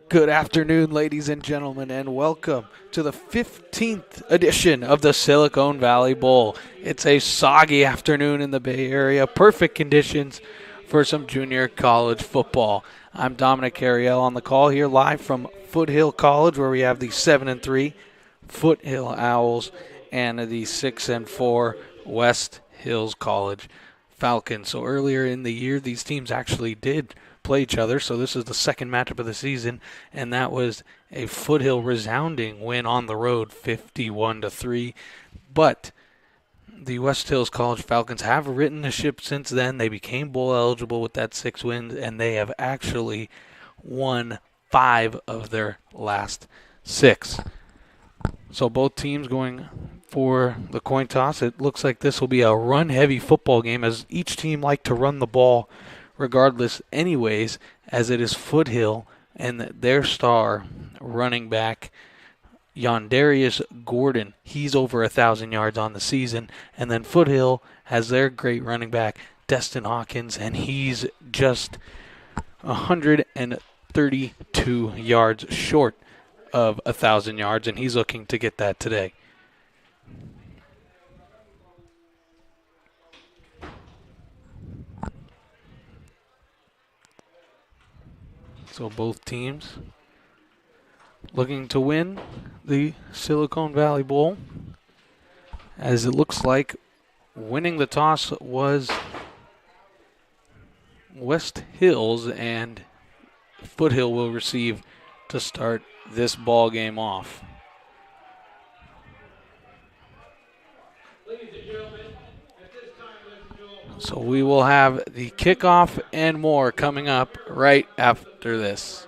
Good afternoon, ladies and gentlemen, and welcome to the 15th edition of the Silicon Valley Bowl. It's a soggy afternoon in the Bay Area, perfect conditions for some junior college football. I'm Dominic Ariel on the call here live from Foothill College, where we have the 7-3 Foothill Owls and the 6-4 West Hills College Falcons. So earlier in the year, these teams actually did play each other, so this is the second matchup of the season, and that was a Foothill resounding win on the road, 51-3. But the West Hills College Falcons have ridden the ship since then. They became bowl eligible with that 6 wins, and they have actually won 5 of their last 6. So both teams going for the coin toss. It looks like this will be a run-heavy football game, as each team like to run the ball regardless anyways, as it is Foothill and their star running back, Yondarius Gordon. He's over 1,000 yards on the season. And then Foothill has their great running back, Destin Hawkins, and he's just 132 yards short of 1,000 yards, and he's looking to get that today. So both teams looking to win the Silicon Valley Bowl, as it looks like winning the toss was West Hills, and Foothill will receive to start this ball game off. Ladies and gentlemen, So we will have the kickoff and more coming up right after this.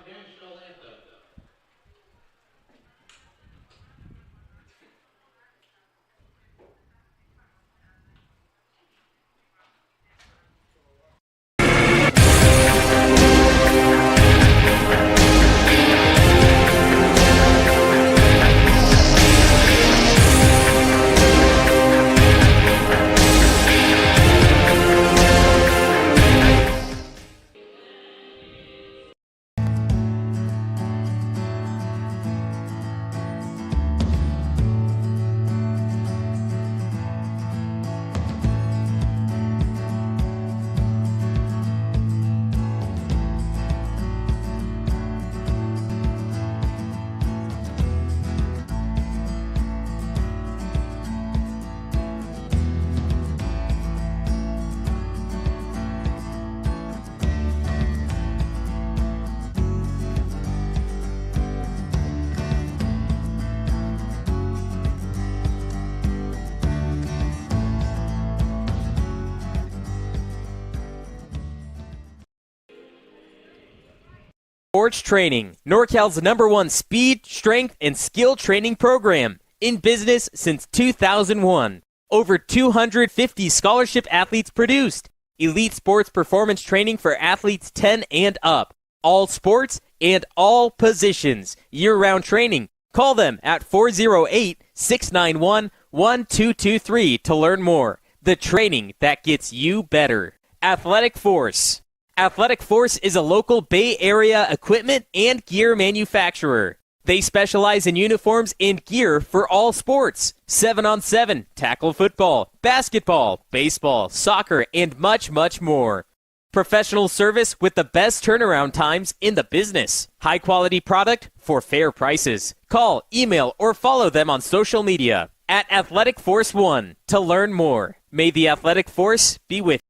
Sports Training, NorCal's #1 speed, strength, and skill training program. In business since 2001. Over 250 scholarship athletes produced. Elite sports performance training for athletes 10 and up. All sports and all positions. Year-round training. Call them at 408-691-1223 to learn more. The training that gets you better. Athletic Force. Athletic Force is a local Bay Area equipment and gear manufacturer. They specialize in uniforms and gear for all sports. 7-on-7, tackle football, basketball, baseball, soccer, and much, much more. Professional service with the best turnaround times in the business. High quality product for fair prices. Call, email, or follow them on social media at Athletic Force 1 to learn more. May the Athletic Force be with you.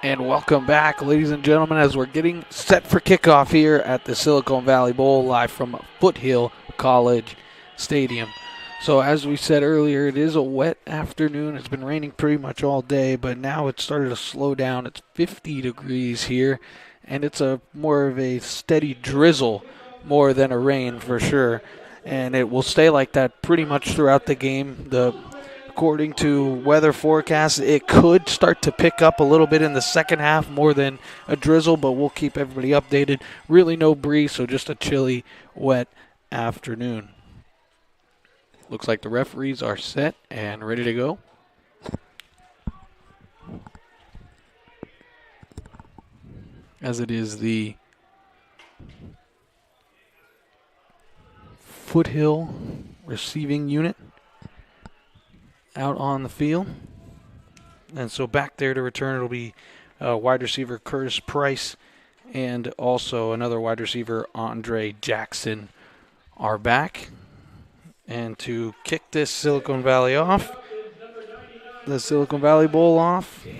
And welcome back, ladies and gentlemen, as we're getting set for kickoff here at the Silicon Valley Bowl, live from Foothill College Stadium. So as we said earlier, it is a wet afternoon. It's been raining pretty much all day, but now it's started to slow down. It's 50 degrees here, and it's a more of a steady drizzle more than a rain for sure. And it will stay like that pretty much throughout the game. According to weather forecasts, it could start to pick up a little bit in the second half more than a drizzle, but we'll keep everybody updated. Really no breeze, so just a chilly, wet afternoon. Looks like the referees are set and ready to go. As it is the Foothill receiving unit out on the field. And so back there to return, it'll be wide receiver Curtis Price and also another wide receiver, Andre Jackson, are back. And to kick this Silicon Valley off, the Silicon Valley Bowl off, it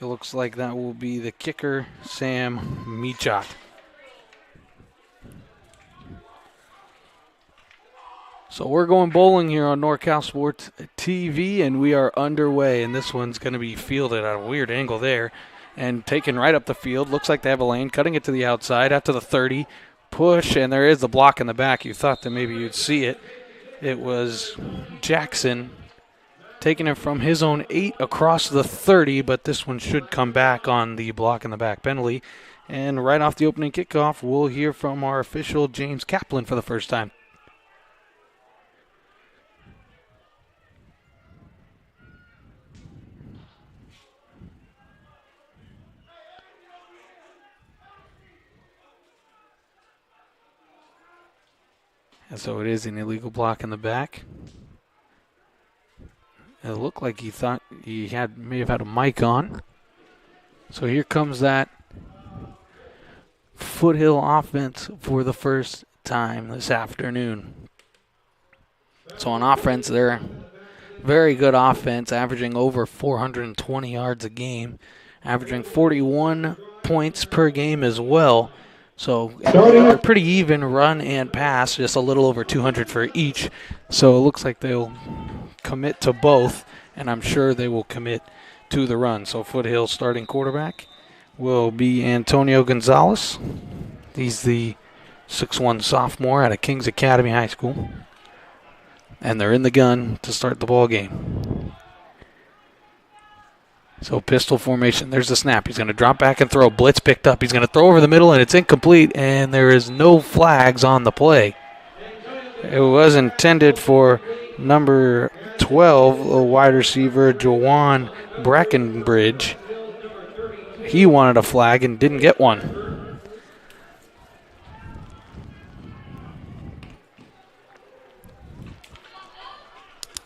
looks like that will be the kicker, Sam Michak. So we're going bowling here on NorCal Sports TV, and we are underway. And this one's going to be fielded at a weird angle there and taken right up the field. Looks like they have a lane, cutting it to the outside after the 30. Push, and there is the block in the back. You thought that maybe you'd see it. It was Jackson taking it from his own 8 across the 30, but this one should come back on the block in the back penalty. And right off the opening kickoff, we'll hear from our official, James Kaplan, for the first time. And so it is an illegal block in the back. It looked like he thought he may have had a mic on. So here comes that Foothill offense for the first time this afternoon. So on offense, they're very good offense, averaging over 420 yards a game, averaging 41 points per game as well. So they're pretty even run and pass, just a little over 200 for each. So it looks like they'll commit to both, and I'm sure they will commit to the run. So Foothill starting quarterback will be Antonio Gonzalez. He's the 6'1 sophomore out of Kings Academy High School. And they're in the gun to start the ball game. So pistol formation. There's the snap. He's going to drop back and throw. Blitz picked up. He's going to throw over the middle, and it's incomplete, and there is no flags on the play. It was intended for number 12, a wide receiver, Jawan Brackenbridge. He wanted a flag and didn't get one.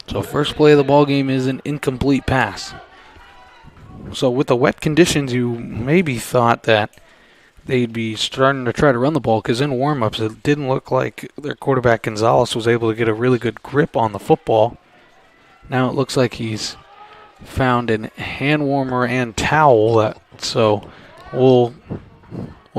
So first play of the ball game is an incomplete pass. So with the wet conditions, you maybe thought that they'd be starting to try to run the ball, because in warm-ups it didn't look like their quarterback Gonzalez was able to get a really good grip on the football. Now it looks like he's found a hand warmer and towel. So we'll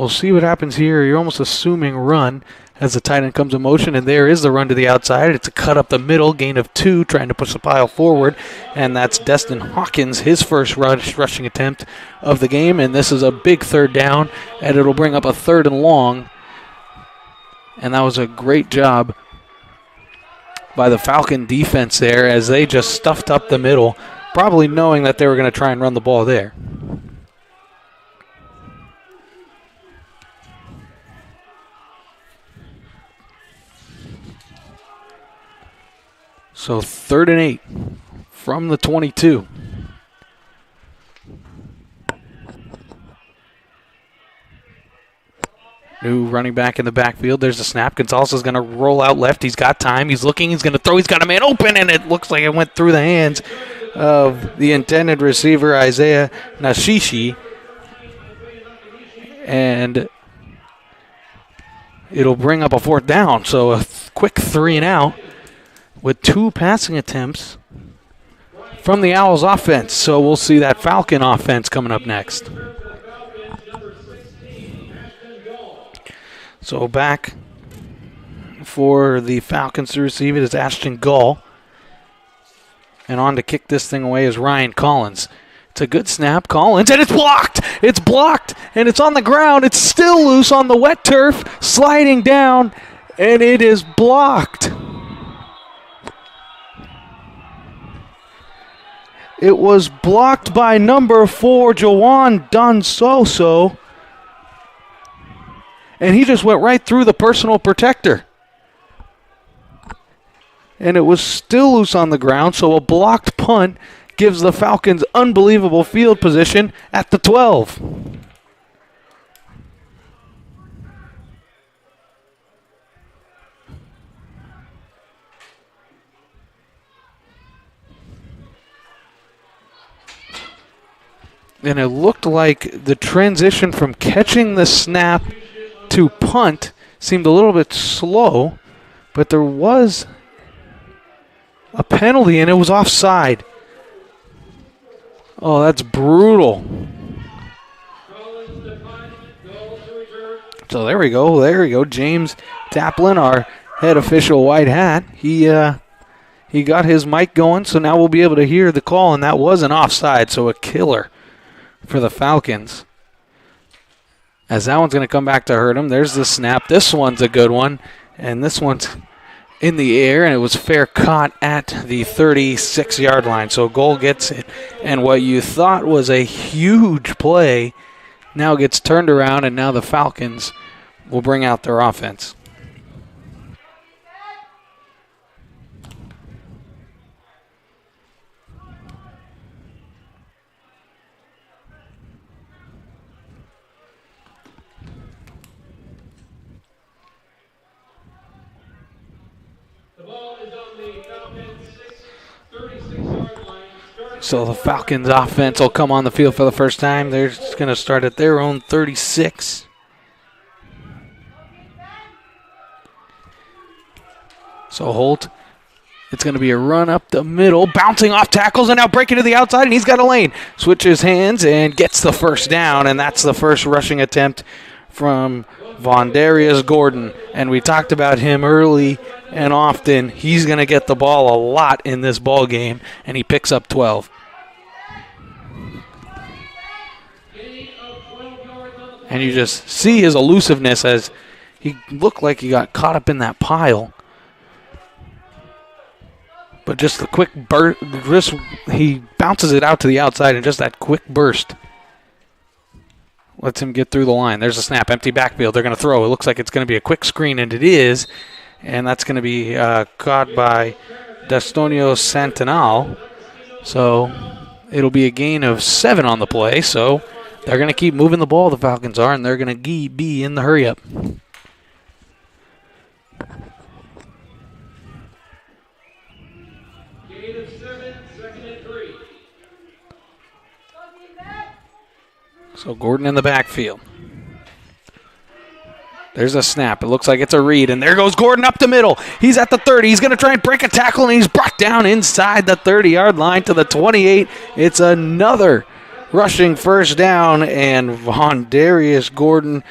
see what happens here. You're almost assuming run as the tight end comes in motion, and there is the run to the outside. It's a cut up the middle, gain of 2, trying to push the pile forward, and that's Destin Hawkins, his first rushing attempt of the game, and this is a big third down, and it'll bring up a 3rd and long, and that was a great job by the Falcon defense there as they just stuffed up the middle, probably knowing that they were going to try and run the ball there. So 3rd and 8 from the 22. New running back in the backfield. There's the snap. Gonzalez is going to roll out left. He's got time. He's looking. He's going to throw. He's got a man open, and it looks like it went through the hands of the intended receiver, Isaiah Nashishi. And it'll bring up a 4th down. So a quick 3 and out, with 2 passing attempts from the Owls offense. So we'll see that Falcon offense coming up next. So back for the Falcons to receive it is Ashton Gull. And on to kick this thing away is Ryan Collins. It's a good snap. Collins, and it's blocked! It's blocked, and it's on the ground. It's still loose on the wet turf, sliding down, and it is blocked. It was blocked by number 4, Jawan Donsoso. And he just went right through the personal protector. And it was still loose on the ground, so a blocked punt gives the Falcons unbelievable field position at the 12. And it looked like the transition from catching the snap to punt seemed a little bit slow, but there was a penalty, and it was offside. Oh, that's brutal. So there we go. James Taplin, our head official white hat, he got his mic going, so now we'll be able to hear the call, and that was an offside, so a killer for the Falcons, as that one's going to come back to hurt him. There's the snap. This one's a good one, and this one's in the air, and it was fair caught at the 36-yard line. So goal gets it, and what you thought was a huge play now gets turned around, and now the Falcons will bring out their offense. So the Falcons offense will come on the field for the first time. They're just going to start at their own 36. So Holt, it's going to be a run up the middle, bouncing off tackles, and now breaking to the outside, and he's got a lane. Switches hands and gets the first down, and that's the first rushing attempt from Vondarius Gordon. And we talked about him early and often. He's going to get the ball a lot in this ball game, and he picks up 12. And you just see his elusiveness as he looked like he got caught up in that pile. But just the quick burst, he bounces it out to the outside, and just that quick burst lets him get through the line. There's a snap, empty backfield. They're going to throw. It looks like it's going to be a quick screen, and it is. And that's going to be caught by Destonio Santanal. So it'll be a gain of 7 on the play. So they're going to keep moving the ball, the Falcons are, and they're going to be in the hurry-up. So Gordon in the backfield. There's a snap. It looks like it's a read, and there goes Gordon up the middle. He's at the 30. He's going to try and break a tackle, and he's brought down inside the 30-yard line to the 28. It's another rushing first down, and Vondarius Gordon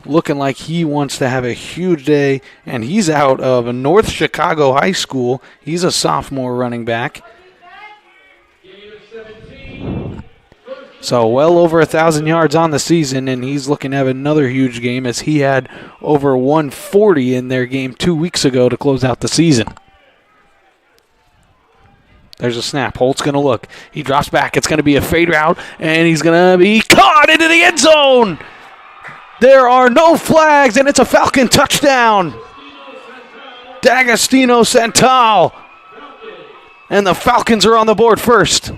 looking like he wants to have a huge day, and he's out of North Chicago High School. He's a sophomore running back. So well over 1,000 yards on the season, and he's looking to have another huge game as he had over 140 in their game 2 weeks ago to close out the season. There's a snap. Holt's going to look. He drops back. It's going to be a fade route, and he's going to be caught into the end zone. There are no flags, and it's a Falcon touchdown. D'Agostino Santal. And the Falcons are on the board first.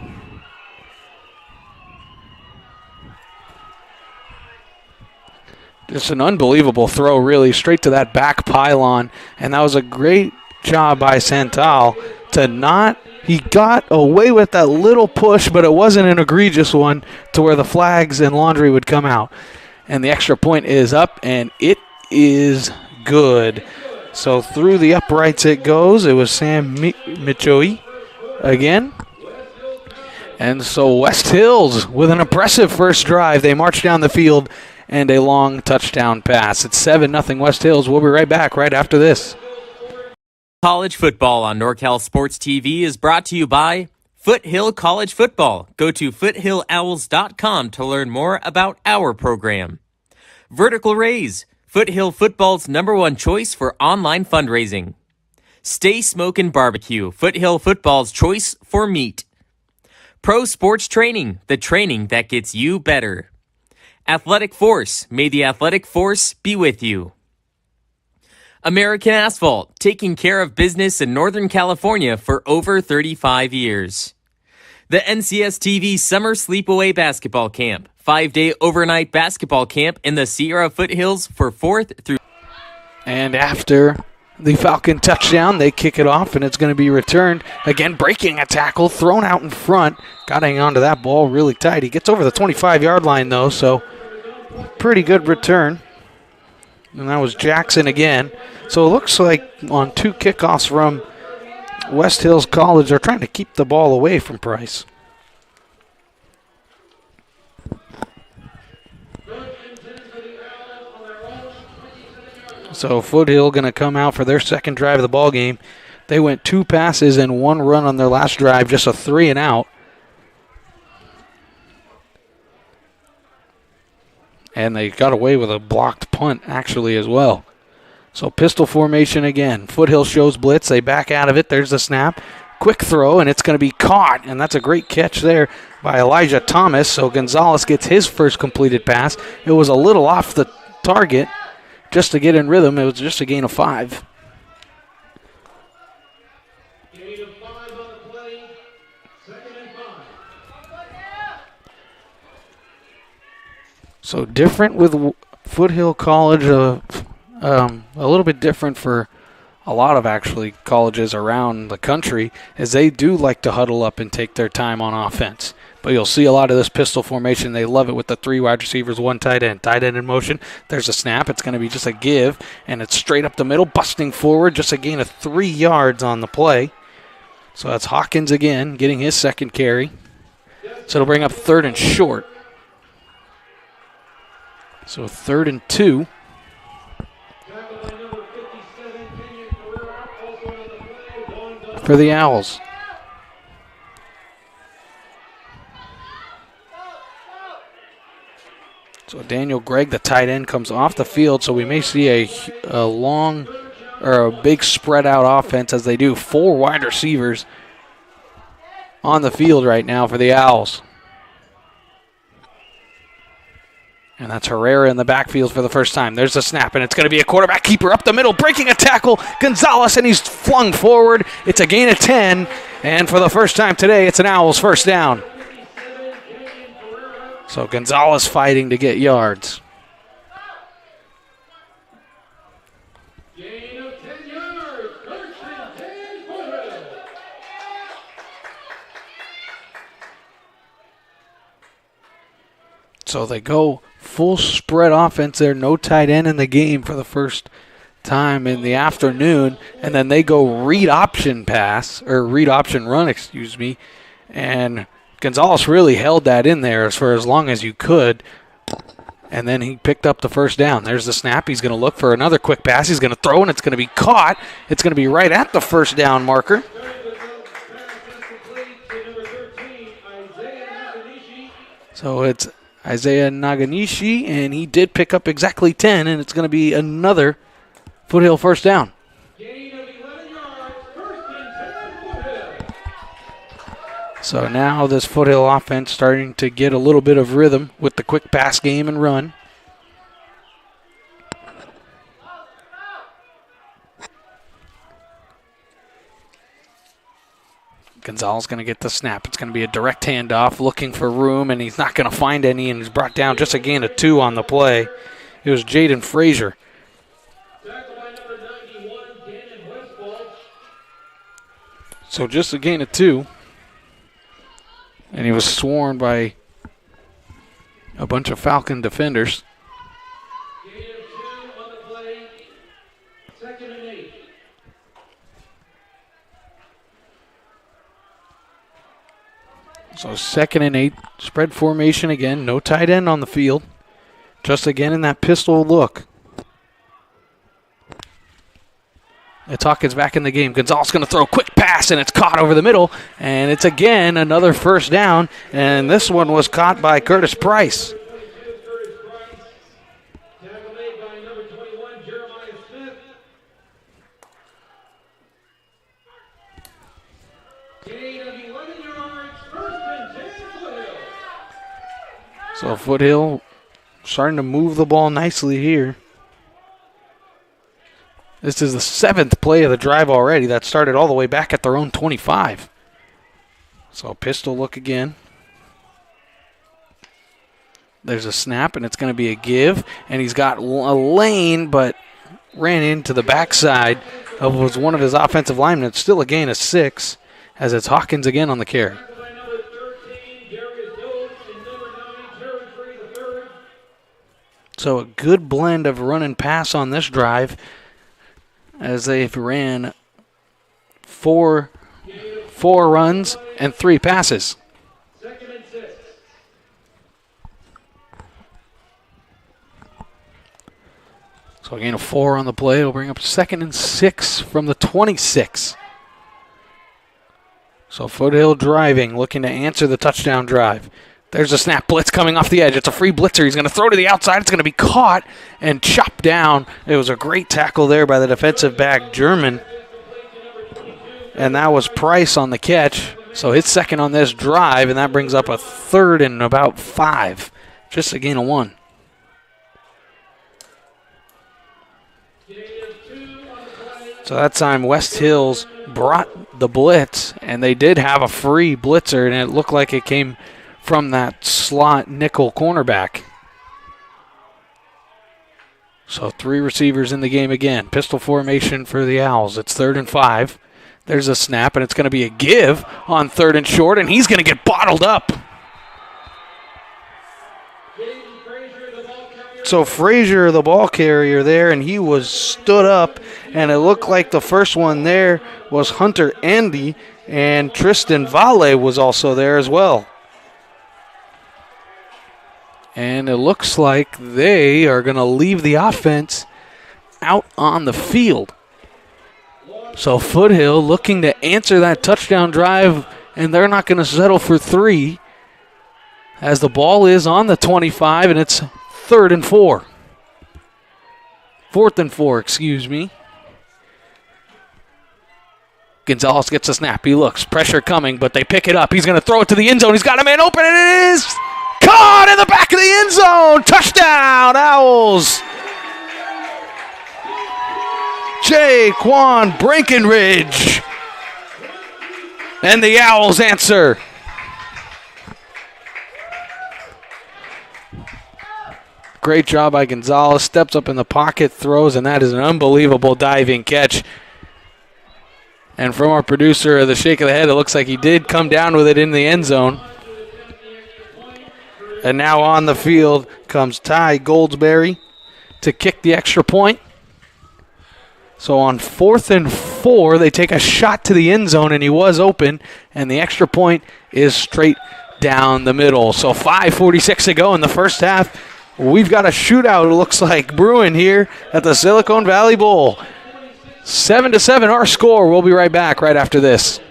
Just an unbelievable throw, really, straight to that back pylon. And that was a great job by Santal to not, he got away with that little push, but it wasn't an egregious one to where the flags and laundry would come out. And the extra point is up, and it is good. So through the uprights it goes. It was Sam Michoi again. And so West Hills with an impressive first drive. They march down the field and a long touchdown pass. It's 7-0 West Hills. We'll be right back right after this. College football on NorCal Sports TV is brought to you by Foothill College Football. Go to foothillowls.com to learn more about our program. Vertical Raise, Foothill Football's #1 choice for online fundraising. Stay Smokin BBQ, Foothill Football's choice for meat. Pro Sports Training, the training that gets you better. Athletic Force, may the Athletic Force be with you. American Asphalt, taking care of business in Northern California for over 35 years. The NCS TV Summer Sleepaway Basketball Camp, 5-day overnight basketball camp in the Sierra Foothills for 4th through. And after the Falcon touchdown, they kick it off, and it's going to be returned. Again, breaking a tackle, thrown out in front. Got to hang on to that ball really tight. He gets over the 25-yard line, though, so pretty good return. And that was Jackson again. So it looks like on 2 kickoffs from West Hills College, they're trying to keep the ball away from Price. So Foothill going to come out for their second drive of the ball game. They went 2 passes and 1 run on their last drive, just a 3 and out. And they got away with a blocked punt, actually, as well. So pistol formation again. Foothill shows blitz. They back out of it. There's the snap. Quick throw, and it's going to be caught. And that's a great catch there by Elijah Thomas. So Gonzalez gets his first completed pass. It was a little off the target just to get in rhythm. It was just a gain of 5. So different with Foothill College, a little bit different for a lot of actually colleges around the country, is they do like to huddle up and take their time on offense. But you'll see a lot of this pistol formation. They love it with the 3 wide receivers, 1 tight end. Tight end in motion. There's a snap. It's going to be just a give, and it's straight up the middle, busting forward, just a gain of 3 yards on the play. So that's Hawkins again, getting his second carry. So it'll bring up 3rd and short. So 3rd and 2. For the Owls. So Daniel Gregg, the tight end, comes off the field, so we may see a long or a big spread out offense as they do. 4 wide receivers on the field right now for the Owls. And that's Herrera in the backfield for the first time. There's a snap, and it's going to be a quarterback keeper up the middle, breaking a tackle. Gonzalez, and he's flung forward. It's a gain of 10, and for the first time today, it's an Owls first down. So Gonzalez fighting to get yards. Gain of 10 yards. First and 10, Foothill. So they go full spread offense there. No tight end in the game for the first time in the afternoon. And then they go read option pass, or read option run, excuse me. And Gonzalez really held that in there for as long as you could. And then he picked up the first down. There's the snap. He's going to look for another quick pass. He's going to throw, and it's going to be caught. It's going to be right at the first down marker. So it's Isaiah Naganishi, and he did pick up exactly 10, and it's going to be another Foothill first down. Gain of 11 yards. First and 10, Foothill. So now this Foothill offense starting to get a little bit of rhythm with the quick pass game and run. Gonzalez going to get the snap. It's going to be a direct handoff, looking for room, and he's not going to find any, and he's brought down just a gain of 2 on the play. It was Jaden Frazier. So just a gain of 2. And he was swarmed by a bunch of Falcon defenders. Gain of 2 on the play. 2nd and 8. So 2nd and 8, spread formation again. No tight end on the field. Just again in that pistol look. It's Hawkins back in the game. Gonzalez going to throw a quick pass, and it's caught over the middle. And it's again another first down. And this one was caught by Curtis Price. Tackle made by number 21, Jeremiah Smith. Gain of 11 yards. First and 10, Foothill. So Foothill starting to move the ball nicely here. This is the 7th play of the drive already. That started all the way back at their own 25. So pistol look again. There's a snap, and it's going to be a give. And he's got a lane, but ran into the backside of was one of his offensive linemen. It's still a gain of 6, as it's Hawkins again on the carry. Tackle by number 13, Darius Dodds, and number 9, Terry Free the third. So a good blend of run and pass on this drive, as they've ran four runs and 3 passes. 2nd and 6. So a gain of 4 on the play will bring up 2nd and 6 from the 26. So Foothill driving, looking to answer the touchdown drive. There's a snap blitz coming off the edge. It's a free blitzer. He's going to throw to the outside. It's going to be caught and chopped down. It was a great tackle there by the defensive back, German. And that was Price on the catch. So his 2nd on this drive, and that brings up a 3rd and about 5. Just a gain of 1. So that time West Hills brought the blitz, and they did have a free blitzer, and it looked like it came from that slot nickel cornerback. So 3 receivers in the game again. Pistol formation for the Owls. It's 3rd and 5. There's a snap, and it's going to be a give on 3rd and short, and he's going to get bottled up. So Frazier, the ball carrier there, and he was stood up, and it looked like the first one there was Hunter Andy, and Tristan Vale was also there as well. And it looks like they are going to leave the offense out on the field. So Foothill looking to answer that touchdown drive, and they're not going to settle for 3 as the ball is on the 25, and it's 4th and 4, excuse me. Gonzalez gets a snap. He looks. Pressure coming, but they pick it up. He's going to throw it to the end zone. He's got a man open, and it is caught in the back of the end zone. Touchdown, Owls. Jaquan Breckenridge. And the Owls answer. Great job by Gonzalez. Steps up in the pocket, throws, and that is an unbelievable diving catch. And from our producer, the shake of the head, it looks like he did come down with it in the end zone. And now on the field comes Ty Goldsberry to kick the extra point. So on 4th and 4, they take a shot to the end zone, and he was open, and the extra point is straight down the middle. So 5:46 to go in the first half. We've got a shootout, it looks like, brewing here at the Silicon Valley Bowl. 7-7 our score. We'll be right back right after this.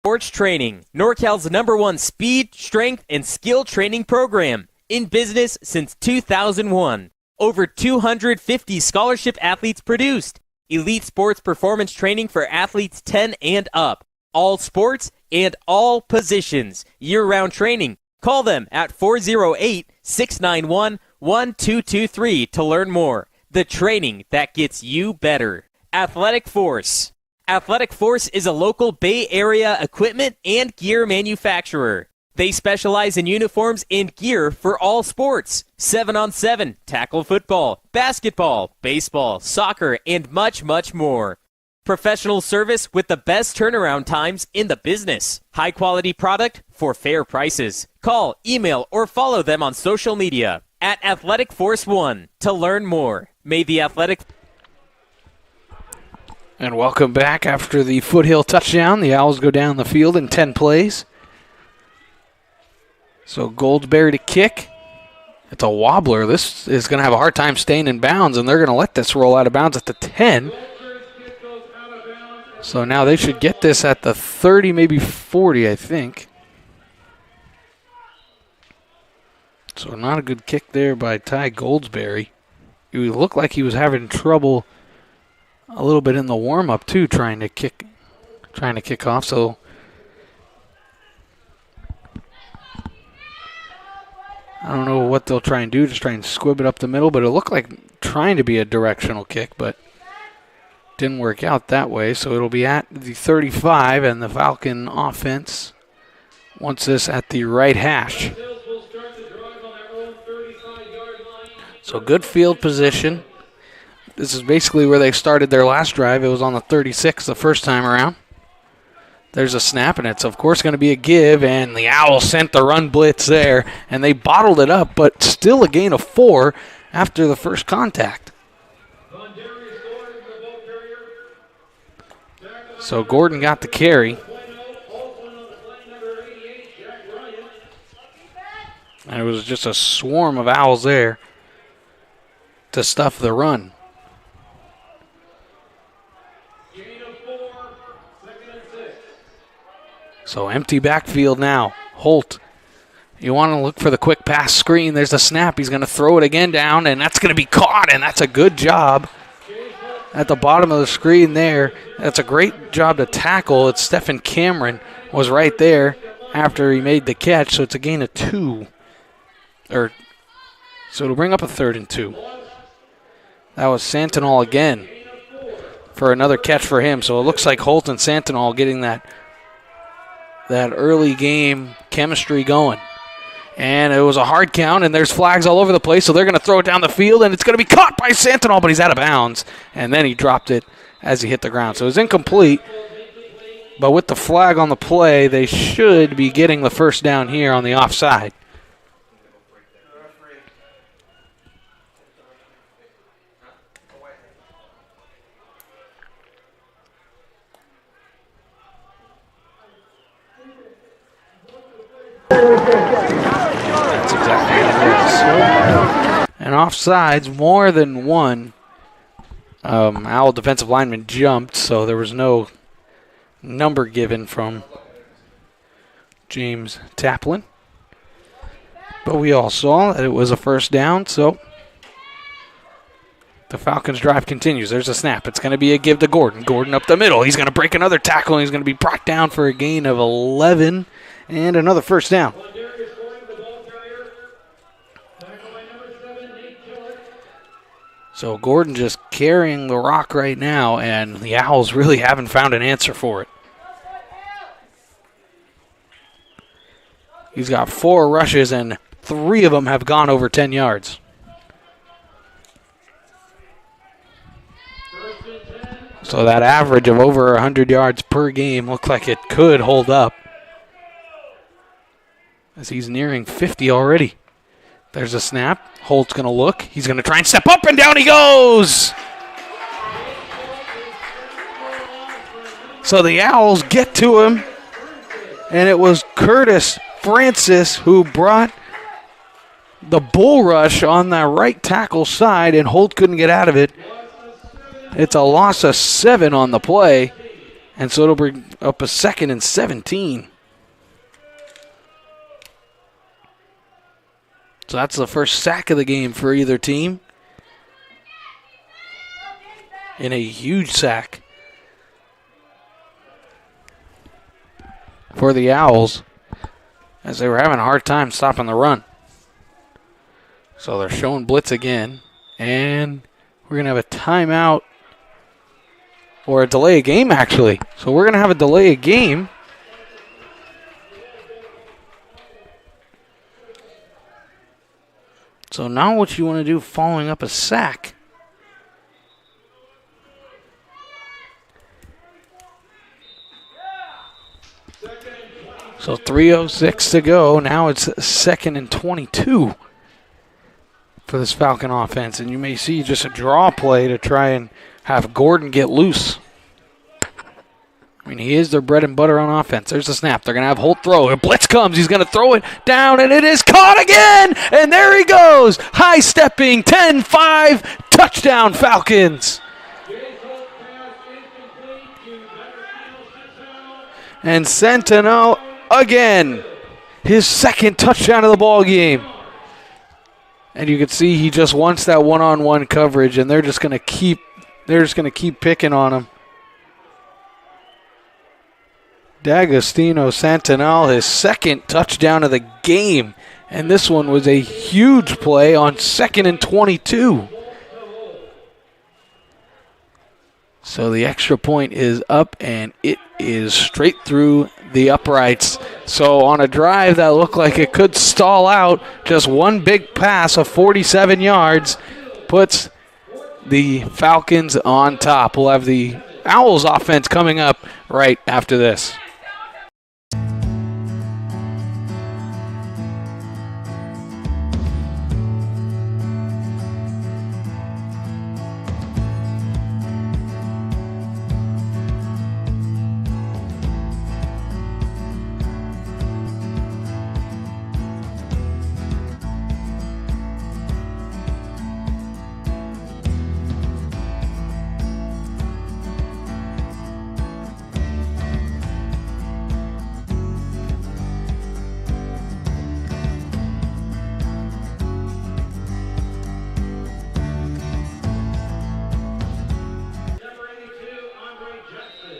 Sports Training, NorCal's #1 speed, strength, and skill training program. In business since 2001. Over 250 scholarship athletes produced. Elite sports performance training for athletes 10 and up. All sports and all positions. Year-round training. Call them at 408-691-1223 to learn more. The training that gets you better. Athletic Force. Athletic Force is a local Bay Area equipment and gear manufacturer. They specialize in uniforms and gear for all sports. 7-on-7, tackle football, basketball, baseball, soccer, and much, much more. Professional service with the best turnaround times in the business. High quality product for fair prices. Call, email, or follow them on social media at Athletic Force 1 to learn more. May the Athletic... And welcome back after the Foothill touchdown. The Owls go down the field in 10 plays. So Goldsberry to kick. It's a wobbler. This is going to have a hard time staying in bounds, and they're going to let this roll out of bounds at the 10. So now they should get this at the 30, maybe 40, I think. So not a good kick there by Ty Goldsberry. He looked like he was having trouble a little bit in the warm-up too, trying to kick off. So I don't know what they'll try and do, just try and squib it up the middle, but it looked like trying to be a directional kick, but didn't work out that way. So it'll be at the 35, and the Falcon offense wants this at the right hash. So good field position. This is basically where they started their last drive. It was on the 36 the first time around. There's a snap, and it's, of course, going to be a give, and the Owls sent the run blitz there, and they bottled it up, but still a gain of 4 after the first contact. So Gordon got the carry. And it was just a swarm of Owls there to stuff the run. So empty backfield now. Holt, you want to look for the quick pass screen. There's a snap. He's going to throw it again down, and that's going to be caught, and that's a good job at the bottom of the screen there. That's a great job to tackle. It's Stephen Cameron was right there after he made the catch, so it's a gain of 2. So it'll bring up a 3rd and 2. That was Santinol again for another catch for him. So it looks like Holt and Santinol getting that early game chemistry going. And it was a hard count, and there's flags all over the place, so they're going to throw it down the field, and it's going to be caught by Santinol, but he's out of bounds. And then he dropped it as he hit the ground. So it was incomplete, but with the flag on the play, they should be getting the first down here on the offside. That's exactly what it is. And offsides, more than one. Owl defensive lineman jumped, so there was no number given from James Taplin. But we all saw that it was a first down, so the Falcons' drive continues. There's a snap. It's going to be a give to Gordon. Gordon up the middle. He's going to break another tackle, and he's going to be brought down for a gain of 11 and another first down. So Gordon just carrying the rock right now, and the Owls really haven't found an answer for it. He's got 4 rushes, and 3 of them have gone over 10 yards. So that average of over 100 yards per game looked like it could hold up, as he's nearing 50 already. There's a snap. Holt's going to look. He's going to try and step up, and down he goes. So the Owls get to him, and it was Curtis Francis who brought the bull rush on that right tackle side, and Holt couldn't get out of it. It's a loss of 7 on the play, and so it'll bring up a 2nd and 17. So that's the first sack of the game for either team. And a huge sack for the Owls, as they were having a hard time stopping the run. So they're showing blitz again, and we're going to have a timeout, or a delay of game, actually. So we're going to have a delay of game. So now what you want to do following up a sack. So 3:06 to go. Now it's 2nd and 22 for this Falcon offense. And you may see just a draw play to try and have Gordon get loose. I mean, he is their bread and butter on offense. There's the snap. They're going to have Holt throw. A blitz comes. He's going to throw it down, and it is caught again. And there he goes. High-stepping, 10-5, touchdown Falcons. And Centeno again. His 2nd touchdown of the ball game. And you can see he just wants that one-on-one coverage, and they're just going to keep picking on him. D'Agostino Santanal, his 2nd touchdown of the game. And this one was a huge play on 2nd and 22. So the extra point is up, and it is straight through the uprights. So on a drive that looked like it could stall out, just one big pass of 47 yards puts the Falcons on top. We'll have the Owls offense coming up right after this.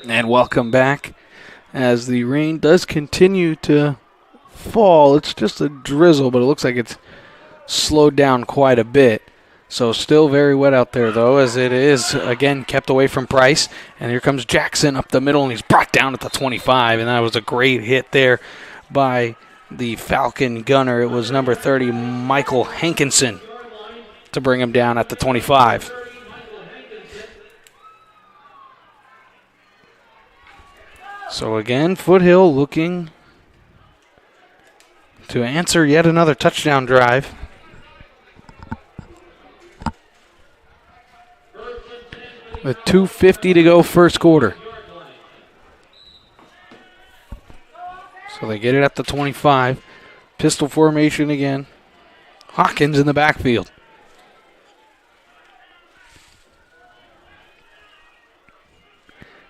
And welcome back, as the rain does continue to fall. It's just a drizzle, but it looks like it's slowed down quite a bit. So still very wet out there, though, as it is, again, kept away from Price. And here comes Jackson up the middle, and he's brought down at the 25. And that was a great hit there by the Falcon gunner. It was number 30, Michael Hankinson, to bring him down at the 25. So again, Foothill looking to answer yet another touchdown drive. With 2:50 to go first quarter. So they get it at the 25. Pistol formation again. Hawkins in the backfield.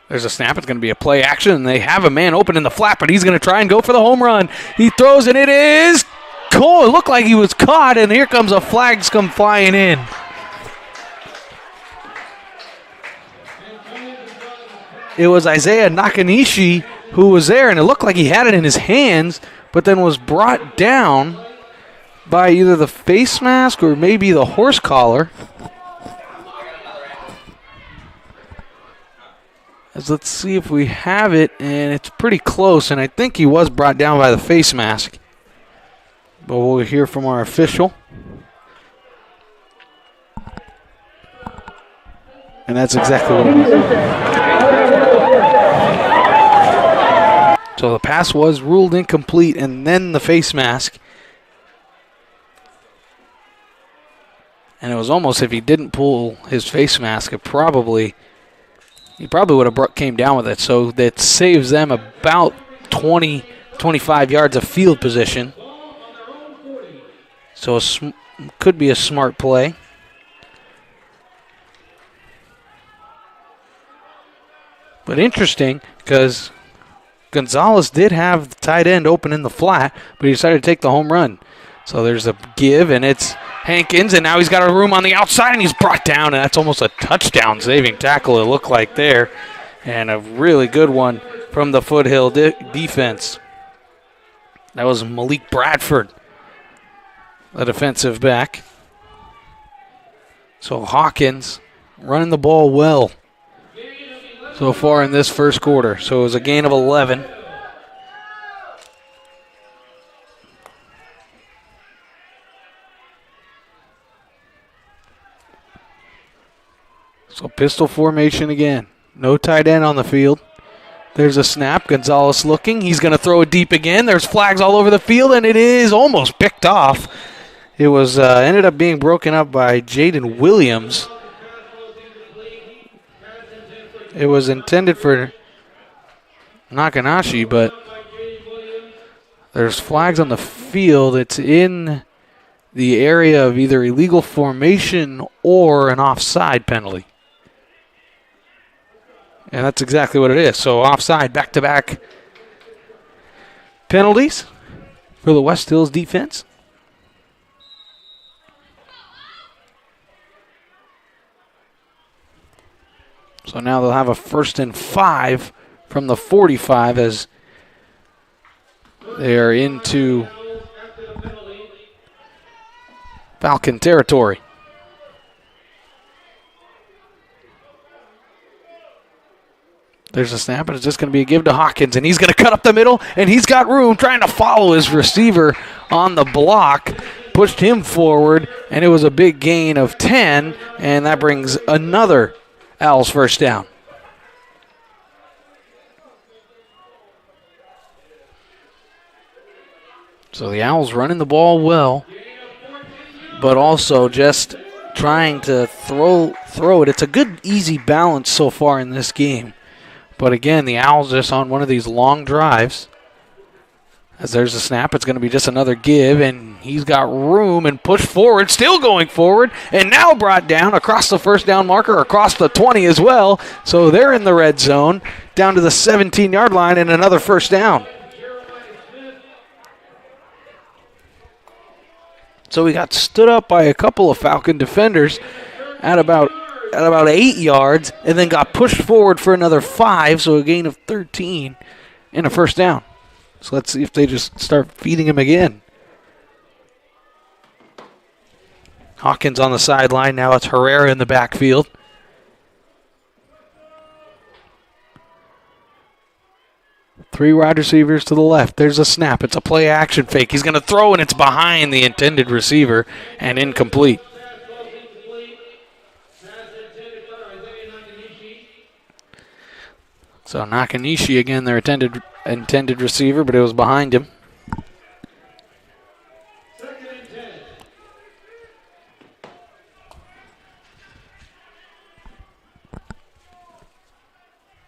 There's a snap. It's going to be a play action, and they have a man open in the flat, but he's going to try and go for the home run. He throws, and it is Cole. It looked like he was caught, and here comes a flag come flying in. It was Isaiah Nakanishi who was there, and it looked like he had it in his hands, but then was brought down by either the face mask or maybe the horse collar. Let's see if we have it, and it's pretty close, and I think he was brought down by the face mask. But we'll hear from our official. And that's exactly what it is. So the pass was ruled incomplete, and then the face mask. And it was almost, if he didn't pull his face mask, he probably would have came down with it. So that saves them about 20, 25 yards of field position. So could be a smart play. But interesting, because Gonzalez did have the tight end open in the flat, but he decided to take the home run. So there's a give, and it's Hankins, and now he's got a room on the outside, and he's brought down, and that's almost a touchdown saving tackle it looked like there. And a really good one from the Foothill defense. That was Malik Bradford, the defensive back. So Hawkins running the ball well so far in this first quarter. So it was a gain of 11. So pistol formation again. No tight end on the field. There's a snap. Gonzalez looking. He's going to throw it deep again. There's flags all over the field, and it is almost picked off. It was ended up being broken up by Jaden Williams. It was intended for Nakanashi, but there's flags on the field. It's in the area of either illegal formation or an offside penalty. And that's exactly what it is. So offside, back-to-back penalties for the West Hills defense. So now they'll have a 1st and 5 from the 45 as they are into Falcon territory. There's a snap, and it's just going to be a give to Hawkins, and he's going to cut up the middle, and he's got room trying to follow his receiver on the block. Pushed him forward, and it was a big gain of 10, and that brings another Owls first down. So the Owls running the ball well, but also just trying to throw it. It's a good, easy balance so far in this game. But again, the Owls just on one of these long drives. As there's a snap, it's going to be just another give, and he's got room and pushed forward, still going forward, and now brought down across the first down marker, across the 20 as well. So they're in the red zone, down to the 17-yard line, and another first down. So we got stood up by a couple of Falcon defenders at about 8 yards, and then got pushed forward for another 5, so a gain of 13 and a first down. So let's see if they just start feeding him again. Hawkins on the sideline. Now it's Herrera in the backfield. Three wide receivers to the left. There's a snap. It's a play action fake. He's going to throw, and it's behind the intended receiver and incomplete. So Nakanishi again, their intended receiver, but it was behind him.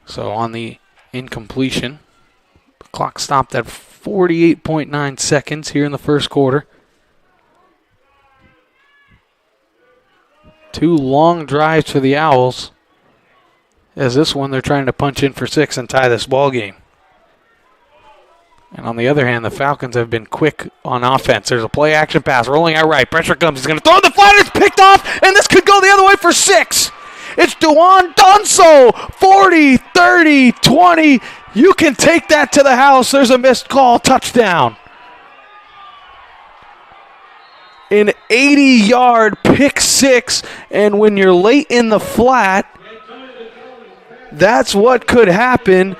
So on the incompletion, the clock stopped at 48.9 seconds here in the first quarter. 2 long drives for the Owls. As this one, they're trying to punch in for 6 and tie this ball game. And on the other hand, the Falcons have been quick on offense. There's a play action pass rolling out right. Pressure comes. He's going to throw the flat. It's picked off, and this could go the other way for 6. It's Dewan Dunso. 40, 30, 20. You can take that to the house. There's a missed call. Touchdown. An 80-yard pick 6, and when you're late in the flat, that's what could happen.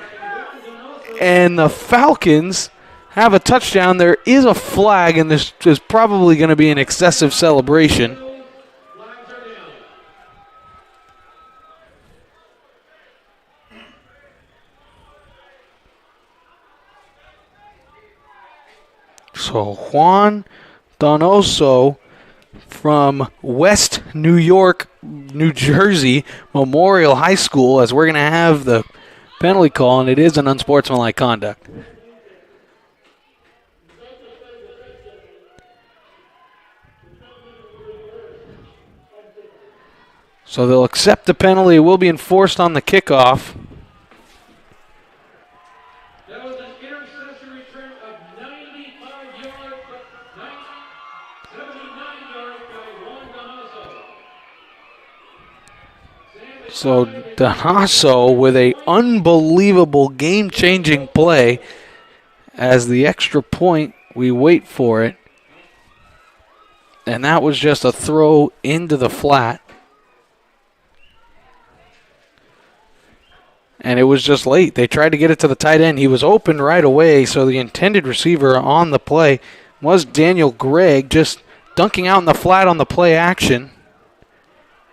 And the Falcons have a touchdown. There is a flag, and this is probably going to be an excessive celebration. So Juan Donoso from West New York, New Jersey, Memorial High School, as we're going to have the penalty call, and it is an unsportsmanlike conduct. So they'll accept the penalty. It will be enforced on the kickoff. That was an interception return of 95 yards, but 79 yards by Juan Donoso. So Donoso with a unbelievable game-changing play. As the extra point, we wait for it. And that was just a throw into the flat. And it was just late. They tried to get it to the tight end. He was open right away, so the intended receiver on the play was Daniel Gregg, just dunking out in the flat on the play action.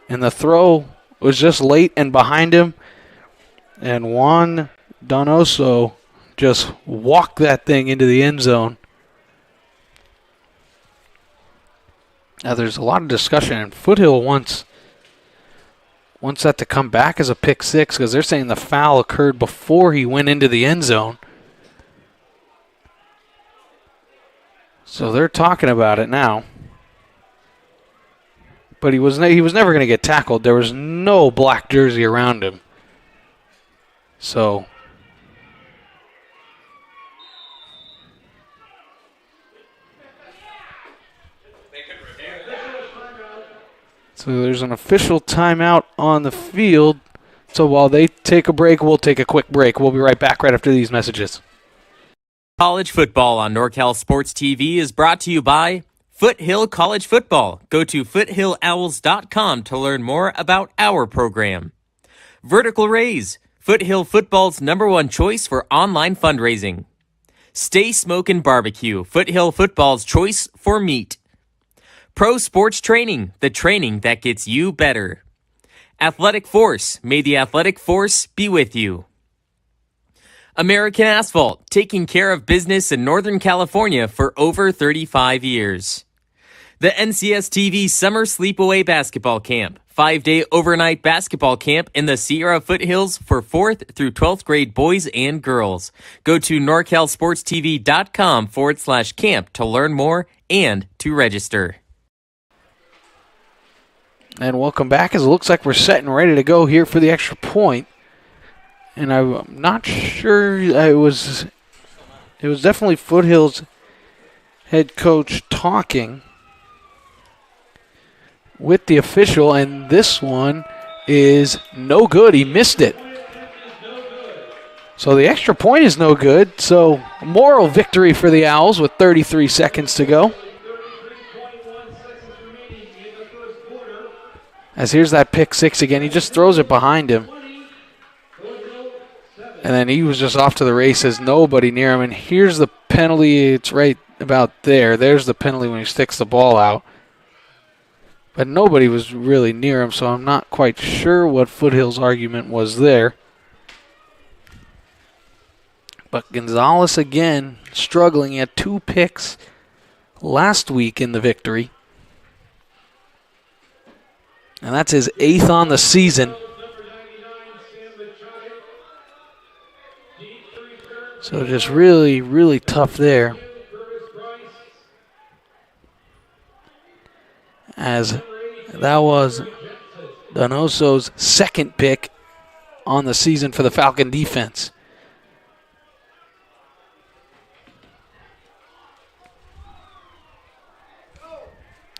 And the throw was just late and behind him. And Juan Donoso just walked that thing into the end zone. Now there's a lot of discussion, and Foothill wants that to come back as a pick 6 because they're saying the foul occurred before he went into the end zone. So they're talking about it now. But he was never going to get tackled. There was no black jersey around him. So there's an official timeout on the field. So while they take a break, we'll take a quick break. We'll be right back right after these messages. College football on NorCal Sports TV is brought to you by Foothill College Football. Go to foothillowls.com to learn more about our program. Vertical Raise, Foothill Football's #1 choice for online fundraising. Stay Smokin BBQ, Foothill Football's choice for meat. Pro Sports Training, the training that gets you better. Athletic Force, may the Athletic Force be with you. American Asphalt, taking care of business in Northern California for over 35 years. The NCS TV Summer Sleepaway Basketball Camp, 5-day overnight basketball camp in the Sierra Foothills for 4th through 12th grade boys and girls. Go to norcalsportstv.com/camp to learn more and to register. And welcome back, as it looks like we're set and ready to go here for the extra point. And I'm not sure, it was definitely Foothill's head coach talking with the official, and this one is no good. He missed it. So the extra point is no good. So a moral victory for the Owls with 33 seconds to go. As here's that pick 6 again. He just throws it behind him. And then he was just off to the races. Nobody near him. And here's the penalty. It's right about there. There's the penalty when he sticks the ball out. But nobody was really near him, so I'm not quite sure what Foothill's argument was there. But Gonzalez again struggling. He had 2 picks last week in the victory. And that's his 8th on the season. So just really, really tough there. As that was Donoso's second pick on the season for the Falcon defense.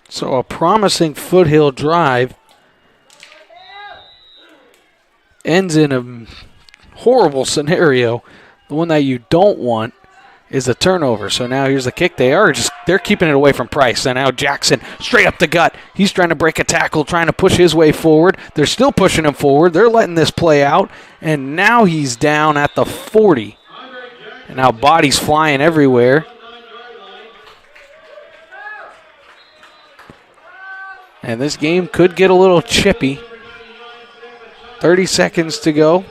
So a promising Foothill drive ends in a horrible scenario. The one that you don't want is a turnover. So now here's the kick. They're keeping it away from Price. And now Jackson straight up the gut. He's trying to break a tackle, trying to push his way forward. They're still pushing him forward. They're letting this play out. And now he's down at the 40. And now bodies flying everywhere. And this game could get a little chippy. 30 seconds to go.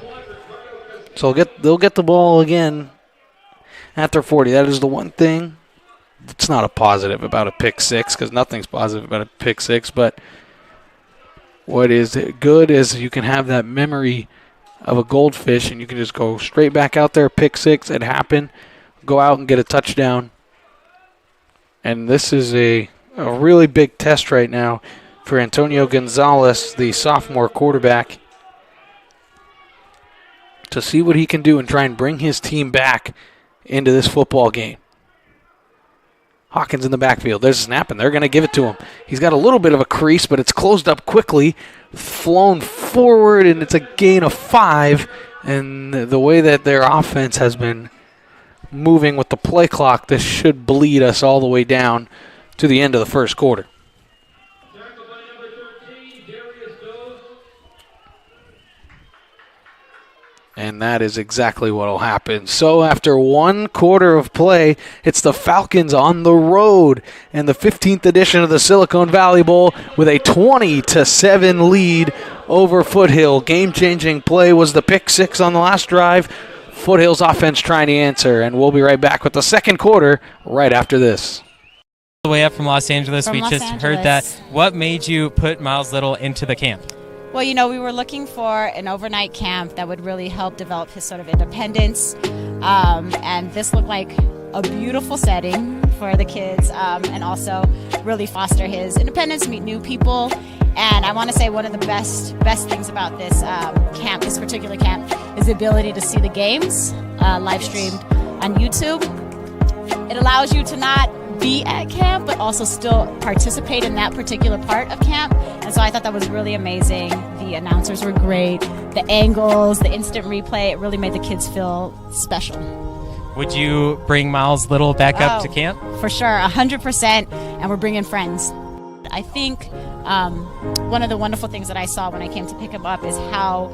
So they'll get the ball again after 40. That is the one thing that's not a positive about a pick six, because nothing's positive about a pick six. But what is good is you can have that memory of a goldfish, and you can just go straight back out there, pick six, it happened, go out and get a touchdown. And this is a really big test right now for Antonio Gonzalez, the sophomore quarterback, to see what he can do and try and bring his team back into this football game. Hawkins in the backfield. There's a snap, and they're going to give it to him. He's got a little bit of a crease, but it's closed up quickly, flown forward, and it's a gain of 5. And the way that their offense has been moving with the play clock, this should bleed us all the way down to the end of the first quarter. And that is exactly what will happen. So after one quarter of play, it's the Falcons on the road and the 15th edition of the Silicon Valley Bowl with a 20-7 lead over Foothill. Game-changing play was the pick six on the last drive. Foothill's offense trying to answer, and we'll be right back with the second quarter right after this. The way up from Los Angeles, From we Los just Angeles. heard that. What made you put Miles Little into the camp? Well, you know, we were looking for an overnight camp that would really help develop his sort of independence. And this looked like a beautiful setting for the kids, and also really foster his independence, meet new people. And I want to say one of the best things about this camp, this particular camp, is the ability to see the games live streamed on YouTube. It allows you to not be at camp, but also still participate in that particular part of camp. And so I thought that was really amazing. The announcers were great. The angles, the instant replay, it really made the kids feel special. Would you bring Miles Little back up to camp? For sure, 100%, and we're bringing friends. I think one of the wonderful things that I saw when I came to pick him up is how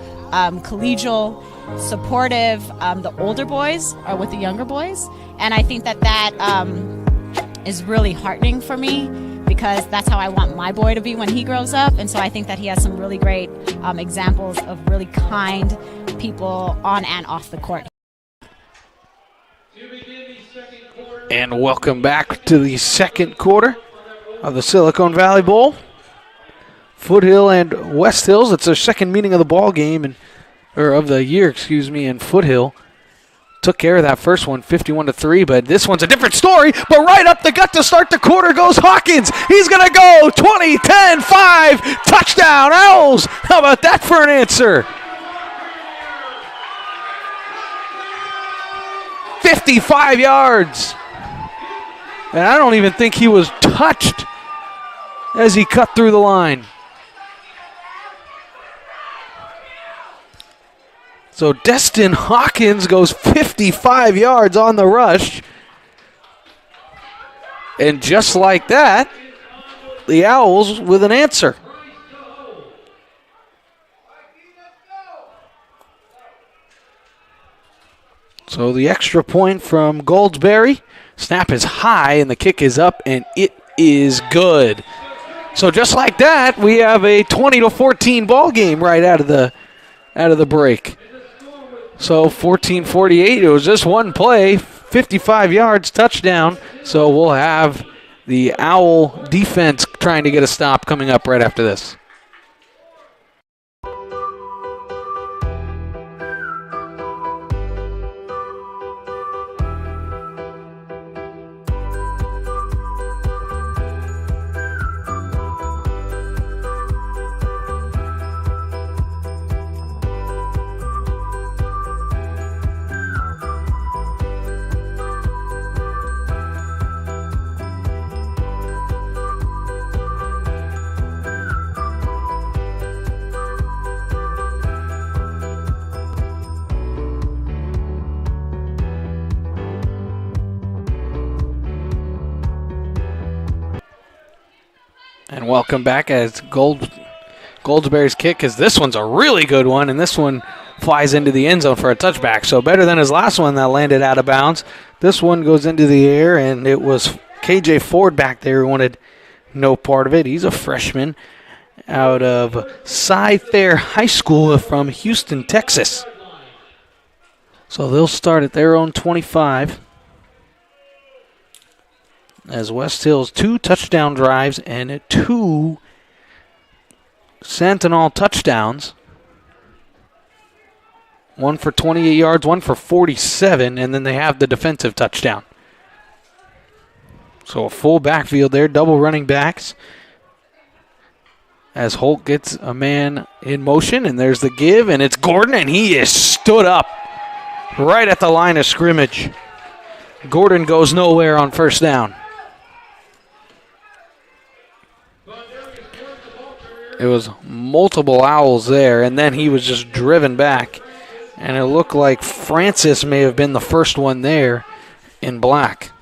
collegial, supportive the older boys are with the younger boys. And I think that is really heartening for me, because that's how I want my boy to be when he grows up. And so I think that he has some really great examples of really kind people on and off the court. And welcome back to the second quarter of the Silicon Valley Bowl. Foothill and West Hills, it's their second meeting of the ball game, or of the year, and Foothill took care of that first one, 51-3, but this one's a different story. But right up the gut to start the quarter goes Hawkins. He's going to go 20, 10, 5, touchdown, Owls. How about that for an answer? 55 yards. And I don't even think he was touched as he cut through the line. So Destin Hawkins goes 55 yards on the rush. And just like that, the Owls with an answer. So the extra point from Goldsberry. Snap is high and the kick is up, and it is good. So just like that, we have a 20-14 ball game right out of the break. So 14-48, it was just one play, 55 yards, touchdown. So we'll have the Owl defense trying to get a stop coming up right after this. And welcome back as Goldsberry's kick, because this one's a really good one, and this one flies into the end zone for a touchback. So better than his last one that landed out of bounds. This one goes into the air, and it was KJ Ford back there who wanted no part of it. He's a freshman out of Cy-Fair High School from Houston, Texas. So they'll start at their own 25. As West Hills 2 touchdown drives and 2 Sentinel touchdowns. One for 28 yards, one for 47, and then they have the defensive touchdown. So a full backfield there, double running backs. As Holt gets a man in motion, and there's the give, and it's Gordon, and he is stood up right at the line of scrimmage. Gordon goes nowhere on first down. It was multiple Owls there, and then he was just driven back. And it looked like Francis may have been the first one there in black.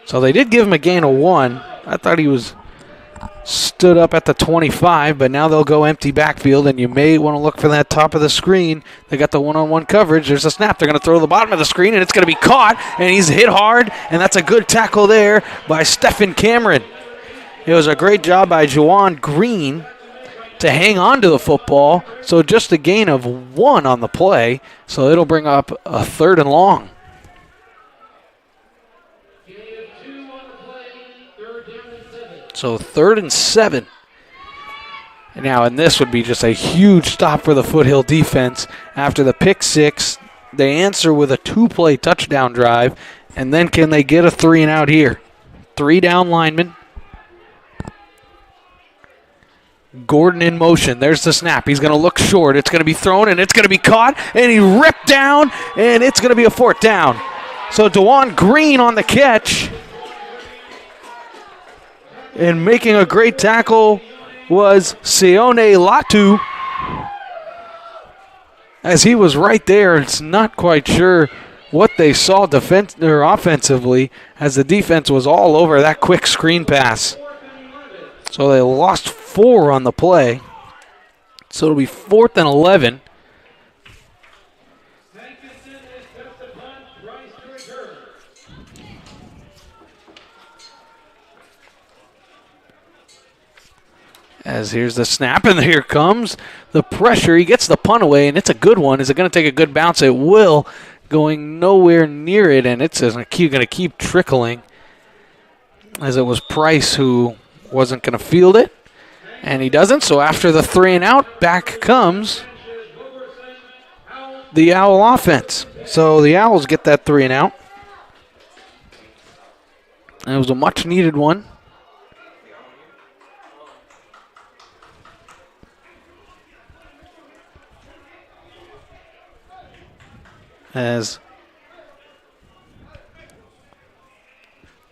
So they did give him a gain of 1. I thought he was stood up at the 25, but now they'll go empty backfield, and you may want to look for that top of the screen. They got the one-on-one coverage. There's a snap. They're going to throw to the bottom of the screen, and it's going to be caught, and he's hit hard, and that's a good tackle there by Stephen Cameron. It was a great job by Juwan Green to hang on to the football, so just a gain of 1 on the play, so it'll bring up a 3rd and long. So 3rd and 7. Now, and this would be just a huge stop for the Foothill defense. After the pick 6, they answer with a 2-play touchdown drive, and then can they get a 3 and out here? 3 down linemen. Gordon in motion. There's the snap. He's going to look short. It's going to be thrown, and it's going to be caught, and he ripped down, and it's going to be a 4th down. So DeJuan Green on the catch. And making a great tackle was Sione Latu. As he was right there, it's not quite sure what they saw offensively, as the defense was all over that quick screen pass. So they lost 4 on the play. So it'll be 4th and 11. As here's the snap, and here comes the pressure. He gets the punt away, and it's a good one. Is it going to take a good bounce? It will, going nowhere near it, and it's going to keep trickling, as it was Price who wasn't going to field it, and he doesn't. So after the 3 and out, back comes the Owl offense. So the Owls get that 3 and out. And it was a much-needed one. As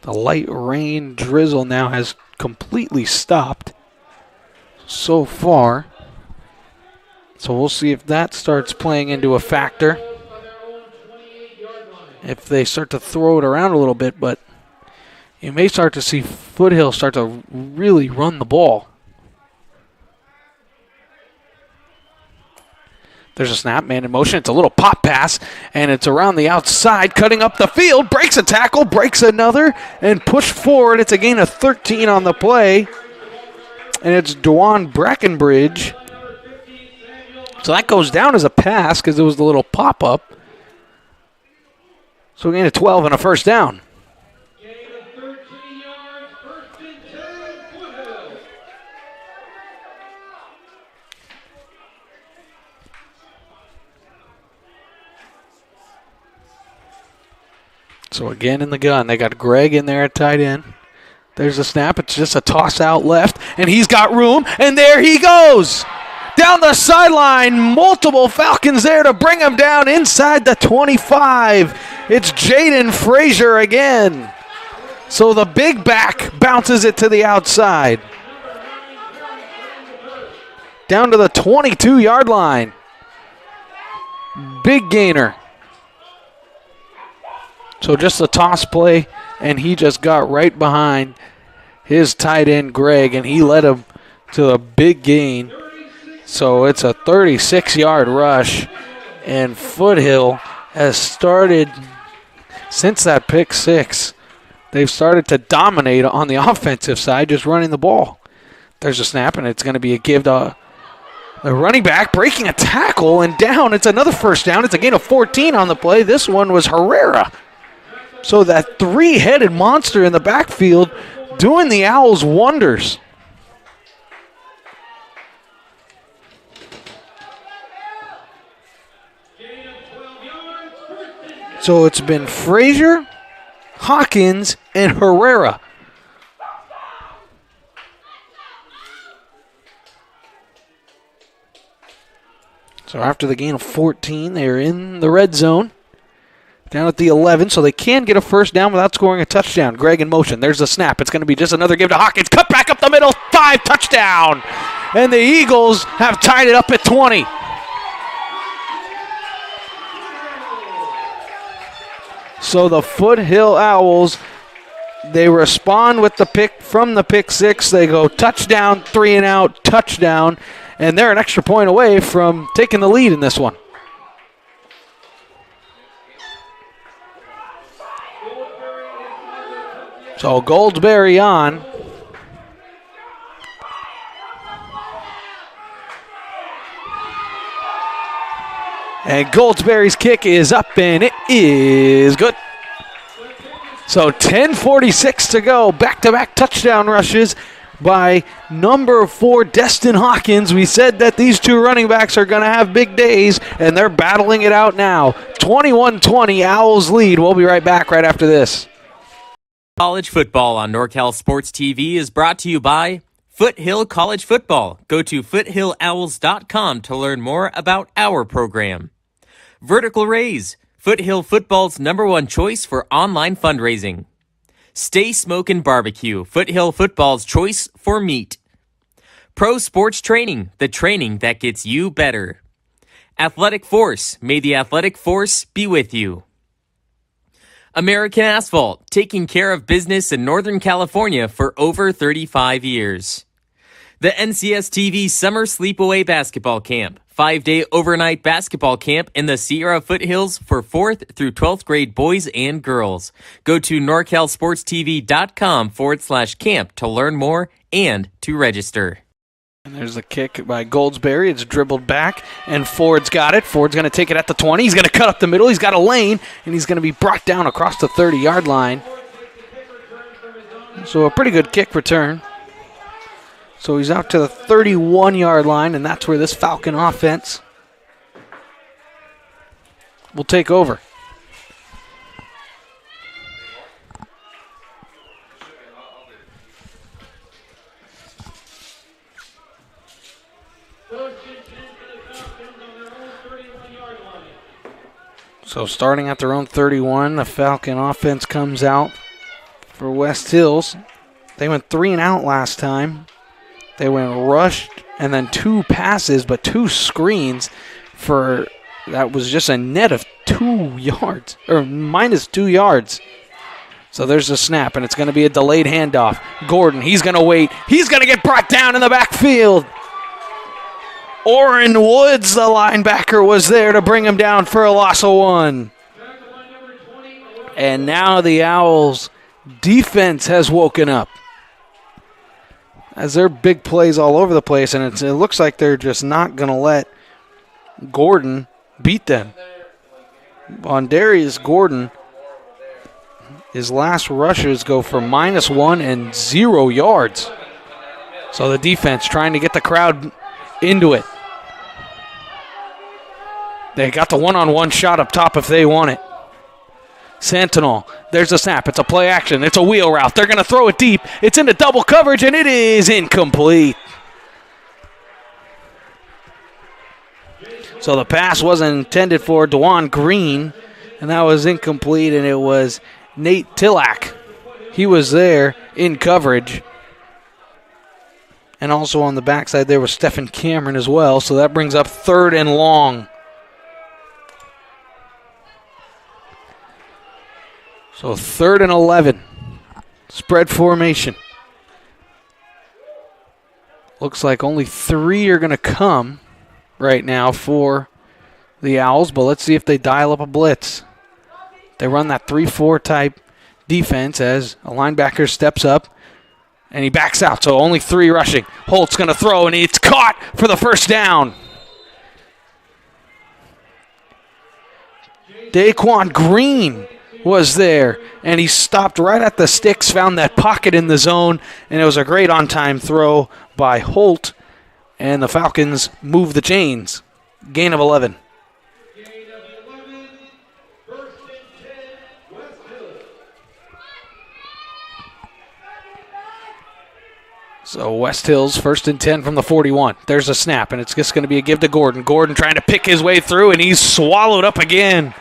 the light rain drizzle now has completely stopped so far. So we'll see if that starts playing into a factor, if they start to throw it around a little bit, but you may start to see Foothill start to really run the ball. There's a snap, man in motion. It's a little pop pass, and it's around the outside, cutting up the field, breaks a tackle, breaks another, and pushed forward. It's a gain of 13 on the play, and it's Dewan Brackenbridge. So that goes down as a pass because it was the little pop-up. So a gain of 12 and a 1st down. So again in the gun, they got Greg in there at tight end. There's a snap. It's just a toss out left, and he's got room, and there he goes. Down the sideline, multiple Falcons there to bring him down inside the 25. It's Jaden Frazier again. So the big back bounces it to the outside. Down to the 22-yard line. Big gainer. So just a toss play and he just got right behind his tight end, Greg, and he led him to a big gain. So it's a 36-yard rush, and Foothill has started, since that pick six, they've started to dominate on the offensive side, just running the ball. There's a snap, and it's going to be a give to the running back, breaking a tackle, and down. It's another first down. It's a gain of 14 on the play. This one was Herrera. So that three-headed monster in the backfield doing the Owls wonders. So it's been Frazier, Hawkins, and Herrera. So after the gain of 14, they're in the red zone. Down at the 11, so they can get a first down without scoring a touchdown. Greg in motion. There's a snap. It's going to be just another give to Hawkins. Cut back up the middle. 5, touchdown. And the Eagles have tied it up at 20. So the Foothill Owls, they respond with the pick from the pick six. They go touchdown, 3 and out, touchdown, and they're an extra point away from taking the lead in this one. So Goldsberry on. And Goldsberry's kick is up, and it is good. So 10:46 to go. Back-to-back touchdown rushes by number 4, Destin Hawkins. We said that these two running backs are going to have big days, and they're battling it out now. 21-20, Owls lead. We'll be right back right after this. College football on NorCal Sports TV is brought to you by Foothill College Football. Go to foothillowls.com to learn more about our program. Vertical Raise, Foothill Football's #1 choice for online fundraising. Stay Smokin BBQ, Foothill Football's choice for meat. Pro Sports Training, the training that gets you better. Athletic Force, may the athletic force be with you. American Asphalt, taking care of business in Northern California for over 35 years. The NCS TV Summer Sleepaway Basketball Camp, 5-day overnight basketball camp in the Sierra Foothills for 4th through 12th grade boys and girls. Go to norcalsportstv.com/camp to learn more and to register. And there's a kick by Goldsberry. It's dribbled back, and Ford's got it. Ford's going to take it at the 20. He's going to cut up the middle. He's got a lane, and he's going to be brought down across the 30-yard line. So a pretty good kick return. So he's out to the 31-yard line, and that's where this Falcon offense will take over. So starting at their own 31, the Falcon offense comes out for West Hills. They went 3 and out last time. They went rushed and then 2 passes, but 2 screens for, that was just a net of 2 yards, or minus 2 yards. So there's a snap, and it's going to be a delayed handoff. Gordon, he's going to wait. He's going to get brought down in the backfield. Orrin Woods, the linebacker, was there to bring him down for a loss of 1. And now the Owls' defense has woken up, as they're big plays all over the place, and it looks like they're just not going to let Gordon beat them. On Darius Gordon, his last rushes go for -1 and 0 yards. So the defense trying to get the crowd into it. They got the one-on-one shot up top if they want it. Sentinel, there's a snap. It's a play action. It's a wheel route. They're going to throw it deep. It's into double coverage, and it is incomplete. So the pass wasn't intended for DeJuan Green, and that was incomplete, and it was Nate Tillack. He was there in coverage. And also on the backside there was Stephen Cameron as well, so that brings up 3rd and long. So 3rd and 11. Spread formation. Looks like only 3 are going to come right now for the Owls, but let's see if they dial up a blitz. They run that 3-4 type defense as a linebacker steps up and he backs out, so only 3 rushing. Holt's going to throw, and it's caught for the first down. Daquan Green was there, and he stopped right at the sticks, found that pocket in the zone, and it was a great on-time throw by Holt, and the Falcons move the chains. Gain of 11. So West Hills 1st and 10 from the 41. There's a snap, and it's just going to be a give to Gordon. Gordon trying to pick his way through, and he's swallowed up again.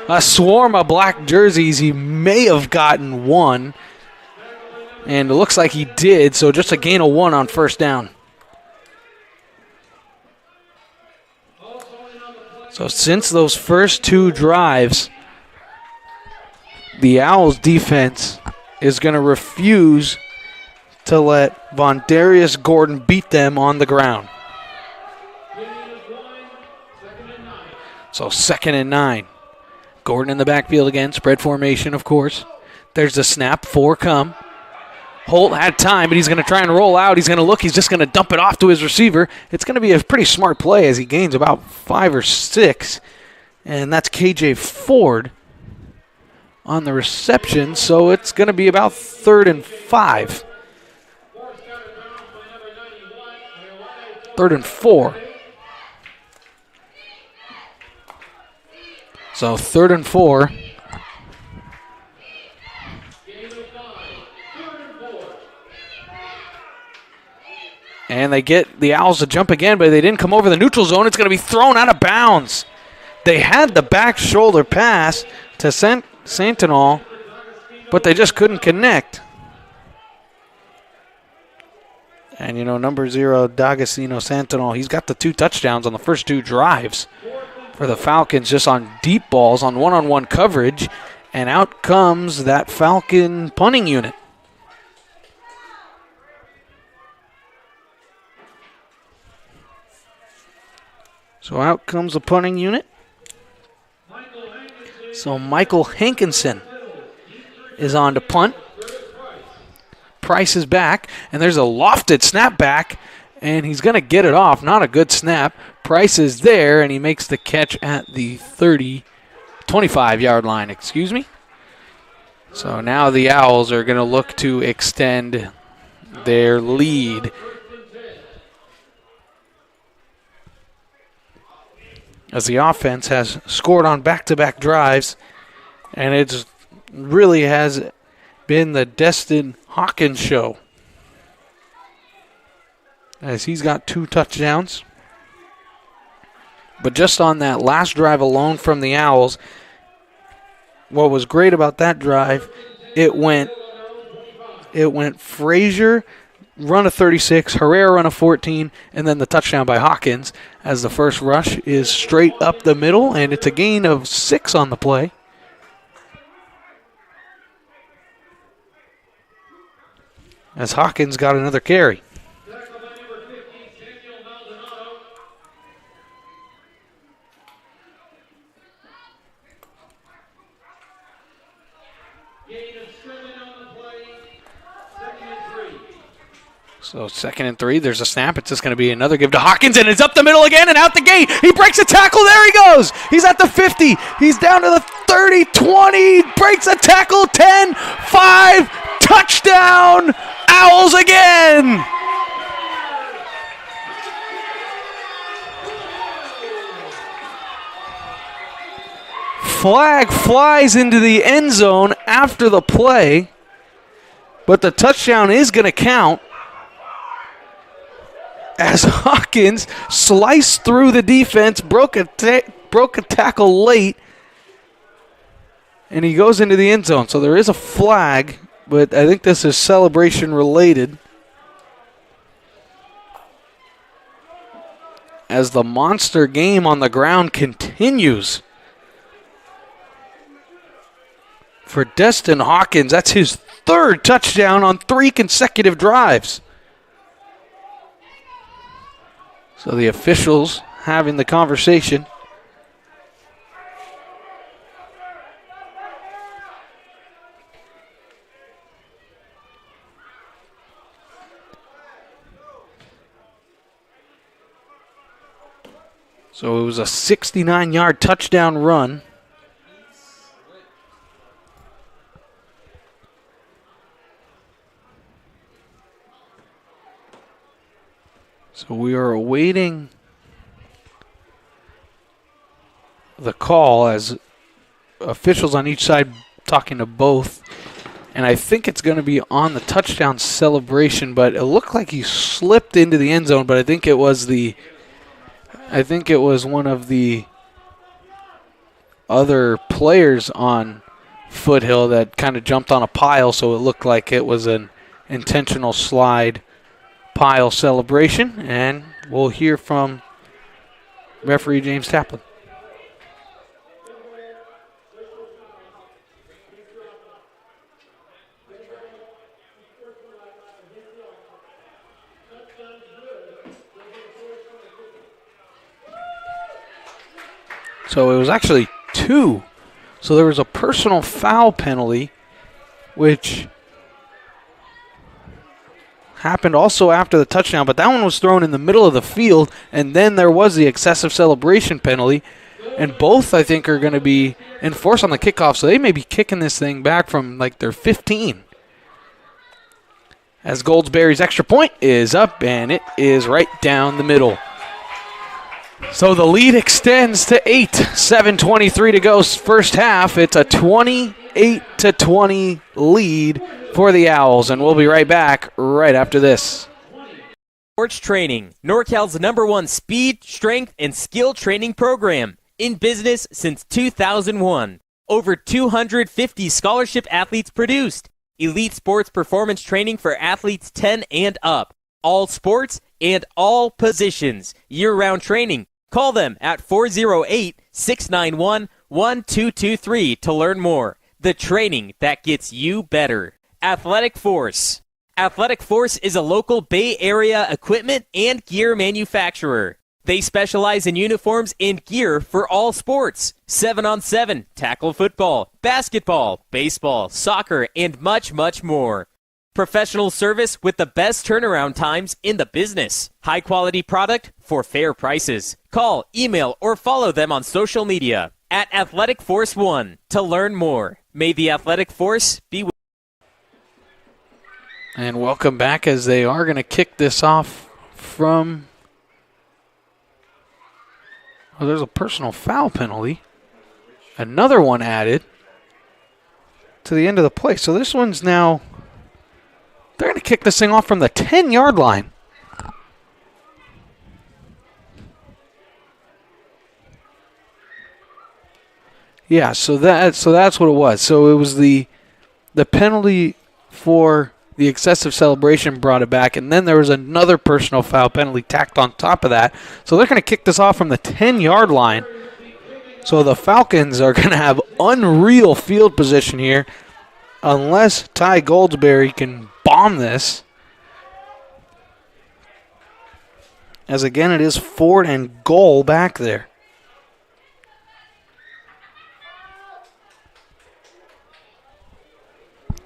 A swarm of black jerseys. He may have gotten 1, and it looks like he did, so just a gain of 1 on first down. So since those first 2 drives, the Owls defense is going to refuse to let Vondarius Gordon beat them on the ground. So 2nd and 9. Gordon in the backfield again, spread formation, of course. There's the snap, 4 come. Holt had time, but he's going to try and roll out. He's going to look, he's just going to dump it off to his receiver. It's going to be a pretty smart play as he gains about 5 or 6. And that's KJ Ford on the reception, so it's going to be about 3rd and 5. 3rd and 4. So 3rd and 4. And they get the Owls to jump again, but they didn't come over the neutral zone. It's going to be thrown out of bounds. They had the back shoulder pass to Santinol, but they just couldn't connect. And, number 0, D'Agostino Santinol, he's got the 2 touchdowns on the first 2 drives for the Falcons, just on deep balls, on one-on-one coverage. And out comes that Falcon punting unit. So out comes the punting unit. So Michael Hankinson is on to punt. Price is back, and there's a lofted snap back, and he's going to get it off. Not a good snap. Price is there, and he makes the catch at the 25-yard line, excuse me. So now the Owls are going to look to extend their lead. As the offense has scored on back-to-back drives, and it really has been the Destin Hawkins show, as he's got 2 touchdowns. But just on that last drive alone from the Owls, what was great about that drive, it went Frazier, run of 36, Herrera run of 14, and then the touchdown by Hawkins, as the first rush is straight up the middle, and it's a gain of 6 on the play. As Hawkins got another carry. So 2nd and 3, there's a snap. It's just going to be another give to Hawkins, and it's up the middle again and out the gate. He breaks a tackle. There he goes. He's at the 50. He's down to the 30, 20, breaks a tackle, 10, 5, touchdown, Owls again. Flag flies into the end zone after the play, but the touchdown is going to count, as Hawkins sliced through the defense, broke a tackle late, and he goes into the end zone. So there is a flag, but I think this is celebration related, as the monster game on the ground continues. for Destin Hawkins. That's his third touchdown on 3 consecutive drives. So the officials having the conversation. So it was a 69-yard touchdown run. So we are awaiting the call as officials on each side talking to both. And I think it's going to be on the touchdown celebration, but it looked like he slipped into the end zone, but I think it was one of the other players on Foothill that kind of jumped on a pile, so it looked like it was an intentional slide pile celebration. And we'll hear from referee James Taplin. So it was actually 2. So there was a personal foul penalty, which happened also after the touchdown, but that one was thrown in the middle of the field, and then there was the excessive celebration penalty, and both, I think, are going to be enforced on the kickoff, so they may be kicking this thing back from, like, their 15. As Goldsberry's extra point is up, and it is right down the middle. So the lead extends to 8. 7:23 to go first half. It's a 28-20 lead for the Owls, and we'll be right back right after this. Sports Training, NorCal's #1 speed, strength, and skill training program. In business since 2001. Over 250 scholarship athletes produced. Elite sports performance training for athletes 10 and up. All sports and all positions. Year-round training. Call them at 408-691-1223 to learn more. The training that gets you better. Athletic Force. Athletic Force is a local Bay Area equipment and gear manufacturer. They specialize in uniforms and gear for all sports. 7-on-7, tackle football, basketball, baseball, soccer, and much, much more. Professional service with the best turnaround times in the business. High quality product for fair prices. Call, email, or follow them on social media at Athletic Force 1 to learn more. May the Athletic Force be with you. And welcome back as they are going to kick this off from... Oh, there's a personal foul penalty. Another one added to the end of the play. So this one's now... They're going to kick this thing off from the 10-yard line. Yeah, so that's what it was. So it was the penalty for the excessive celebration brought it back, and then there was another personal foul penalty tacked on top of that. So they're going to kick this off from the 10-yard line. So the Falcons are going to have unreal field position here unless Ty Goldsberry can bomb this. As again, it is 4th and goal back there.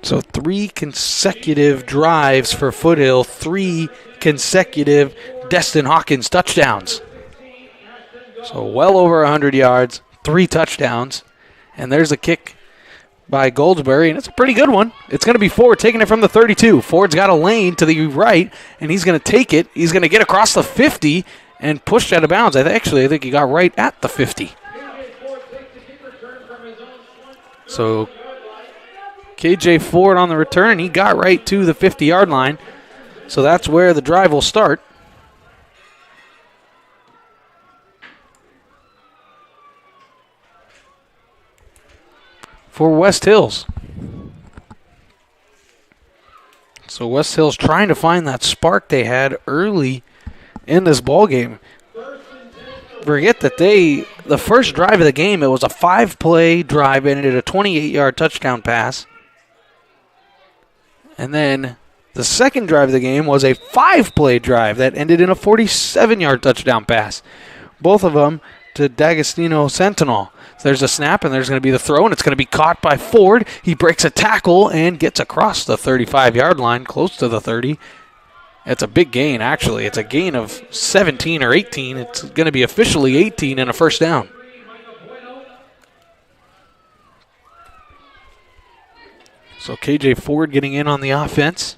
So 3 consecutive drives for Foothill, 3 consecutive Destin Hawkins touchdowns. So well over 100 yards, 3 touchdowns. And there's a kick by Goldsberry, and it's a pretty good one. It's going to be Ford taking it from the 32. Ford's got a lane to the right, and he's going to take it. He's going to get across the 50 and pushed out of bounds. I think he got right at the 50. So KJ Ford on the return, and he got right to the 50-yard line. So that's where the drive will start. For West Hills. So West Hills trying to find that spark they had early in this ball game. forget that the first drive of the game, it was a 5-play drive, ended a 28-yard touchdown pass. And then the second drive of the game was a 5-play drive that ended in a 47-yard touchdown pass. Both of them to D'Agostino Sentinel. So there's a snap, and there's going to be the throw, and it's going to be caught by Ford. He breaks a tackle and gets across the 35-yard line, close to the 30. It's a big gain, actually. It's a gain of 17 or 18. It's going to be officially 18 and a first down. So KJ Ford getting in on the offense.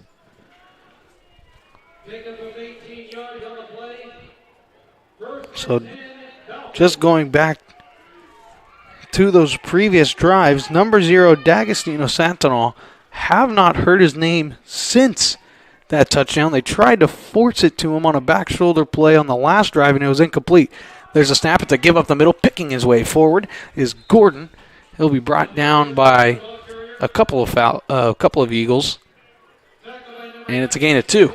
So just going back to those previous drives, number 0, D'Agostino Sentinel, have not heard his name since that touchdown. They tried to force it to him on a back shoulder play on the last drive, and it was incomplete. There's a snap. It's a give up the middle. Picking his way forward is Gordon. He'll be brought down by a couple of Eagles, and it's a gain of 2.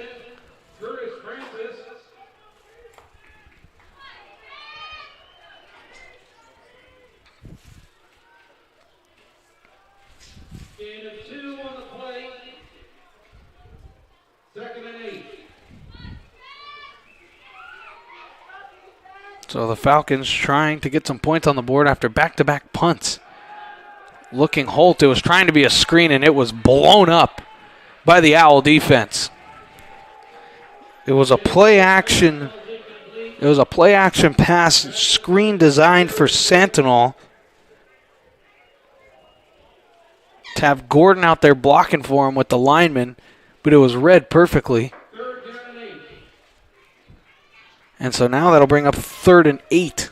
So the Falcons trying to get some points on the board after back-to-back punts. Looking Holt, it was trying to be a screen, and it was blown up by the Owl defense. It was a play action. It was a play action pass screen designed for Sentinel to have Gordon out there blocking for him with the lineman, but it was read perfectly. And so now that'll bring up 3rd and 8.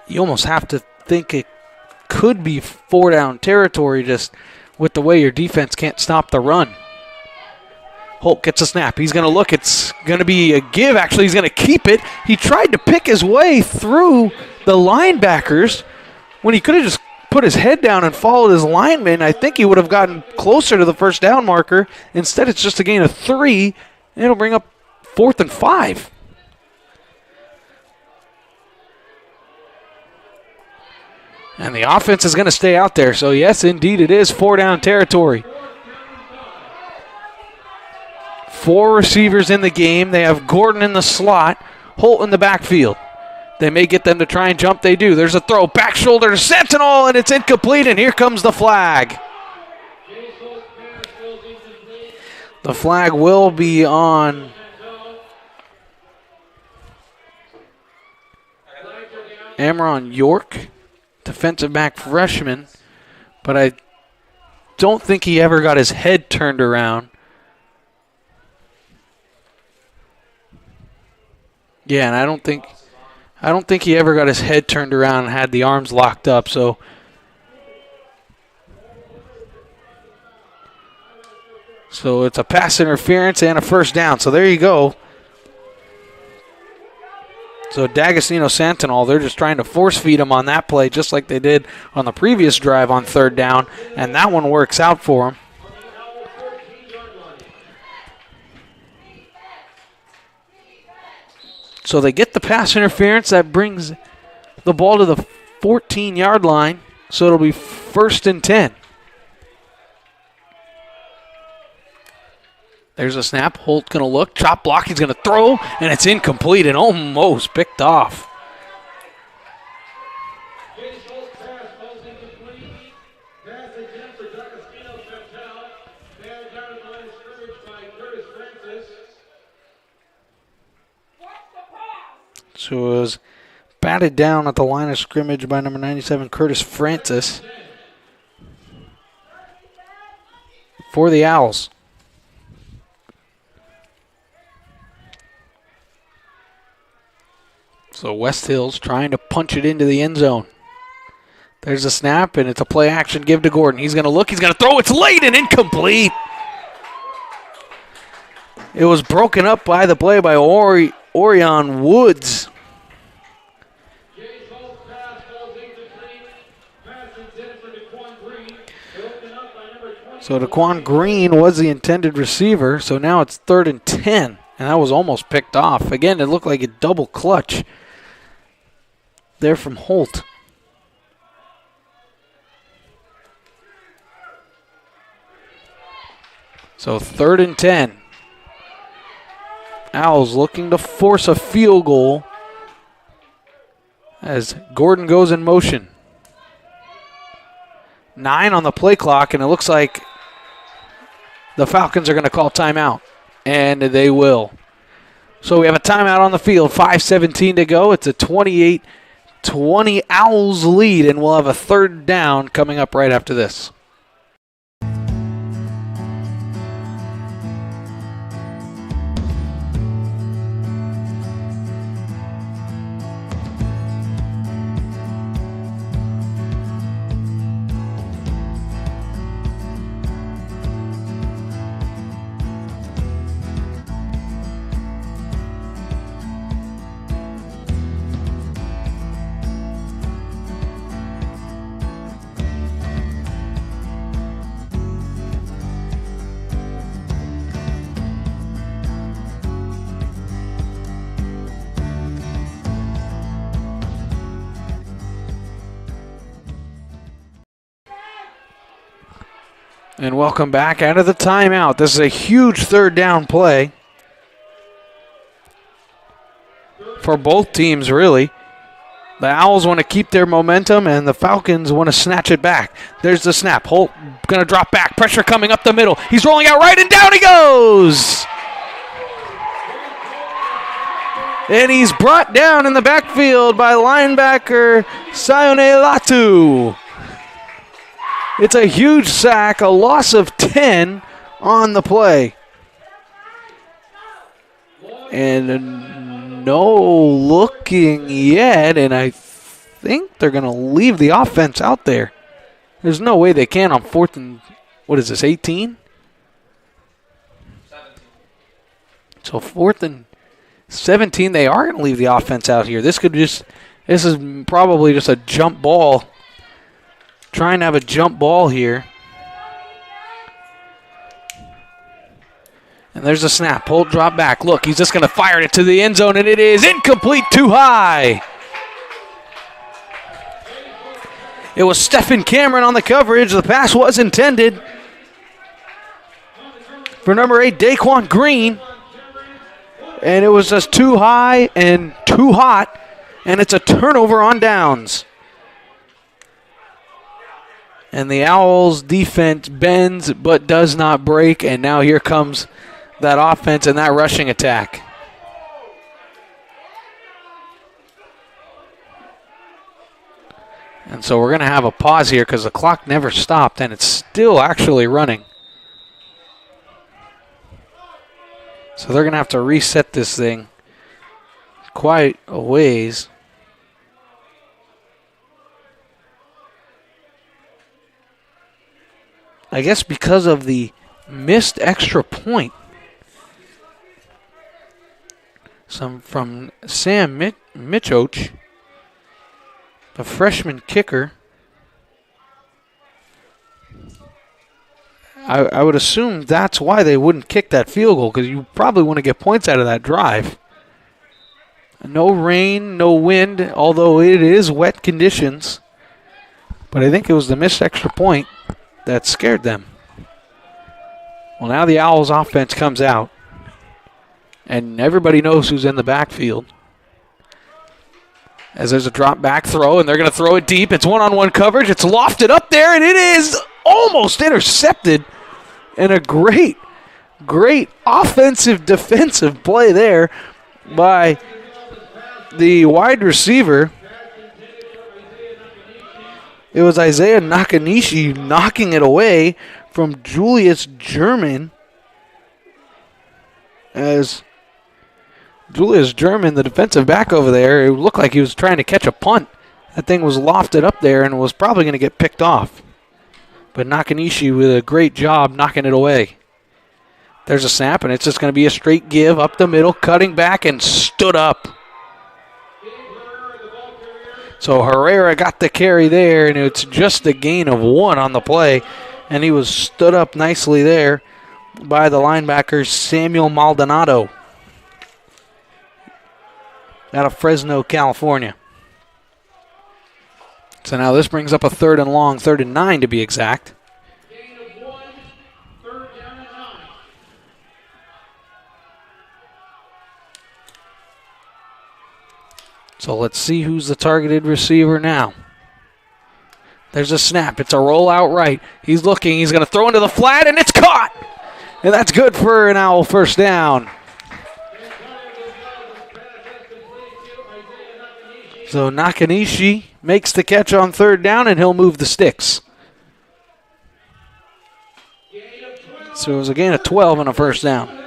You almost have to think it could be 4-down territory just with the way your defense can't stop the run. Holt gets a snap. He's going to look. It's going to be a give. Actually, he's going to keep it. He tried to pick his way through the linebackers when he could have just put his head down and followed his lineman. I think he would have gotten closer to the first down marker. Instead, it's just a gain of 3, and it'll bring up 4th and 5. And the offense is going to stay out there. So, yes, indeed, it is 4-down territory. 4 receivers in the game. They have Gordon in the slot, Holt in the backfield. They may get them to try and jump. They do. There's a throw. Back shoulder to Sentinel, and it's incomplete, and here comes the flag. The flag will be on Amron York, defensive back freshman, but I don't think he ever got his head turned around. Yeah, and I don't think he ever got his head turned around and had the arms locked up, so it's a pass interference and a first down. So there you go. So D'Agostino Sentinel, they're just trying to force feed him on that play just like they did on the previous drive on 3rd down, and that one works out for him. So they get the pass interference. That brings the ball to the 14-yard line, so it'll be 1st and 10. There's a snap. Holt going to look. Chop block. He's going to throw, and it's incomplete and almost picked off. So it was batted down at the line of scrimmage by number 97, Curtis Francis, for the Owls. So West Hills trying to punch it into the end zone. There's a snap, and it's a play action give to Gordon. He's going to look. He's going to throw. It's late and incomplete. It was broken up by the play by Orion Woods. So Daquan Green was the intended receiver, so now it's 3rd and 10. And that was almost picked off. Again, it looked like a double clutch there from Holt. So 3rd and 10. Owls looking to force a field goal as Gordon goes in motion. 9 on the play clock, and it looks like the Falcons are going to call timeout, and they will. So we have a timeout on the field, 5:17 to go. It's a 28-20 Owls lead, and we'll have a 3rd down coming up right after this. And welcome back out of the timeout. This is a huge 3rd down play for both teams, really. The Owls want to keep their momentum, and the Falcons want to snatch it back. There's the snap. Holt going to drop back. Pressure coming up the middle. He's rolling out right, and down he goes! And he's brought down in the backfield by linebacker Sayone Latu. It's a huge sack, a loss of 10 on the play. And no looking yet, and I think they're going to leave the offense out there. There's no way they can on 4th and, 18? 17. So 4th and 17, they are going to leave the offense out here. This is probably just a jump ball. Trying to have a jump ball here. And there's a snap. Holt drop back. Look, he's just going to fire it to the end zone, and it is incomplete, too high. It was Stephen Cameron on the coverage. The pass was intended for number 8, Daquan Green. And it was just too high and too hot, and it's a turnover on downs. And the Owls' defense bends but does not break. And now here comes that offense and that rushing attack. And so we're going to have a pause here because the clock never stopped and it's still actually running. So they're going to have to reset this thing quite a ways. I guess because of the missed extra point. From Sam Michoch, the freshman kicker. I would assume that's why they wouldn't kick that field goal, because you probably want to get points out of that drive. No rain, no wind, although it is wet conditions. But I think it was the missed extra point that scared them. Well, now the Owls offense comes out, and everybody knows who's in the backfield. As there's a drop back throw, and they're going to throw it deep. It's one-on-one coverage. It's lofted up there, and it is almost intercepted. And a great offensive defensive play there by the wide receiver. It was Isaiah Nakanishi knocking it away from Julius German. As Julius German, the defensive back over there, it looked like he was trying to catch a punt. That thing was lofted up there and was probably going to get picked off. But Nakanishi with a great job knocking it away. There's a snap, and it's just going to be a straight give up the middle, cutting back and stood up. So Herrera got the carry there, and it's just a gain of 1 on the play. And he was stood up nicely there by the linebacker Samuel Maldonado. out of Fresno, California. So now this brings up a 3rd and long, 3rd and 9 to be exact. Gain of 1, 3rd down and 9. So let's see who's the targeted receiver now. There's a snap. It's a rollout right. He's looking. He's going to throw into the flat, and it's caught. And that's good for an Owl first down. So Nakanishi makes the catch on 3rd down, and he'll move the sticks. So it was a gain of 12 and a first down.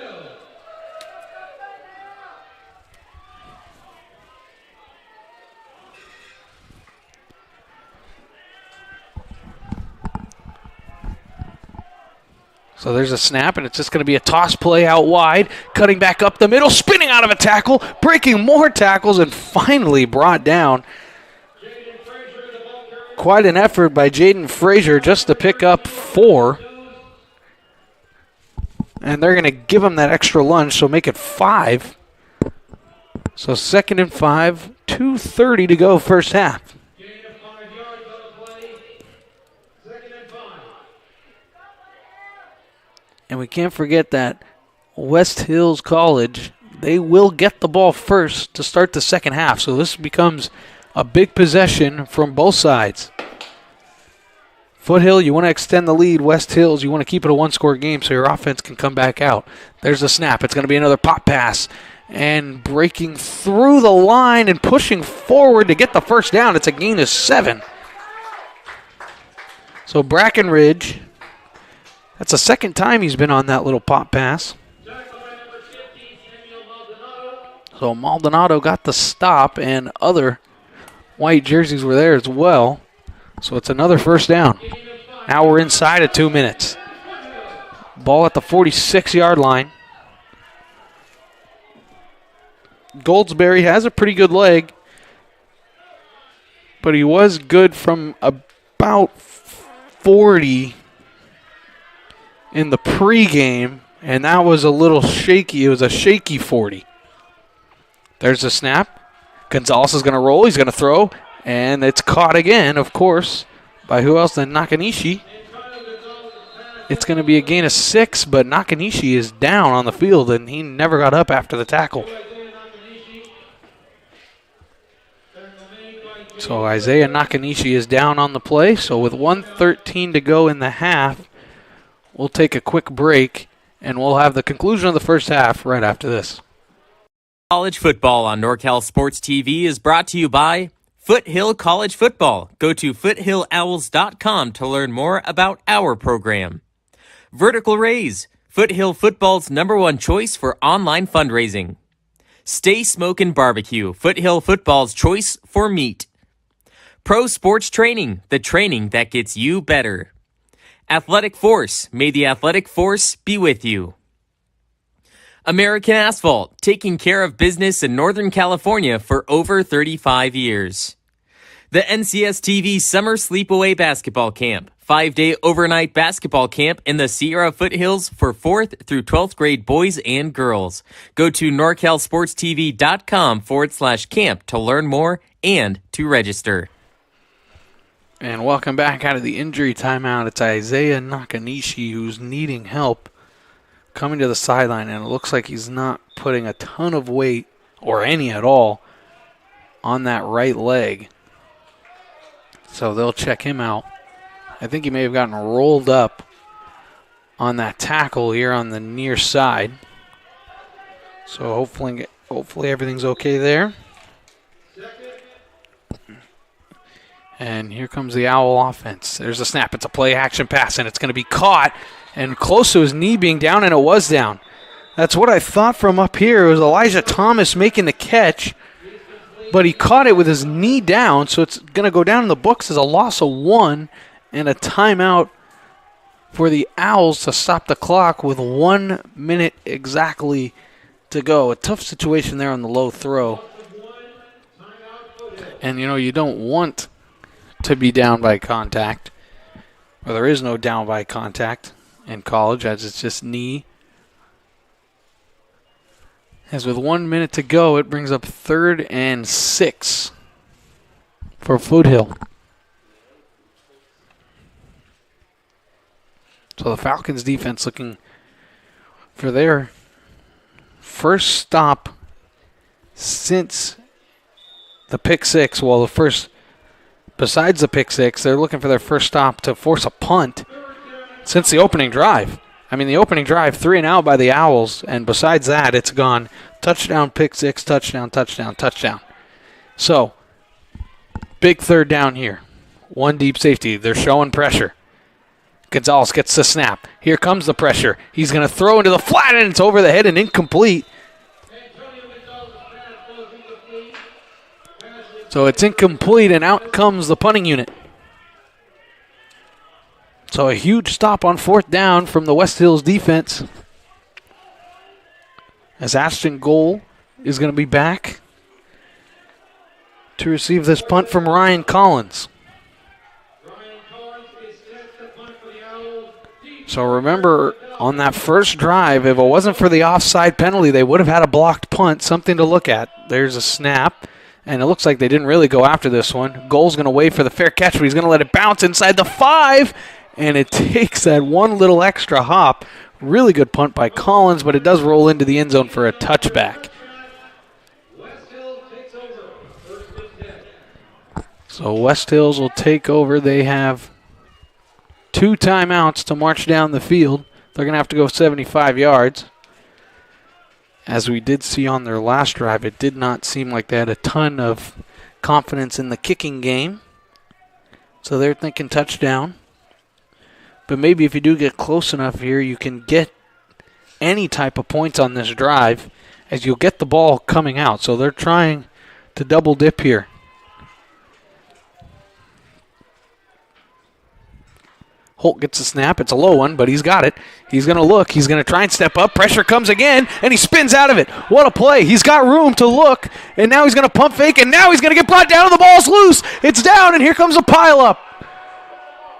So there's a snap, and it's just going to be a toss play out wide, cutting back up the middle, spinning out of a tackle, breaking more tackles, and finally brought down. Quite an effort by Jaden Frazier just to pick up 4. And they're going to give him that extra lunge, so make it 5. So 2nd and 5, 2:30 to go first half. And we can't forget that West Hills College, they will get the ball first to start the second half. So this becomes a big possession from both sides. Foothill, you want to extend the lead. West Hills, you want to keep it a one-score game so your offense can come back out. There's a snap. It's going to be another pop pass. And breaking through the line and pushing forward to get the first down. It's a gain of 7. So Brackenridge, that's the second time he's been on that little pop pass. So Maldonado got the stop, and other white jerseys were there as well. So it's another first down. Now we're inside of 2 minutes. Ball at the 46-yard line. Goldsberry has a pretty good leg, but he was good from about 40 in the pregame, and that was a little shaky. It was a shaky 40. There's a snap. Gonzalez is going to roll. He's going to throw, and it's caught again, of course, by who else than Nakanishi. It's going to be a gain of 6, but Nakanishi is down on the field, and he never got up after the tackle. So Isaiah Nakanishi is down on the play. So with 1:13 to go in the half, we'll take a quick break, and we'll have the conclusion of the first half right after this. College football on NorCal Sports TV is brought to you by Foothill College Football. Go to foothillowls.com to learn more about our program. Vertical Raise, Foothill Football's #1 choice for online fundraising. Stay Smokin BBQ, Foothill Football's choice for meat. Pro Sports Training, the training that gets you better. Athletic Force, may the athletic force be with you. American Asphalt, taking care of business in Northern California for over 35 years. The NCS TV Summer Sleepaway Basketball Camp, 5-day overnight basketball camp in the Sierra Foothills for 4th through 12th grade boys and girls. Go to norcalsportstv.com/camp to learn more and to register. And welcome back out of the injury timeout. It's Isaiah Nakanishi who's needing help coming to the sideline, and it looks like he's not putting a ton of weight, or any at all, on that right leg. So they'll check him out. I think he may have gotten rolled up on that tackle here on the near side. So hopefully everything's okay there. And here comes the Owl offense. There's a snap. It's a play-action pass, and it's going to be caught and close to his knee being down, and it was down. That's what I thought from up here. It was Elijah Thomas making the catch, but he caught it with his knee down, so it's going to go down in the books as a loss of 1 and a timeout for the Owls to stop the clock with 1 minute exactly to go. A tough situation there on the low throw. And, you don't want to be down by contact. Well, there is no down by contact in college, as it's just knee. As with 1 minute to go, it brings up 3rd and 6 for Foothill. So the Falcons defense looking for their first stop since the pick six. Well, besides the pick six, they're looking for their first stop to force a punt since the opening drive. I mean, the opening drive, 3 and out by the Owls, and besides that, it's gone touchdown, pick six, touchdown, touchdown, touchdown. So, big 3rd down here. 1 deep safety. They're showing pressure. Gonzalez gets the snap. Here comes the pressure. He's going to throw into the flat, and it's over the head and incomplete. So it's incomplete, and out comes the punting unit. So a huge stop on 4th down from the West Hills defense. As Ashton Goal is going to be back to receive this punt from Ryan Collins. So remember, on that first drive, if it wasn't for the offside penalty, they would have had a blocked punt, something to look at. There's a snap, and it looks like they didn't really go after this one. Goal's going to wait for the fair catch, but he's going to let it bounce inside the 5, and it takes that one little extra hop. Really good punt by Collins, but it does roll into the end zone for a touchback. So West Hills will take over. They have 2 timeouts to march down the field. They're going to have to go 75 yards. As we did see on their last drive, it did not seem like they had a ton of confidence in the kicking game. So they're thinking touchdown. But maybe if you do get close enough here, you can get any type of points on this drive as you'll get the ball coming out. So they're trying to double dip here. Holt gets a snap. It's a low one, but he's got it. He's going to look. He's going to try and step up. Pressure comes again, and he spins out of it. What a play. He's got room to look, and now he's going to pump fake, and now he's going to get brought down, and the ball's loose. It's down, and here comes a pileup.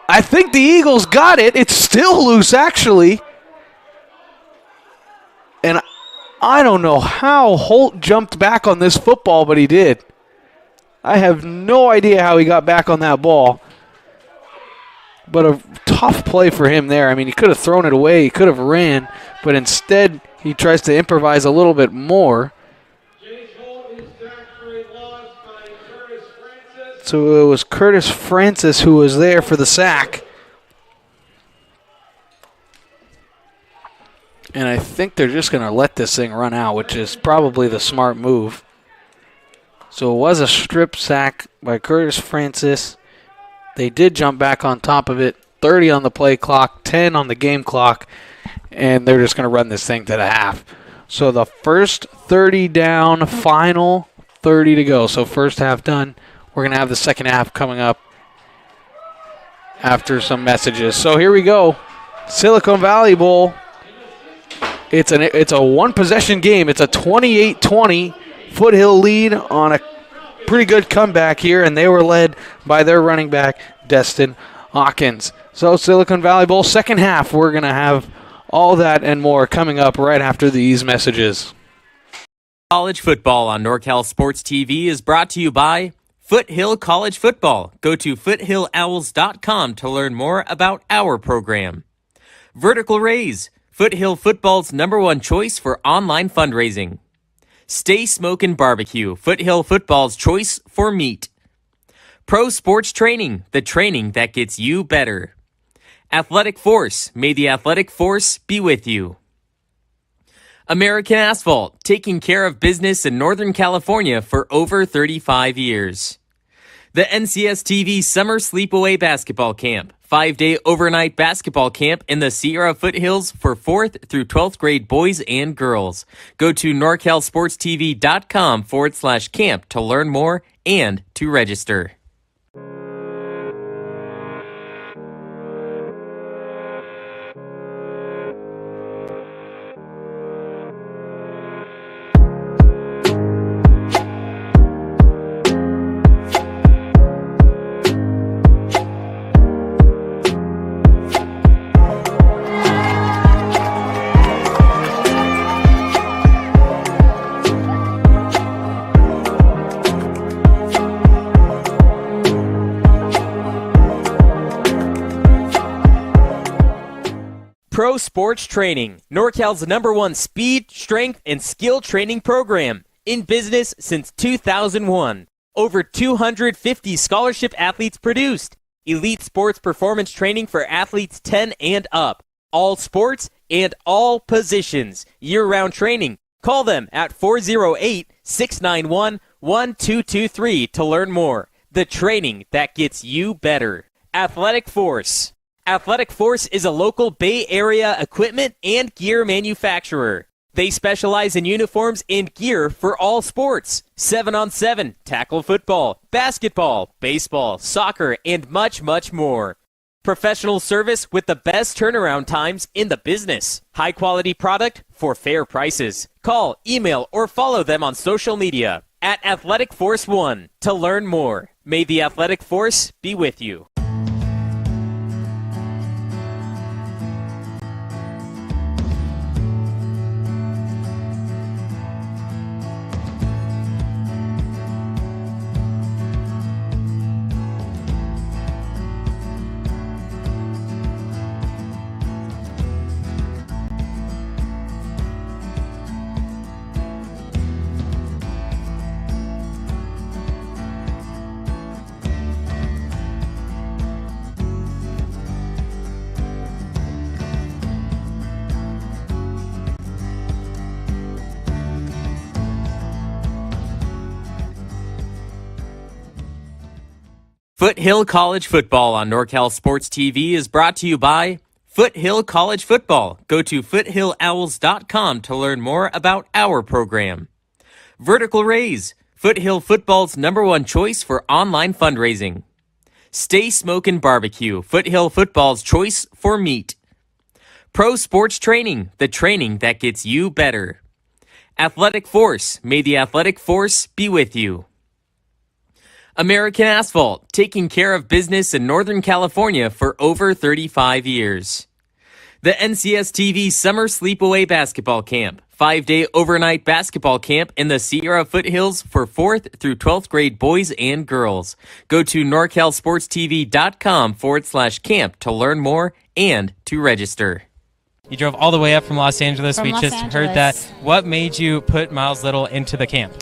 I think the Eagles got it. It's still loose, actually. And I don't know how Holt jumped back on this football, but he did. I have no idea how he got back on that ball. But a tough play for him there. I mean, he could have thrown it away. He could have ran. But instead, he tries to improvise a little bit more. So it was Curtis Francis who was there for the sack. And I think they're just going to let this thing run out, which is probably the smart move. So it was a strip sack by Curtis Francis. They did jump back on top of it. 30 on the play clock, 10 on the game clock, and they're just going to run this thing to the half. So the first 30 down, final 30 to go. So first half done. We're going to have the second half coming up after some messages. So here we go. Silicon Valley Bowl. It's a one-possession game. It's a 28-20 Foothill lead on a pretty good comeback here, and they were led by their running back, Destin Hawkins. So Silicon Valley Bowl, second half, we're going to have all that and more coming up right after these messages. College football on NorCal Sports TV is brought to you by Foothill College Football. Go to foothillowls.com to learn more about our program. Vertical Raise, Foothill Football's #1 choice for online fundraising. Stay Smokin BBQ, Foothill Football's choice for meat. Pro Sports Training, the training that gets you better. Athletic Force, may the athletic force be with you. American Asphalt, taking care of business in Northern California for over 35 years. The NCS TV Summer Sleepaway Basketball Camp, 5-day overnight basketball camp in the Sierra Foothills for 4th through 12th grade boys and girls. Go to norcalsportstv.com/camp to learn more and to register. Pro Sports Training, NorCal's #1 speed, strength, and skill training program. In business since 2001. Over 250 scholarship athletes produced. Elite sports performance training for athletes 10 and up. All sports and all positions. Year-round training. Call them at 408-691-1223 to learn more. The training that gets you better. Athletic Force. Athletic Force is a local Bay Area equipment and gear manufacturer. They specialize in uniforms and gear for all sports. 7-on-7, tackle football, basketball, baseball, soccer, and much, much more. Professional service with the best turnaround times in the business. High quality product for fair prices. Call, email, or follow them on social media at Athletic Force 1 to learn more. May the Athletic Force be with you. Foothill College Football on NorCal Sports TV is brought to you by Foothill College Football. Go to foothillowls.com to learn more about our program. Vertical Raise, Foothill Football's #1 choice for online fundraising. Stay Smokin BBQ, Foothill Football's choice for meat. Pro Sports Training, the training that gets you better. Athletic Force, may the Athletic Force be with you. American Asphalt, taking care of business in Northern California for over 35 years. The NCS TV Summer Sleepaway Basketball Camp, 5-day overnight basketball camp in the Sierra Foothills for 4th through 12th grade boys and girls. Go to norcalsportstv.com/camp to learn more and to register. You drove all the way up from Los Angeles. From We Los just heard that. Angeles. What made you put Miles Little into the camp?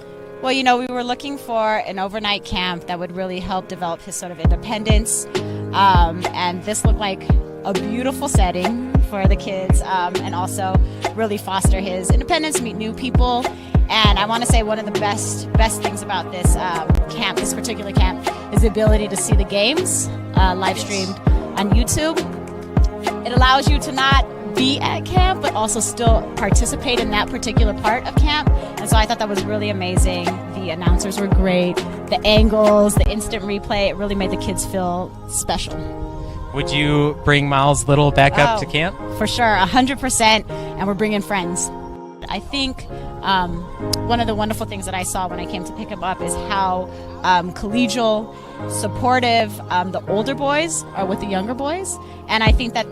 Well, we were looking for an overnight camp that would really help develop his sort of independence. And this looked like a beautiful setting for the kids, and also really foster his independence, meet new people. And I want to say one of the best things about this camp, this particular camp, is the ability to see the games live streamed on YouTube. It allows you to not be at camp, but also still participate in that particular part of camp. And so I thought that was really amazing. The announcers were great. The angles, the instant replay, it really made the kids feel special. Would you bring Miles Little back up to camp? For sure, 100%. And we're bringing friends. I think one of the wonderful things that I saw when I came to pick him up is how collegial, supportive the older boys are with the younger boys. And I think that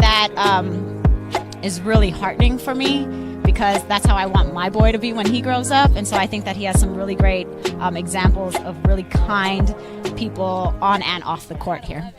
is really heartening for me, because that's how I want my boy to be when he grows up. And so I think that he has some really great examples of really kind people on and off the court here.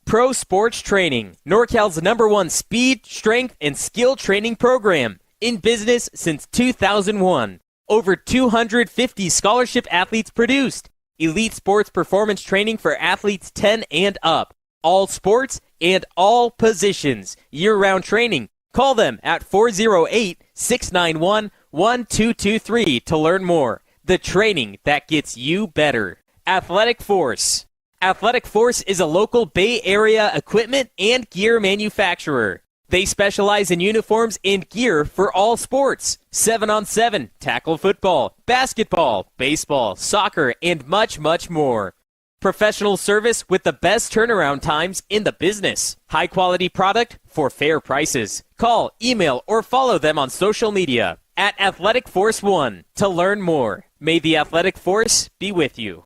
Pro Sports Training, NorCal's #1 speed, strength, and skill training program. In business since 2001. Over 250 scholarship athletes produced. Elite sports performance training for athletes 10 and up. All sports and all positions. Year-round training. Call them at 408-691-1223 to learn more. The training that gets you better. Athletic Force. Athletic Force is a local Bay Area equipment and gear manufacturer. They specialize in uniforms and gear for all sports. 7-on-7, tackle football, basketball, baseball, soccer, and much, much more. Professional service with the best turnaround times in the business. High quality product for fair prices. Call, email, or follow them on social media at Athletic Force 1 to learn more. May the Athletic Force be with you.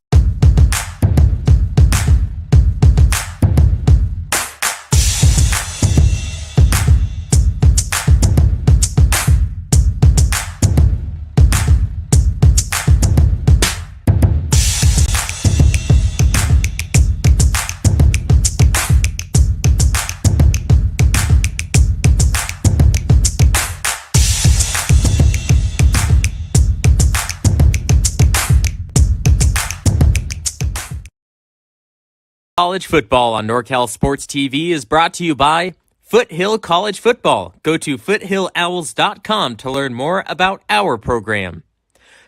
College football on NorCal Sports TV is brought to you by Foothill College Football. Go to foothillowls.com to learn more about our program.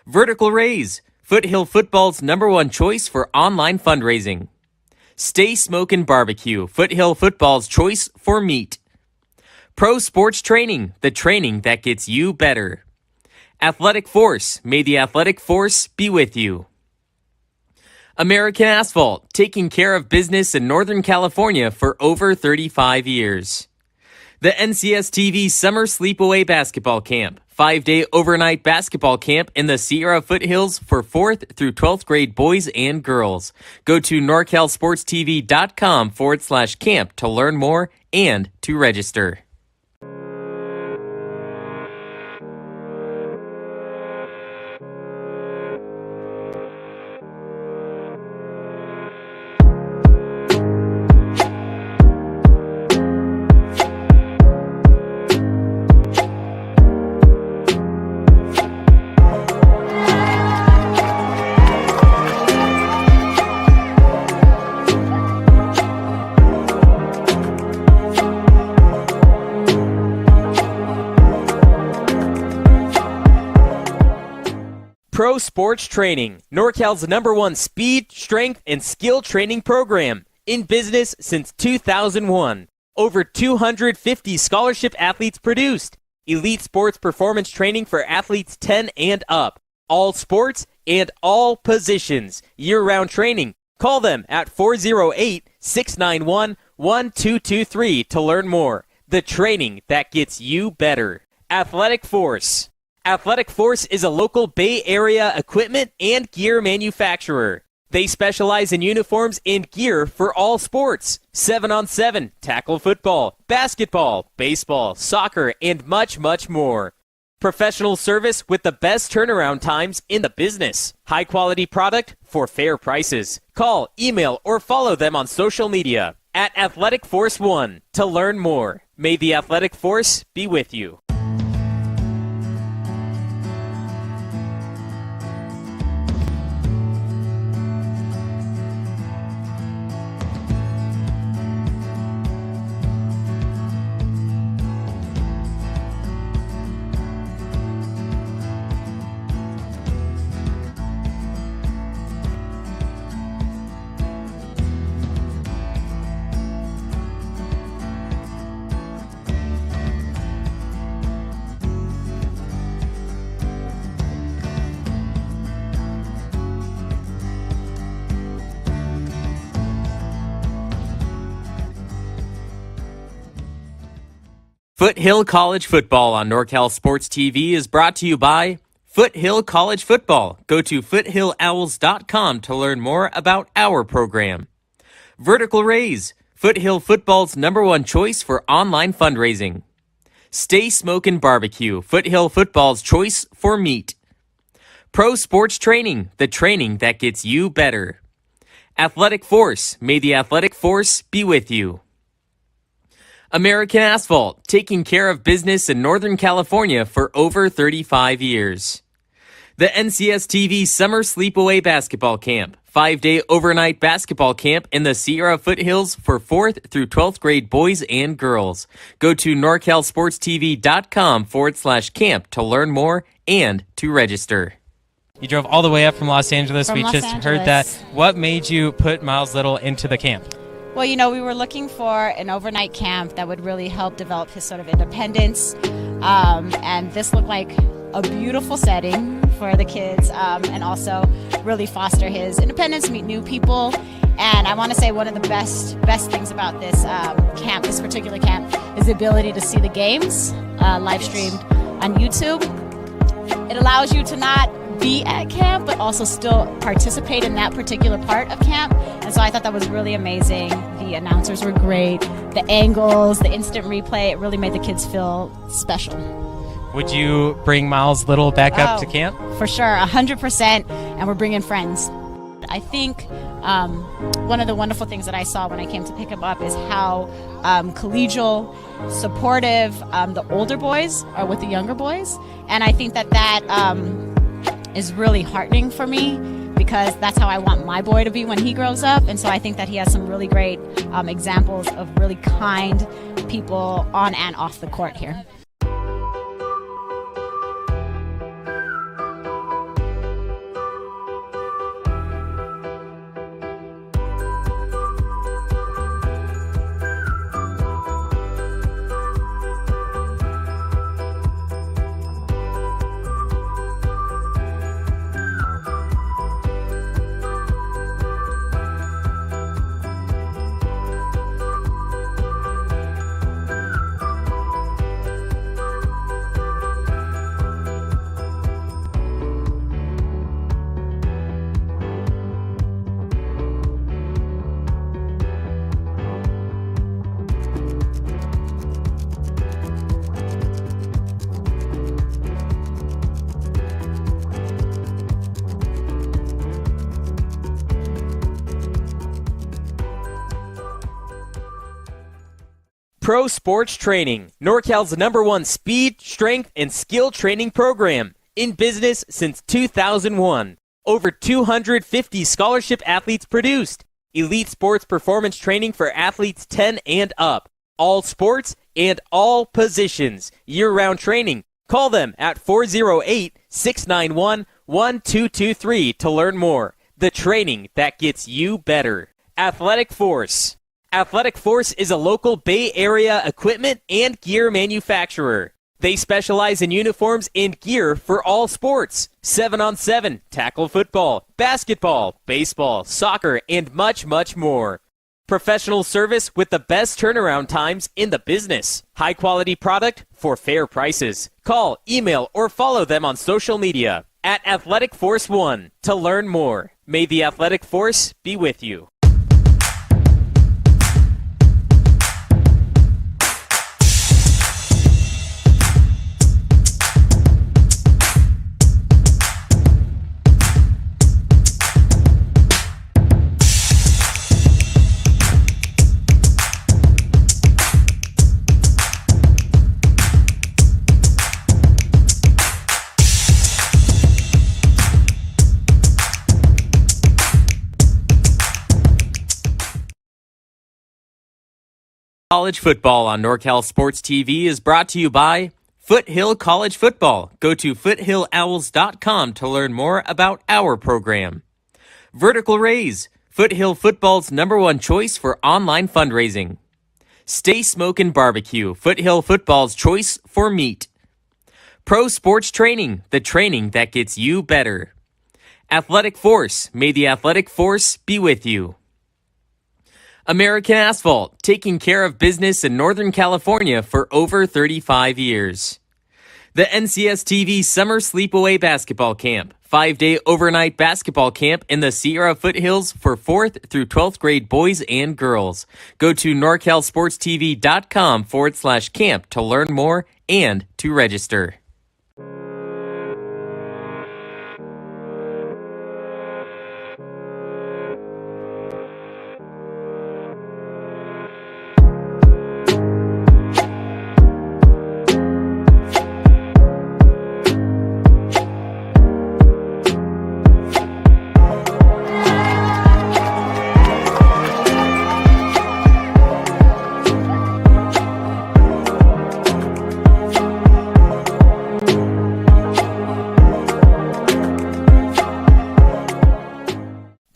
Vertical Raise, Foothill Football's #1 choice for online fundraising. Stay Smokin BBQ, Foothill Football's choice for meat. Pro Sports Training, the training that gets you better. Athletic Force, may the Athletic Force be with you. American Asphalt, taking care of business in Northern California for over 35 years. The NCS TV Summer Sleepaway Basketball Camp, 5-day overnight basketball camp in the Sierra Foothills for 4th through 12th grade boys and girls. Go to norcalsportstv.com/camp to learn more and to register. Pro Sports Training, NorCal's #1 speed, strength, and skill training program. In business since 2001. Over 250 scholarship athletes produced. Elite sports performance training for athletes 10 and up. All sports and all positions. Year-round training. Call them at 408-691-1223 to learn more. The training that gets you better. Athletic Force. Athletic Force is a local Bay Area equipment and gear manufacturer. They specialize in uniforms and gear for all sports. 7-on-7, tackle football, basketball, baseball, soccer, and much, much more. Professional service with the best turnaround times in the business. High quality product for fair prices. Call, email, or follow them on social media at Athletic Force 1 to learn more. May the Athletic Force be with you. Foothill College Football on NorCal Sports TV is brought to you by Foothill College Football. Go to foothillowls.com to learn more about our program. Vertical Raise, Foothill Football's #1 choice for online fundraising. Stay Smokin BBQ, Foothill Football's choice for meat. Pro Sports Training, the training that gets you better. Athletic Force, may the Athletic Force be with you. American Asphalt, taking care of business in Northern California for over 35 years. The NCSTV Summer Sleepaway Basketball Camp, 5-day overnight basketball camp in the Sierra Foothills for 4th through 12th grade boys and girls. Go to norcalsportstv.com/camp to learn more and to register. You drove all the way up from Los Angeles. From We Los just heard that. Angeles. What made you put Miles Little into the camp? Well, we were looking for an overnight camp that would really help develop his sort of independence. And this looked like a beautiful setting for the kids, and also really foster his independence, meet new people. And I want to say one of the best things about this camp, this particular camp, is the ability to see the games live streamed on YouTube. It allows you to not be at camp, but also still participate in that particular part of camp. And so I thought that was really amazing. The announcers were great. The angles, the instant replay, it really made the kids feel special. Would you bring Miles Little back up to Oh, camp? For sure, 100%, and we're bringing friends. I think one of the wonderful things that I saw when I came to pick him up is how collegial, supportive the older boys are with the younger boys. And I think that is really heartening for me, because that's how I want my boy to be when he grows up. And so I think that he has some really great examples of really kind people on and off the court here. Pro Sports Training, NorCal's #1 speed, strength, and skill training program. In business since 2001. Over 250 scholarship athletes produced. Elite sports performance training for athletes 10 and up. All sports and all positions. Year-round training. Call them at 408-691-1223 to learn more. The training that gets you better. Athletic Force. Athletic Force is a local Bay Area equipment and gear manufacturer. They specialize in uniforms and gear for all sports. 7-on-7, tackle football, basketball, baseball, soccer, and much, much more. Professional service with the best turnaround times in the business. High quality product for fair prices. Call, email, or follow them on social media at Athletic Force 1 to learn more. May the Athletic Force be with you. College football on NorCal Sports TV is brought to you by Foothill College Football. Go to foothillowls.com to learn more about our program. Vertical Raise, Foothill Football's #1 choice for online fundraising. Stay Smokin BBQ, Foothill Football's choice for meat. Pro Sports Training, the training that gets you better. Athletic Force, may the Athletic Force be with you. American Asphalt, taking care of business in Northern California for over 35 years. The NCSTV Summer Sleepaway Basketball Camp, 5-day overnight basketball camp in the Sierra Foothills for 4th through 12th grade boys and girls. Go to norcalsportstv.com/camp to learn more and to register.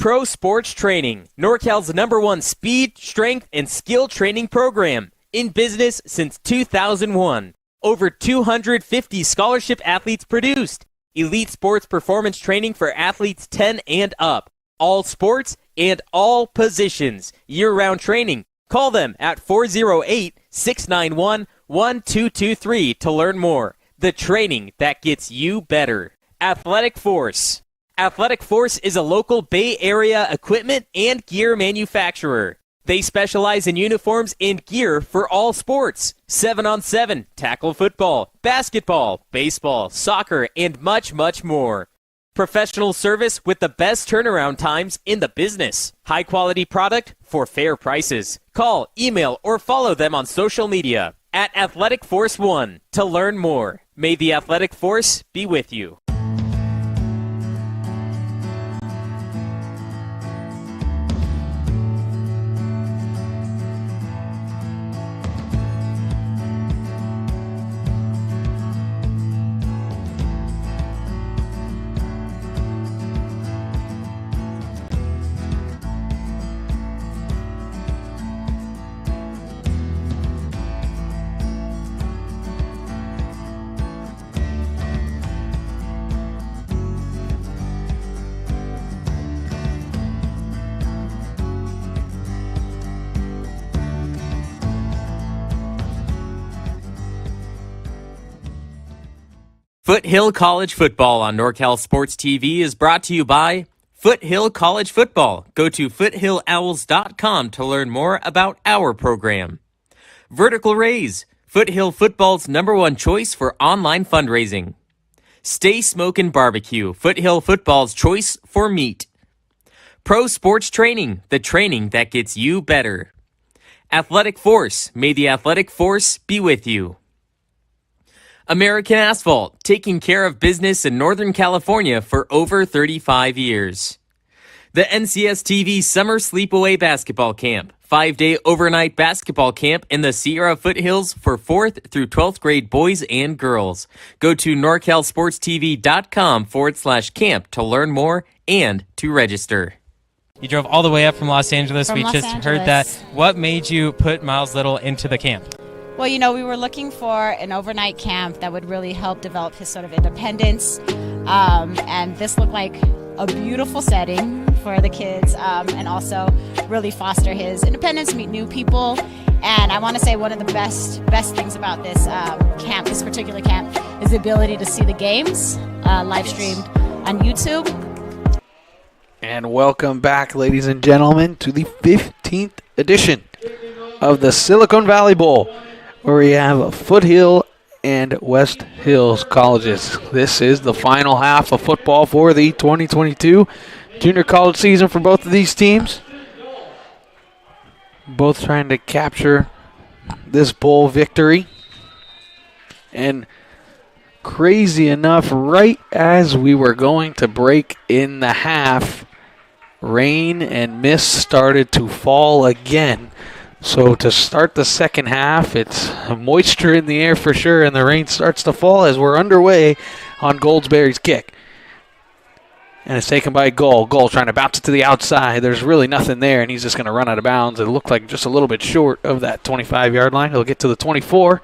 Pro Sports Training, NorCal's #1 speed, strength, and skill training program. In business since 2001. Over 250 scholarship athletes produced. Elite sports performance training for athletes 10 and up. All sports and all positions. Year-round training. Call them at 408-691-1223 to learn more. The training that gets you better. Athletic Force. Athletic Force is a local Bay Area equipment and gear manufacturer. They specialize in uniforms and gear for all sports. 7-on-7, tackle football, basketball, baseball, soccer, and much, much more. Professional service with the best turnaround times in the business. High quality product for fair prices. Call, email, or follow them on social media at Athletic Force 1 to learn more. May the Athletic Force be with you. Foothill College Football on NorCal Sports TV is brought to you by Foothill College Football. Go to foothillowls.com to learn more about our program. Vertical Raise, Foothill Football's #1 choice for online fundraising. Stay Smokin BBQ, Foothill Football's choice for meat. Pro Sports Training, the training that gets you better. Athletic Force, may the Athletic Force be with you. American Asphalt, taking care of business in Northern California for over 35 years. The NCS-TV Summer Sleepaway Basketball Camp, 5-day overnight basketball camp in the Sierra Foothills for 4th through 12th grade boys and girls. Go to norcalsportstv.com/camp to learn more and to register. You drove all the way up from Los Angeles. From We Los just heard Angeles. that. What made you put Miles Little into the camp? Well, we were looking for an overnight camp that would really help develop his sort of independence. And this looked like a beautiful setting for the kids, and also really foster his independence, meet new people. And I want to say one of the best things about this camp, this particular camp, is the ability to see the games live streamed on YouTube. And welcome back, ladies and gentlemen, to the 15th edition of the Silicon Valley Bowl, where we have Foothill and West Hills colleges. This is the final half of football for the 2022 junior college season for both of these teams. Both trying to capture this bowl victory. And crazy enough, right as we were going to break in the half, rain and mist started to fall again. So to start the second half, it's moisture in the air for sure, and the rain starts to fall as we're underway on Goldsberry's kick. And it's taken by Gull. Gull trying to bounce it to the outside. There's really nothing there, and he's just going to run out of bounds. It looked like just a little bit short of that 25-yard line. He'll get to the 24,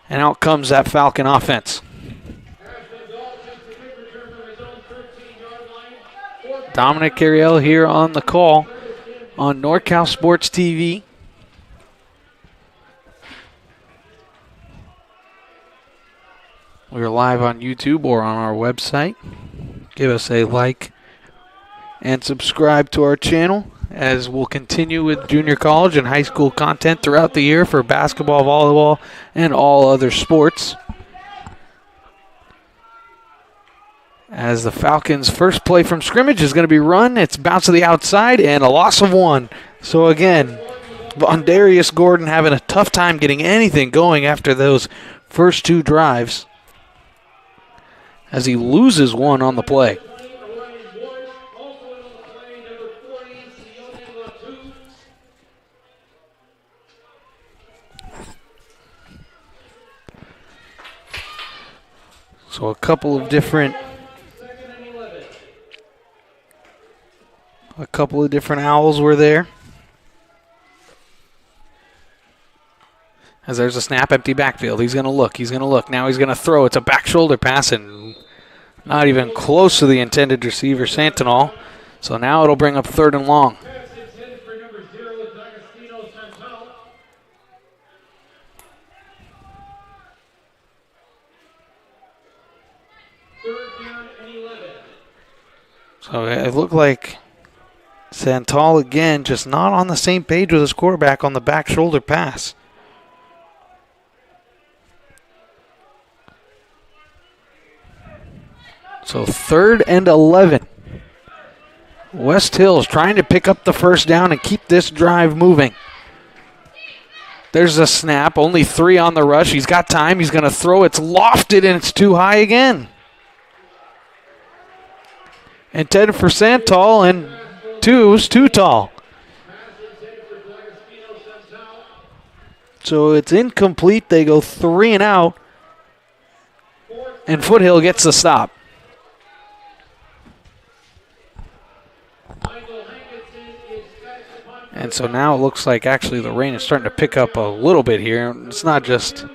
and out comes that Falcon offense. Dominic Carriel here on the call on NorCal Sports TV. We're live on YouTube or on our website. Give us a like and subscribe to our channel as we'll continue with junior college and high school content throughout the year for basketball, volleyball, and all other sports. As the Falcons' first play from scrimmage is going to be run, it's bounced to the outside and a loss of 1. So again, Vondarius Gordon having a tough time getting anything going after those first 2 drives, as he loses 1 on the play. So a couple of different A couple of different Owls were there. As there's a snap, empty backfield. He's going to look. He's going to look. Now he's going to throw. It's a back shoulder pass and not even close to the intended receiver, Santinol. So now it'll bring up 3rd and long. Pass intended for number 0, D'Agostino Santal. Third down and 11. So it looked like Santal again just not on the same page with his quarterback on the back shoulder pass. So 3rd and 11. West Hills trying to pick up the first down and keep this drive moving. There's a snap. Only 3 on the rush. He's got time. He's going to throw. It's lofted and it's too high again. Intended for Santal and 2 was too tall. So it's incomplete. They go 3 and out. And Foothill gets the stop. And so now it looks like actually the rain is starting to pick up a little bit here. It's not just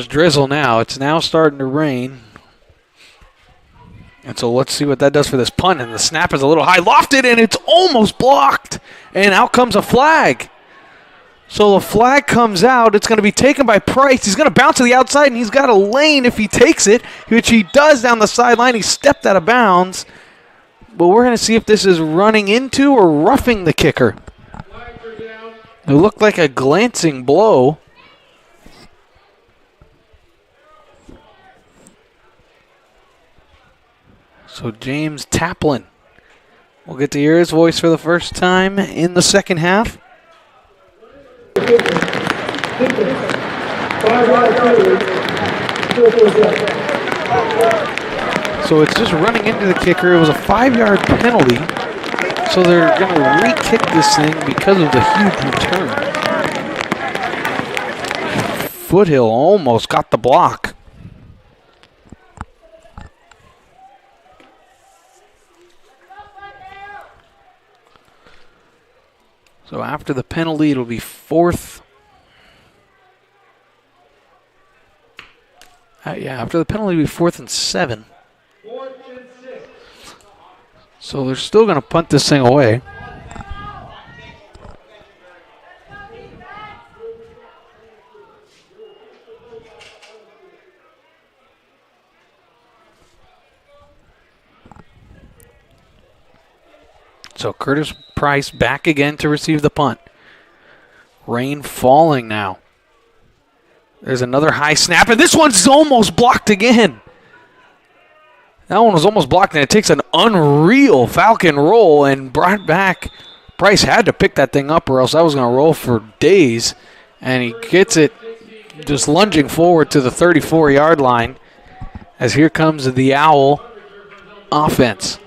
drizzle now. It's now starting to rain. And so let's see what that does for this punt. And the snap is a little high, lofted, and it's almost blocked. And out comes a flag. So the flag comes out. It's going to be taken by Price. He's going to bounce to the outside, and he's got a lane if he takes it, which he does down the sideline. He stepped out of bounds. But we're going to see if this is running into or roughing the kicker. It looked like a glancing blow. So James Taplin. We'll get to hear his voice for the first time in the second half. So it's just running into the kicker. It was a 5-yard penalty. So they're going to re-kick this thing because of the huge return. Foothill almost got the block. So after the penalty, it'll be 4th. After the penalty, it'll be 4th and 7. So they're still going to punt this thing away. So Curtis Price back again to receive the punt. Rain falling now. There's another high snap, and this one's almost blocked again. That one was almost blocked, and it takes an unreal Falcon roll and brought back. Price had to pick that thing up, or else that was going to roll for days. And he gets it just lunging forward to the 34-yard line as here comes the Owl offense.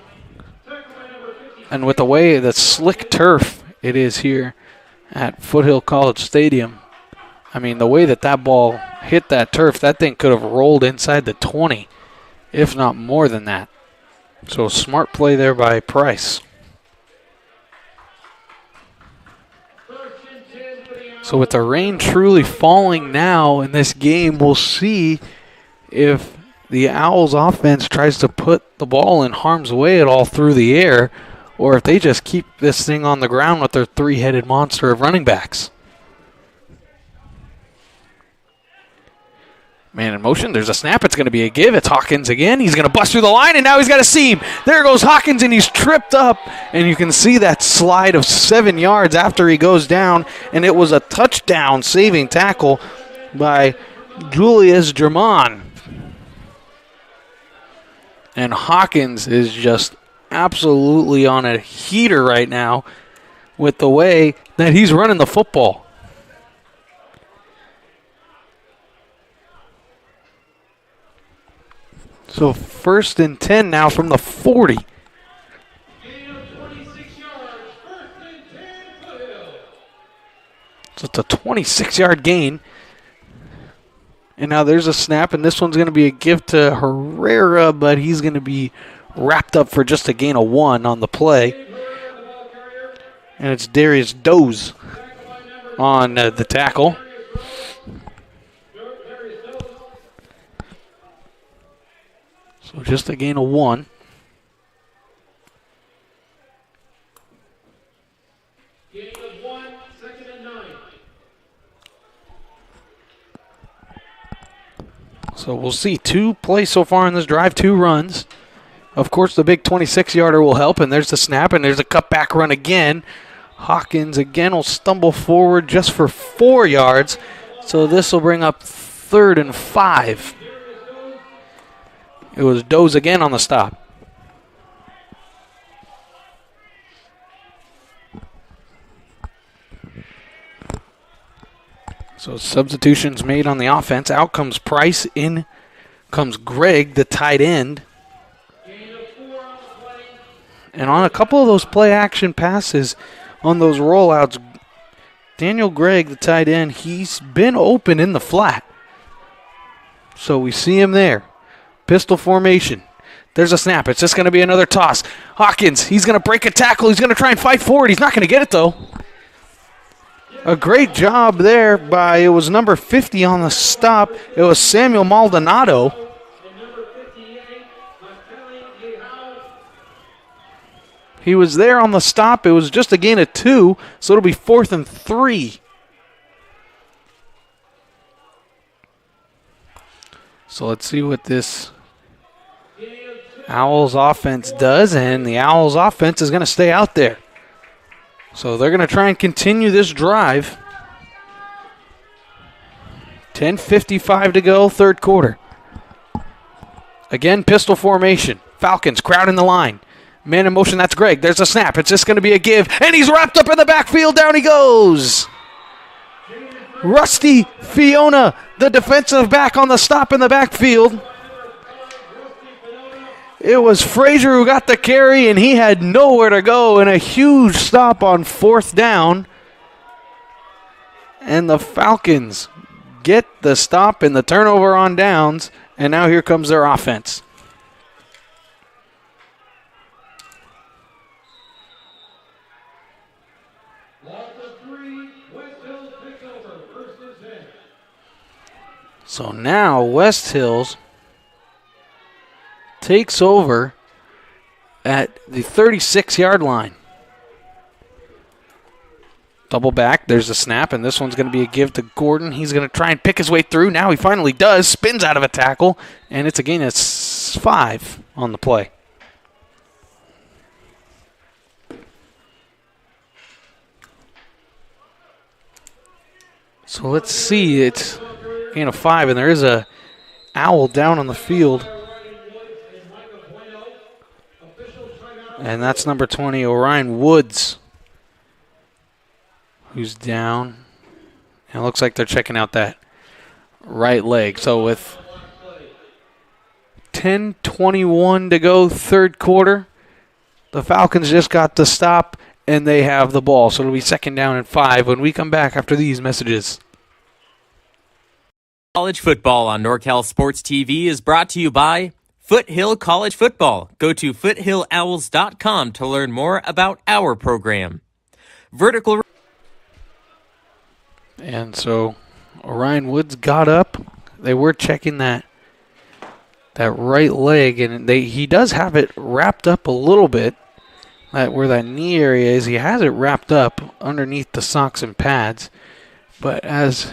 And with the way the slick turf it is here at Foothill College Stadium, I mean, the way that ball hit that turf, that thing could have rolled inside the 20. If not more than that. So smart play there by Price. So with the rain truly falling now in this game, we'll see if the Owls offense tries to put the ball in harm's way at all through the air, or if they just keep this thing on the ground with their 3-headed monster of running backs. Man in motion. There's a snap. It's going to be a give. It's Hawkins again. He's going to bust through the line, and now he's got a seam. There goes Hawkins, and he's tripped up. And you can see that slide of 7 yards after he goes down. And it was a touchdown saving tackle by Julius German. And Hawkins is just absolutely on a heater right now with the way that he's running the football. So 1st and 10 now from the 40. Gain of 26 yards. 1st and 10, Foothill. So it's a 26-yard gain. And now there's a snap, and this one's going to be a give to Herrera, but he's going to be wrapped up for just a gain of 1 on the play. And it's Darius Doze on the tackle. So just a gain of 1. Gain of 1, 2nd and 9. So we'll see 2 plays so far in this drive, 2 runs. Of course, the big 26-yarder will help, and there's the snap, and there's a cutback run again. Hawkins again will stumble forward just for 4 yards. So this will bring up 3rd and 5. It was Doze again on the stop. So substitutions made on the offense. Out comes Price. In comes Gregg, the tight end. And on a couple of those play action passes, on those rollouts, Daniel Gregg, the tight end, he's been open in the flat. So we see him there. Pistol formation. There's a snap. It's just going to be another toss. Hawkins, he's going to break a tackle. He's going to try and fight forward. He's not going to get it, though. A great job there by, it was number 50 on the stop. It was Samuel Maldonado. He was there on the stop. It was just a gain of 2, so it'll be 4th and 3. So let's see what this Owls offense does, and the Owls offense is going to stay out there. So they're going to try and continue this drive. 10:55 to go, 3rd quarter. Again, pistol formation. Falcons crowding the line. Man in motion, that's Gregg. There's a snap. It's just going to be a give, and he's wrapped up in the backfield. Down he goes. Rusty Fiona, the defensive back on the stop in the backfield. It was Frazier who got the carry, and he had nowhere to go, and a huge stop on 4th down. And the Falcons get the stop and the turnover on downs, and now here comes their offense. So now West Hills takes over at the 36-yard line. Double back, there's a snap, and this one's going to be a give to Gordon. He's going to try and pick his way through. Now he finally does, spins out of a tackle, and it's a gain of 5 on the play. So let's see, it's gain of 5, and there is a Owl down on the field. And that's number 20, Orion Woods, who's down. And it looks like they're checking out that right leg. So with 10:21 to go, 3rd quarter, the Falcons just got the stop, and they have the ball. So it'll be 2nd down and 5 when we come back after these messages. College football on NorCal Sports TV is brought to you by Foothill College Football. Go to foothillowls.com to learn more about our program. Vertical. And so Orion Woods got up. They were checking that right leg, and he does have it wrapped up a little bit. Where that knee area is, he has it wrapped up underneath the socks and pads. But as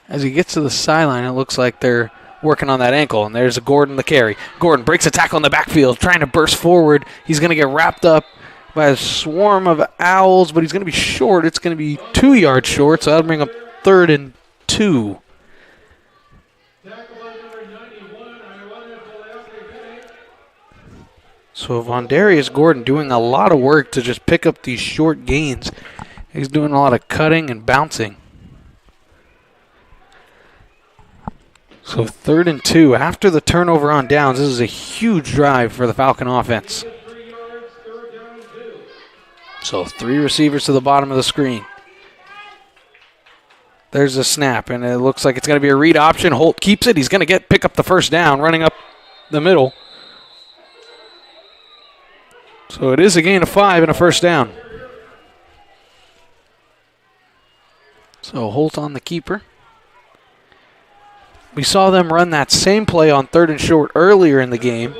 he gets to the sideline, it looks like they're working on that ankle, and there's Gordon the carry. Gordon breaks a tackle in the backfield, trying to burst forward. He's going to get wrapped up by a swarm of Owls, but he's going to be short. It's going to be 2 yards short, so that'll bring up 3rd and 2. So Vondarius Gordon doing a lot of work to just pick up these short gains. He's doing a lot of cutting and bouncing. So 3rd and 2. After the turnover on downs, this is a huge drive for the Falcon offense. So 3 receivers to the bottom of the screen. There's a snap, and it looks like it's going to be a read option. Holt keeps it. He's going to pick up the 1st down, running up the middle. So it is a gain of 5 and a first down. So Holt on the keeper. We saw them run that same play on 3rd and short earlier in the game.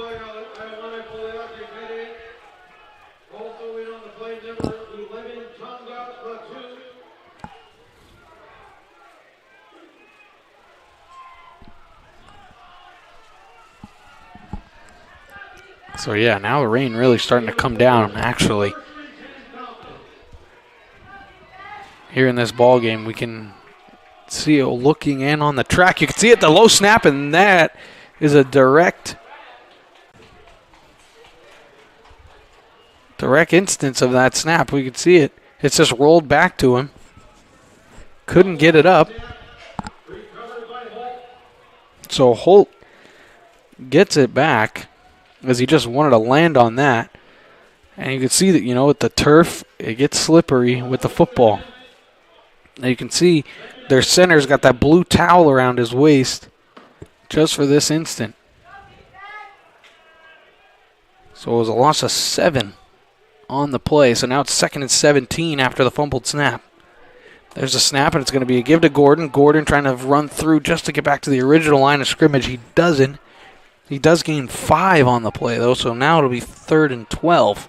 So yeah, now the rain really starting to come down, actually. Here in this ball game, we can see it looking in on the track. You can see it, the low snap, and that is a direct instance of that snap. We could see it. It's just rolled back to him. Couldn't get it up. So Holt gets it back as he just wanted to land on that. And you can see that, with the turf, it gets slippery with the football. Now you can see their center's got that blue towel around his waist just for this instant. So it was a loss of 7 on the play. So now it's 2nd and 17 after the fumbled snap. There's a snap, and it's going to be a give to Gordon. Gordon trying to run through just to get back to the original line of scrimmage. He doesn't. He does gain 5 on the play, though, so now it'll be 3rd and 12.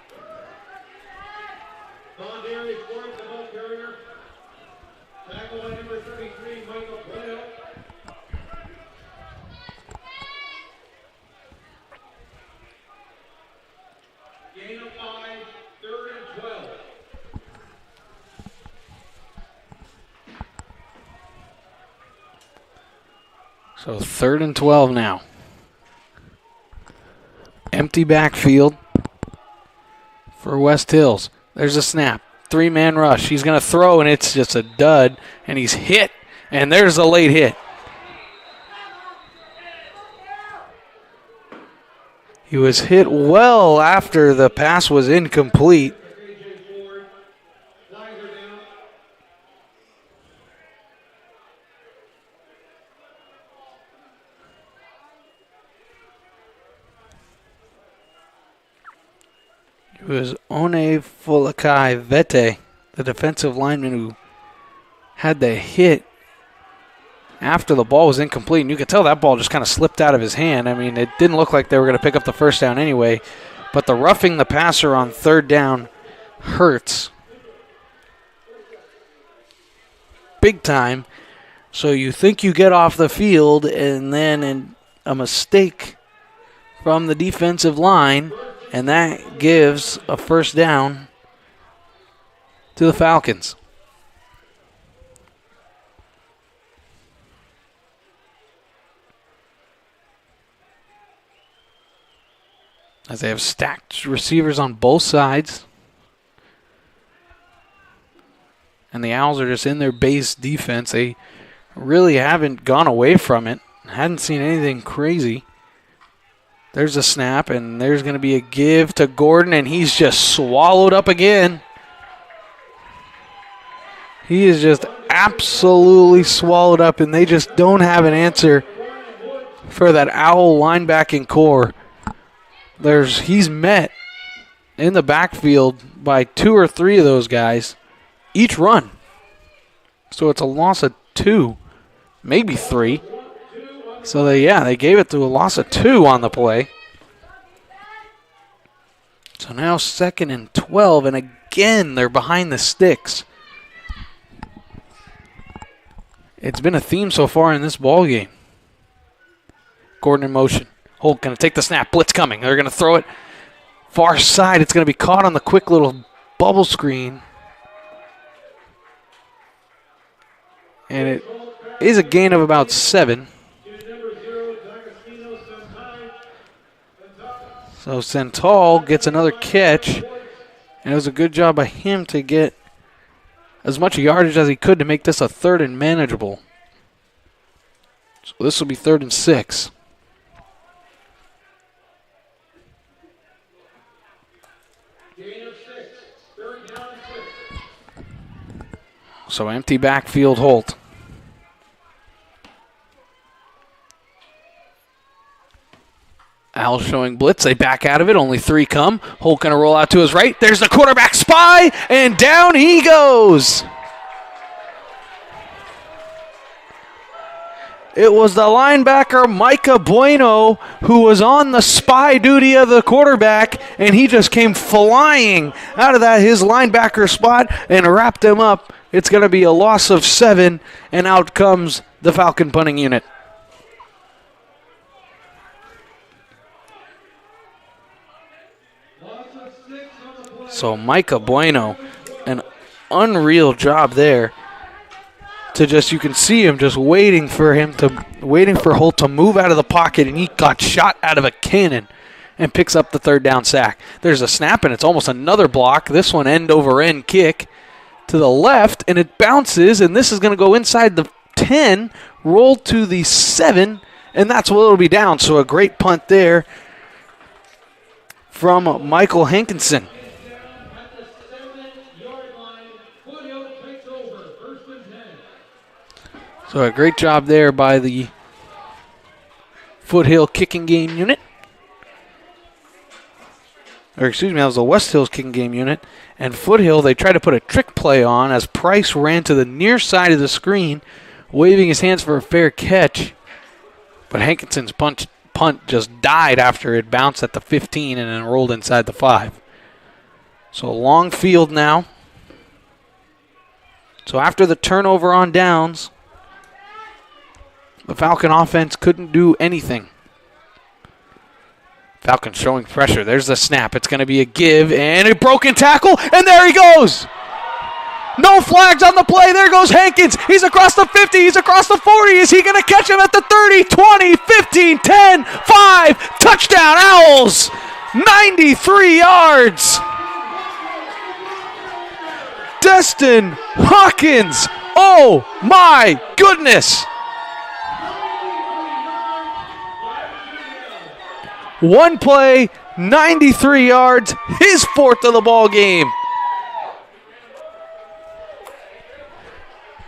So 3rd and 12 now. Empty backfield for West Hills. There's a snap. 3-man rush. He's going to throw, and it's just a dud, and he's hit, and there's a late hit. He was hit well after the pass was incomplete. It was One Folakai Vete, the defensive lineman who had the hit after the ball was incomplete. And you could tell that ball just kind of slipped out of his hand. I mean, it didn't look like they were going to pick up the first down anyway. But the roughing the passer on 3rd down hurts big time. So you think you get off the field, and then a mistake from the defensive line, and that gives a first down to the Falcons. As they have stacked receivers on both sides. And the Owls are just in their base defense. They really haven't gone away from it. Hadn't seen anything crazy. There's a snap, and there's going to be a give to Gordon, and he's just swallowed up again. He is just absolutely swallowed up, and they just don't have an answer for that Owl linebacking core. He's met in the backfield by 2 or 3 of those guys each run. So it's a loss of 2, maybe 3. So they gave it to a loss of 2 on the play. So now 2nd and 12, and again they're behind the sticks. It's been a theme so far in this ball game. Gordon in motion. Holt going to take the snap. Blitz coming. They're going to throw it far side. It's going to be caught on the quick little bubble screen. And it is a gain of about 7. So Santal gets another catch. And it was a good job by him to get as much yardage as he could to make this a 3rd and manageable. So this will be 3rd and 6. So empty backfield, Holt. Owls showing blitz. They back out of it. Only 3 come. Holt going to roll out to his right. There's the quarterback spy, and down he goes. It was the linebacker, Micah Bueno, who was on the spy duty of the quarterback, and he just came flying out of his linebacker spot and wrapped him up. It's going to be a loss of 7, and out comes the Falcon punting unit. So Micah Bueno, an unreal job there. You can see him just waiting for Holt to move out of the pocket, and he got shot out of a cannon and picks up the 3rd down sack. There's a snap, and it's almost another block. This one end over end kick to the left, and it bounces, and this is going to go inside the 10, roll to the 7, and that's where it'll be down. So a great punt there from Michael Hankinson. So a great job there by the Foothill kicking game unit. Or excuse me, that was the West Hills kicking game unit. And Foothill, they tried to put a trick play on as Price ran to the near side of the screen, waving his hands for a fair catch. But Hankinson's punt just died after it bounced at the 15 and then rolled inside the 5. So a long field now. So after the turnover on downs, the Falcon offense couldn't do anything. Falcons showing pressure. There's the snap. It's going to be a give and a broken tackle, and there he goes. No flags on the play. There goes Hankins. He's across the 50. He's across the 40. Is he going to catch him at the 30, 20, 15, 10, 5? Touchdown, Owls. 93 yards. Destin Hawkins. Oh, my goodness. One play, 93 yards, his 4th of the ball game.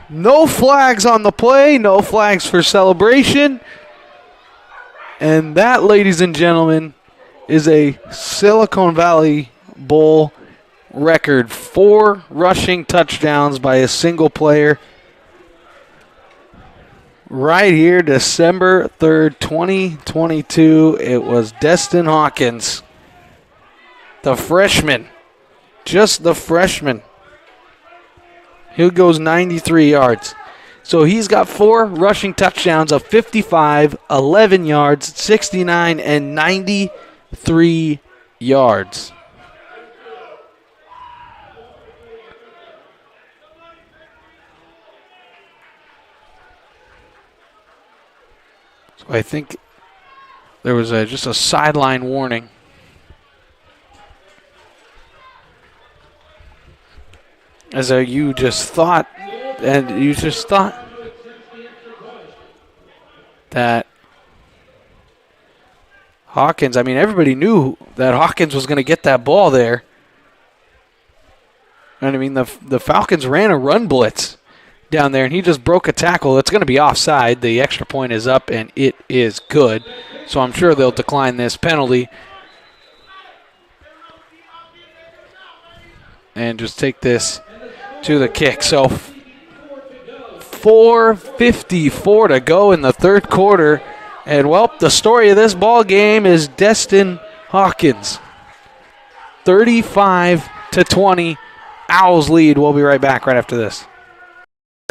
No flags on the play, no flags for celebration. And that, ladies and gentlemen, is a Silicon Valley Bowl record. 4 rushing touchdowns by a single player. Right here, December 3rd, 2022, it was Destin Hawkins, the freshman, just the freshman. He goes 93 yards. So he's got 4 rushing touchdowns of 55, 11 yards, 69, and 93 yards. I think there was just a sideline warning. As you just thought that Hawkins, I mean, everybody knew that Hawkins was going to get that ball there. And I mean, the Falcons ran a run blitz down there, and he just broke a tackle. It's going to be offside. The extra point is up, and it is good. So I'm sure they'll decline this penalty and just take this to the kick. So 4:54 to go in the 3rd quarter. And, well, the story of this ball game is Destin Hawkins. 35-20. Owls lead. We'll be right back right after this.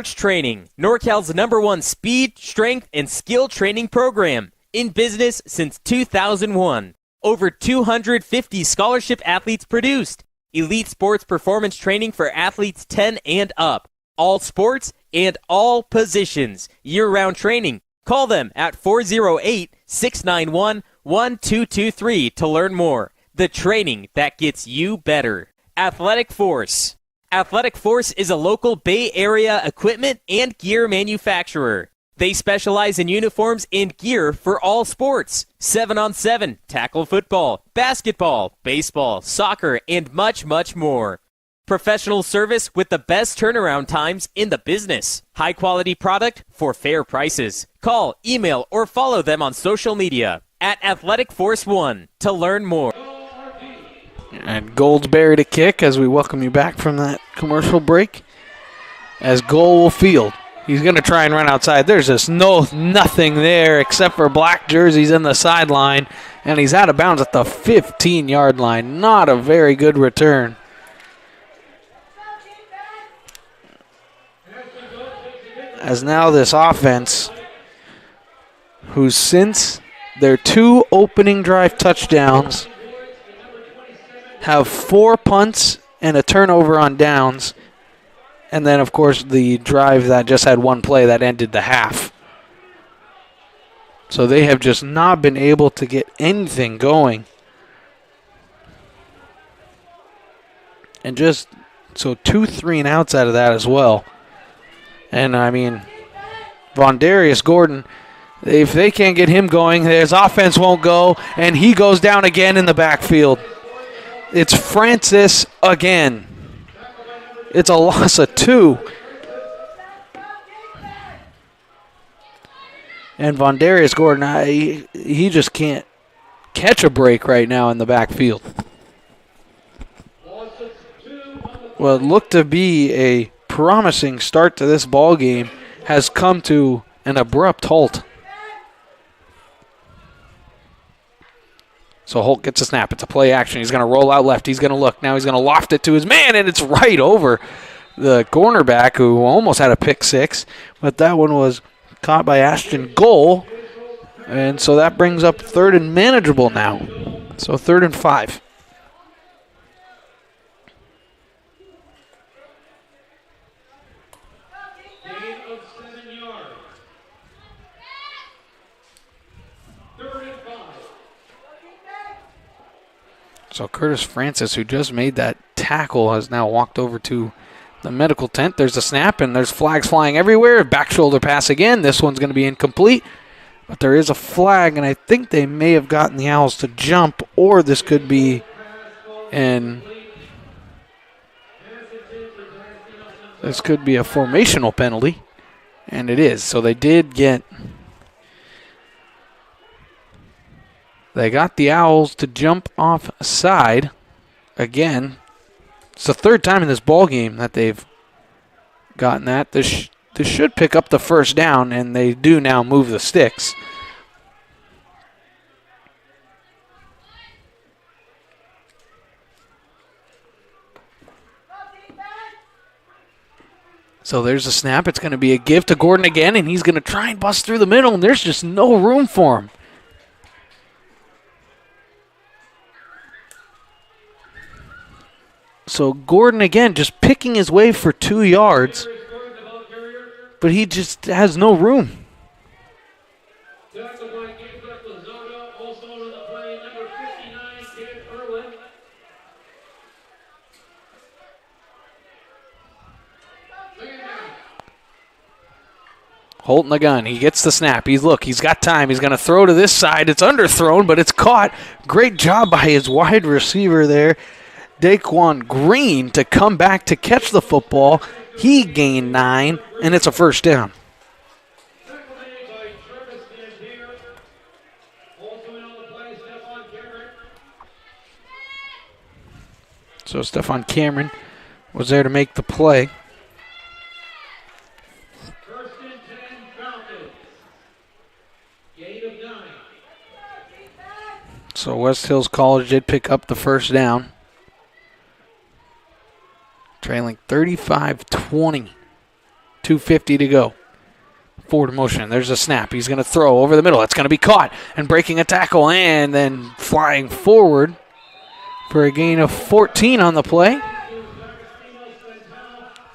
Training, NorCal's #1 speed, strength, and skill training program. In business since 2001. Over 250 scholarship athletes produced. Elite sports performance training for athletes 10 and up. All sports and all positions. Year-round training. Call them at 408-691-1223 to learn more. The training that gets you better. Athletic Force. Athletic Force is a local Bay Area equipment and gear manufacturer. They specialize in uniforms and gear for all sports. 7-on-7, tackle football, basketball, baseball, soccer, and much, much more. Professional service with the best turnaround times in the business. High quality product for fair prices. Call, email, or follow them on social media. at Athletic Force 1 to learn more. And Gold's buried a kick as we welcome you back from that commercial break. As Gold will field. He's going to try and run outside. There's just nothing there except for black jerseys in the sideline. And he's out of bounds at the 15-yard line. Not a very good return. As now this offense, who since their 2 opening drive touchdowns have 4 punts and a turnover on downs. And then, of course, the drive that just had 1 play that ended the half. So they have just not been able to get anything going. And just, so 2 3-and-outs out of that as well. And, I mean, Vondarius Gordon, if they can't get him going, his offense won't go, and he goes down again in the backfield. It's Francis again. It's a loss of 2. And Vondarius Gordon, he just can't catch a break right now in the backfield. Well, it looked to be a promising start to this ball game has come to an abrupt halt. So Holt gets a snap. It's a play action. He's going to roll out left. He's going to look. Now he's going to loft it to his man, and it's right over the cornerback who almost had a pick 6. But that one was caught by Ashton Goal. And so that brings up 3rd and manageable now. So 3rd and 5. So Curtis Francis, who just made that tackle, has now walked over to the medical tent. There's a snap, and there's flags flying everywhere. Back shoulder pass again. This one's going to be incomplete. But there is a flag, and I think they may have gotten the Owls to jump, or this could be a formational penalty. And it is. So they got the Owls to jump offside again. It's the 3rd time in this ball game that they've gotten that. This should pick up the 1st down, and they do now move the sticks. So there's a snap. It's going to be a give to Gordon again, and he's going to try and bust through the middle, and there's just no room for him. So Gordon, again, just picking his way for 2 yards, but he just has no room. Holding the gun. He gets the snap. He's got time. He's going to throw to this side. It's underthrown, but it's caught. Great job by his wide receiver there, Daquan Green, to come back to catch the football. He gained 9, and it's a 1st down. So Stephon Cameron was there to make the play. So West Hills College did pick up the 1st down. Trailing 35-20. 2:50 to go. Forward motion. There's a snap. He's going to throw over the middle. It's going to be caught and breaking a tackle and then flying forward for a gain of 14 on the play.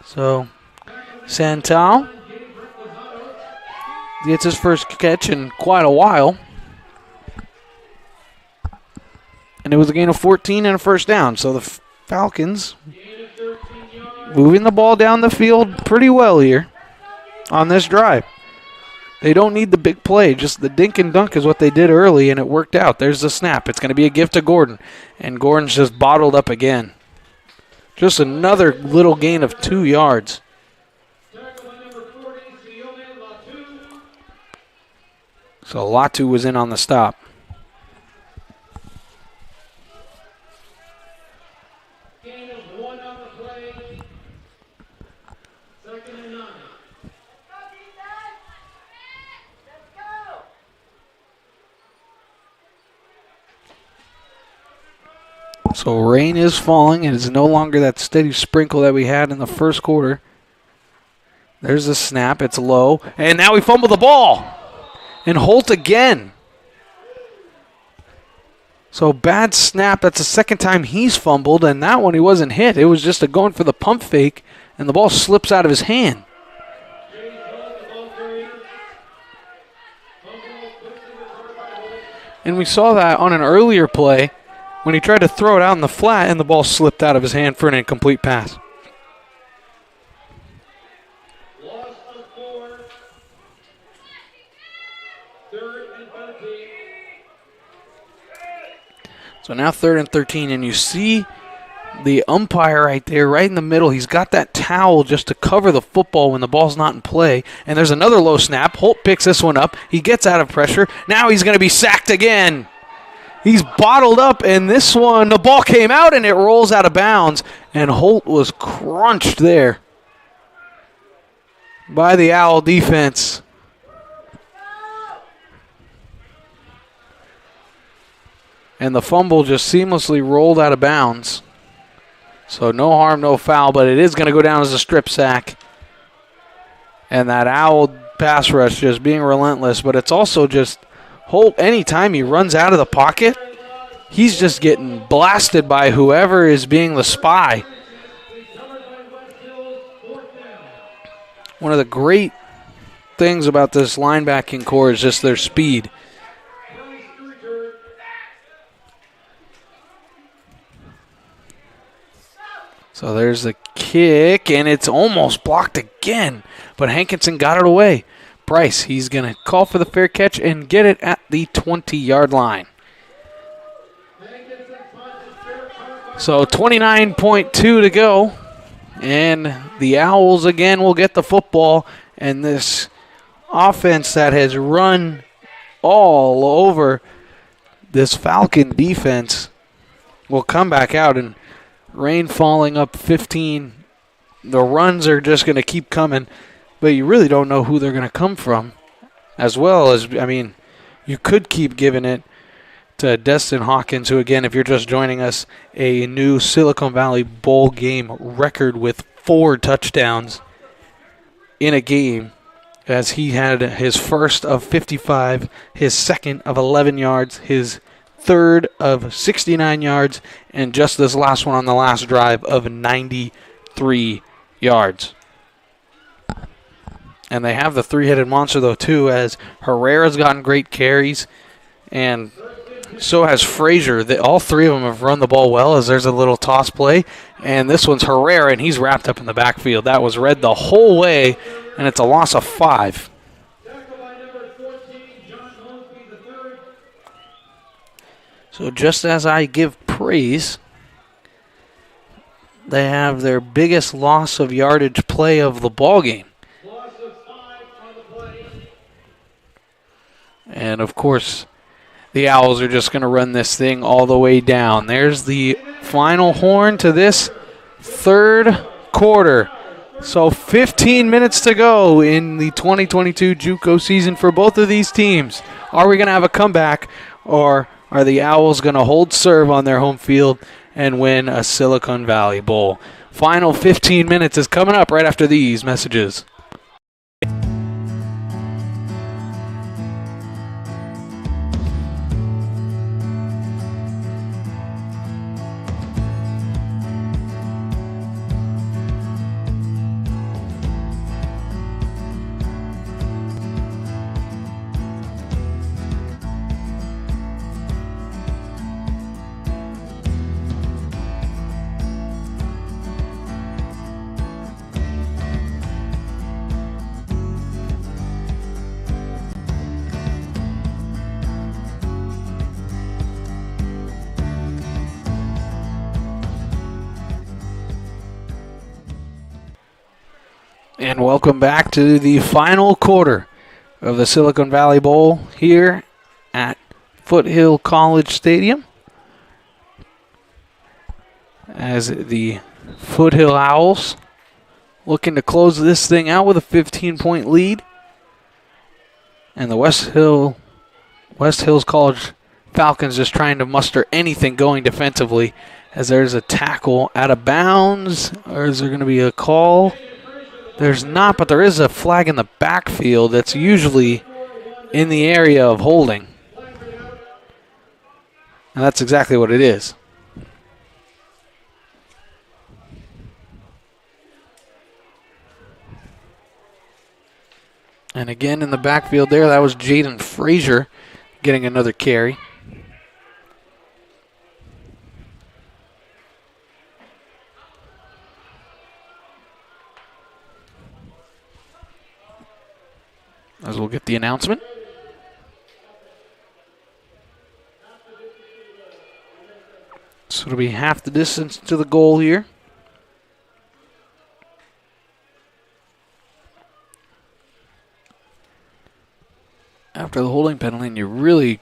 So Santal gets his first catch in quite a while. And it was a gain of 14 and a 1st down. So the Falcons moving the ball down the field pretty well here on this drive. They don't need the big play. Just the dink and dunk is what they did early, and it worked out. There's the snap. It's going to be a give to Gordon. And Gordon's just bottled up again. Just another little gain of 2 yards. So Latu was in on the stop. play. Second and 9. So rain is falling. It is no longer that steady sprinkle that we had in the first quarter. There's a snap. It's low. And now we fumble the ball. And Holt again. So bad snap. That's the second time he's fumbled. And that one he wasn't hit. It was just a going for the pump fake. And the ball slips out of his hand. And we saw that on an earlier play when he tried to throw it out in the flat and the ball slipped out of his hand for an incomplete pass. Loss of 4. Third and 13. So now 3rd and 13, and you see the umpire right there, right in the middle. He's got that towel just to cover the football when the ball's not in play. And there's another low snap. Holt picks this one up. He gets out of pressure. Now he's going to be sacked again. He's bottled up, and this one, the ball came out, and it rolls out of bounds. And Holt was crunched there by the Owl defense. And the fumble just seamlessly rolled out of bounds. So no harm, no foul, but it is going to go down as a strip sack. And that Owl pass rush just being relentless, but it's also just Holt, anytime he runs out of the pocket, he's just getting blasted by whoever is being the spy. One of the great things about this linebacking core is just their speed. So there's the kick, and it's almost blocked again, but Hankinson got it away. Price, he's going to call for the fair catch and get it at the 20-yard line. So 29.2 to go, and the Owls again will get the football, and this offense that has run all over this Falcon defense will come back out, and rain falling up 15. The runs are just going to keep coming. But you really don't know who they're going to come from. As well as, I mean, you could keep giving it to Destin Hawkins, who, again, if you're just joining us, a new Silicon Valley Bowl game record with 4 touchdowns in a game, as he had his first of 55, his second of 11 yards, his third of 69 yards, and just this last one on the last drive of 93 yards. And they have the 3-headed monster, though, too, as Herrera's gotten great carries, and so has Frazier. All 3 of them have run the ball well, as there's a little toss play. And this one's Herrera, and he's wrapped up in the backfield. That was read the whole way, and it's a loss of 5. So just as I give praise, they have their biggest loss of yardage play of the ball game. And, of course, the Owls are just going to run this thing all the way down. There's the final horn to this third quarter. So 15 minutes to go in the 2022 JUCO season for both of these teams. Are we going to have a comeback, or are the Owls going to hold serve on their home field and win a Silicon Valley Bowl? Final 15 minutes is coming up right after these messages. And welcome back to the final quarter of the Silicon Valley Bowl here at Foothill College Stadium, as the Foothill Owls looking to close this thing out with a 15-point lead. And the West Hills College Falcons just trying to muster anything going defensively, as there's a tackle out of bounds. Or is there going to be a call? There's not, but there is a flag in the backfield that's usually in the area of holding. And that's exactly what it is. And again in the backfield there, that was Jaden Frazier getting another carry. As we'll get the announcement. So it'll be half the distance to the goal here. After the holding penalty, and you really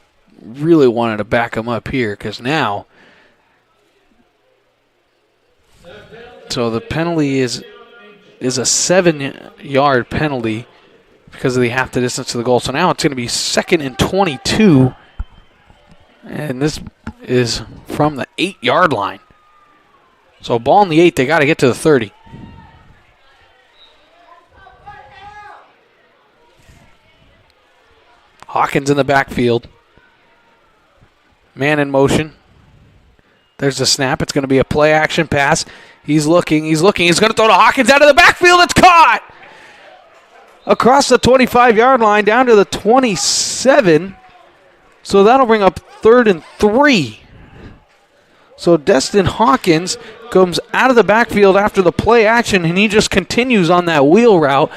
wanted to back them up here, because now, so the penalty is a 7-yard penalty because of the half the distance to the goal. So now it's going to be 2nd and 22, and this is from the 8-yard line. So ball in the 8, they got to get to the 30. Hawkins in the backfield. Man in motion. There's the snap. It's going to be a play action pass. He's looking. He's going to throw to Hawkins out of the backfield. It's caught! Across the 25-yard line down to the 27. So that'll bring up 3rd and 3. So Destin Hawkins comes out of the backfield after the play action, and he just continues on that wheel route.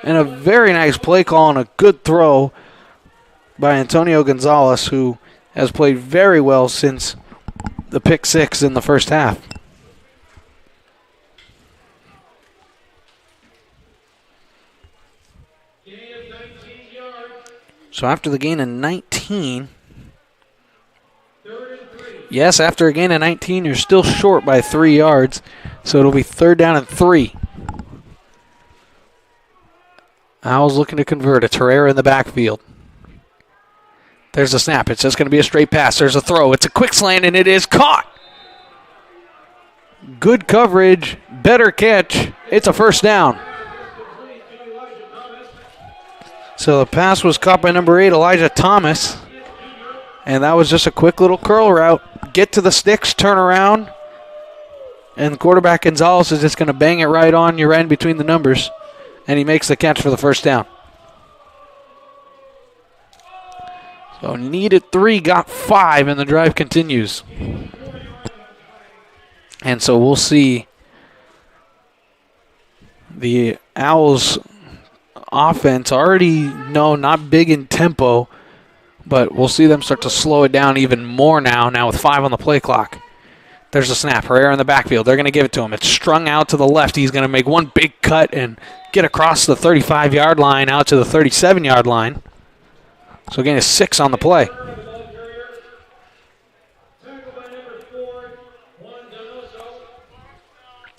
And a very nice play call and a good throw by Antonio Gonzalez, who has played very well since the pick 6 in the first half. So after the gain of 19, yes, after a gain of 19, you're still short by 3 yards, so it'll be 3rd down and 3. Owls looking to convert. It's Herrera in the backfield. There's a snap. It's just going to be a straight pass. There's a throw. It's a quick slant, and it is caught. Good coverage. Better catch. It's a 1st down. So the pass was caught by number 8, Elijah Thomas. And that was just a quick little curl route. Get to the sticks, turn around. And quarterback Gonzalez is just going to bang it right on your end between the numbers. And he makes the catch for the 1st down. So needed 3, got 5, and the drive continues. And so we'll see the Owls offense already, not big in tempo, but we'll see them start to slow it down even more now with 5 on the play clock. There's a snap. Herrera in the backfield. They're going to give it to him. It's strung out to the left. He's going to make one big cut and get across the 35-yard line out to the 37-yard line. So again, a 6 on the play.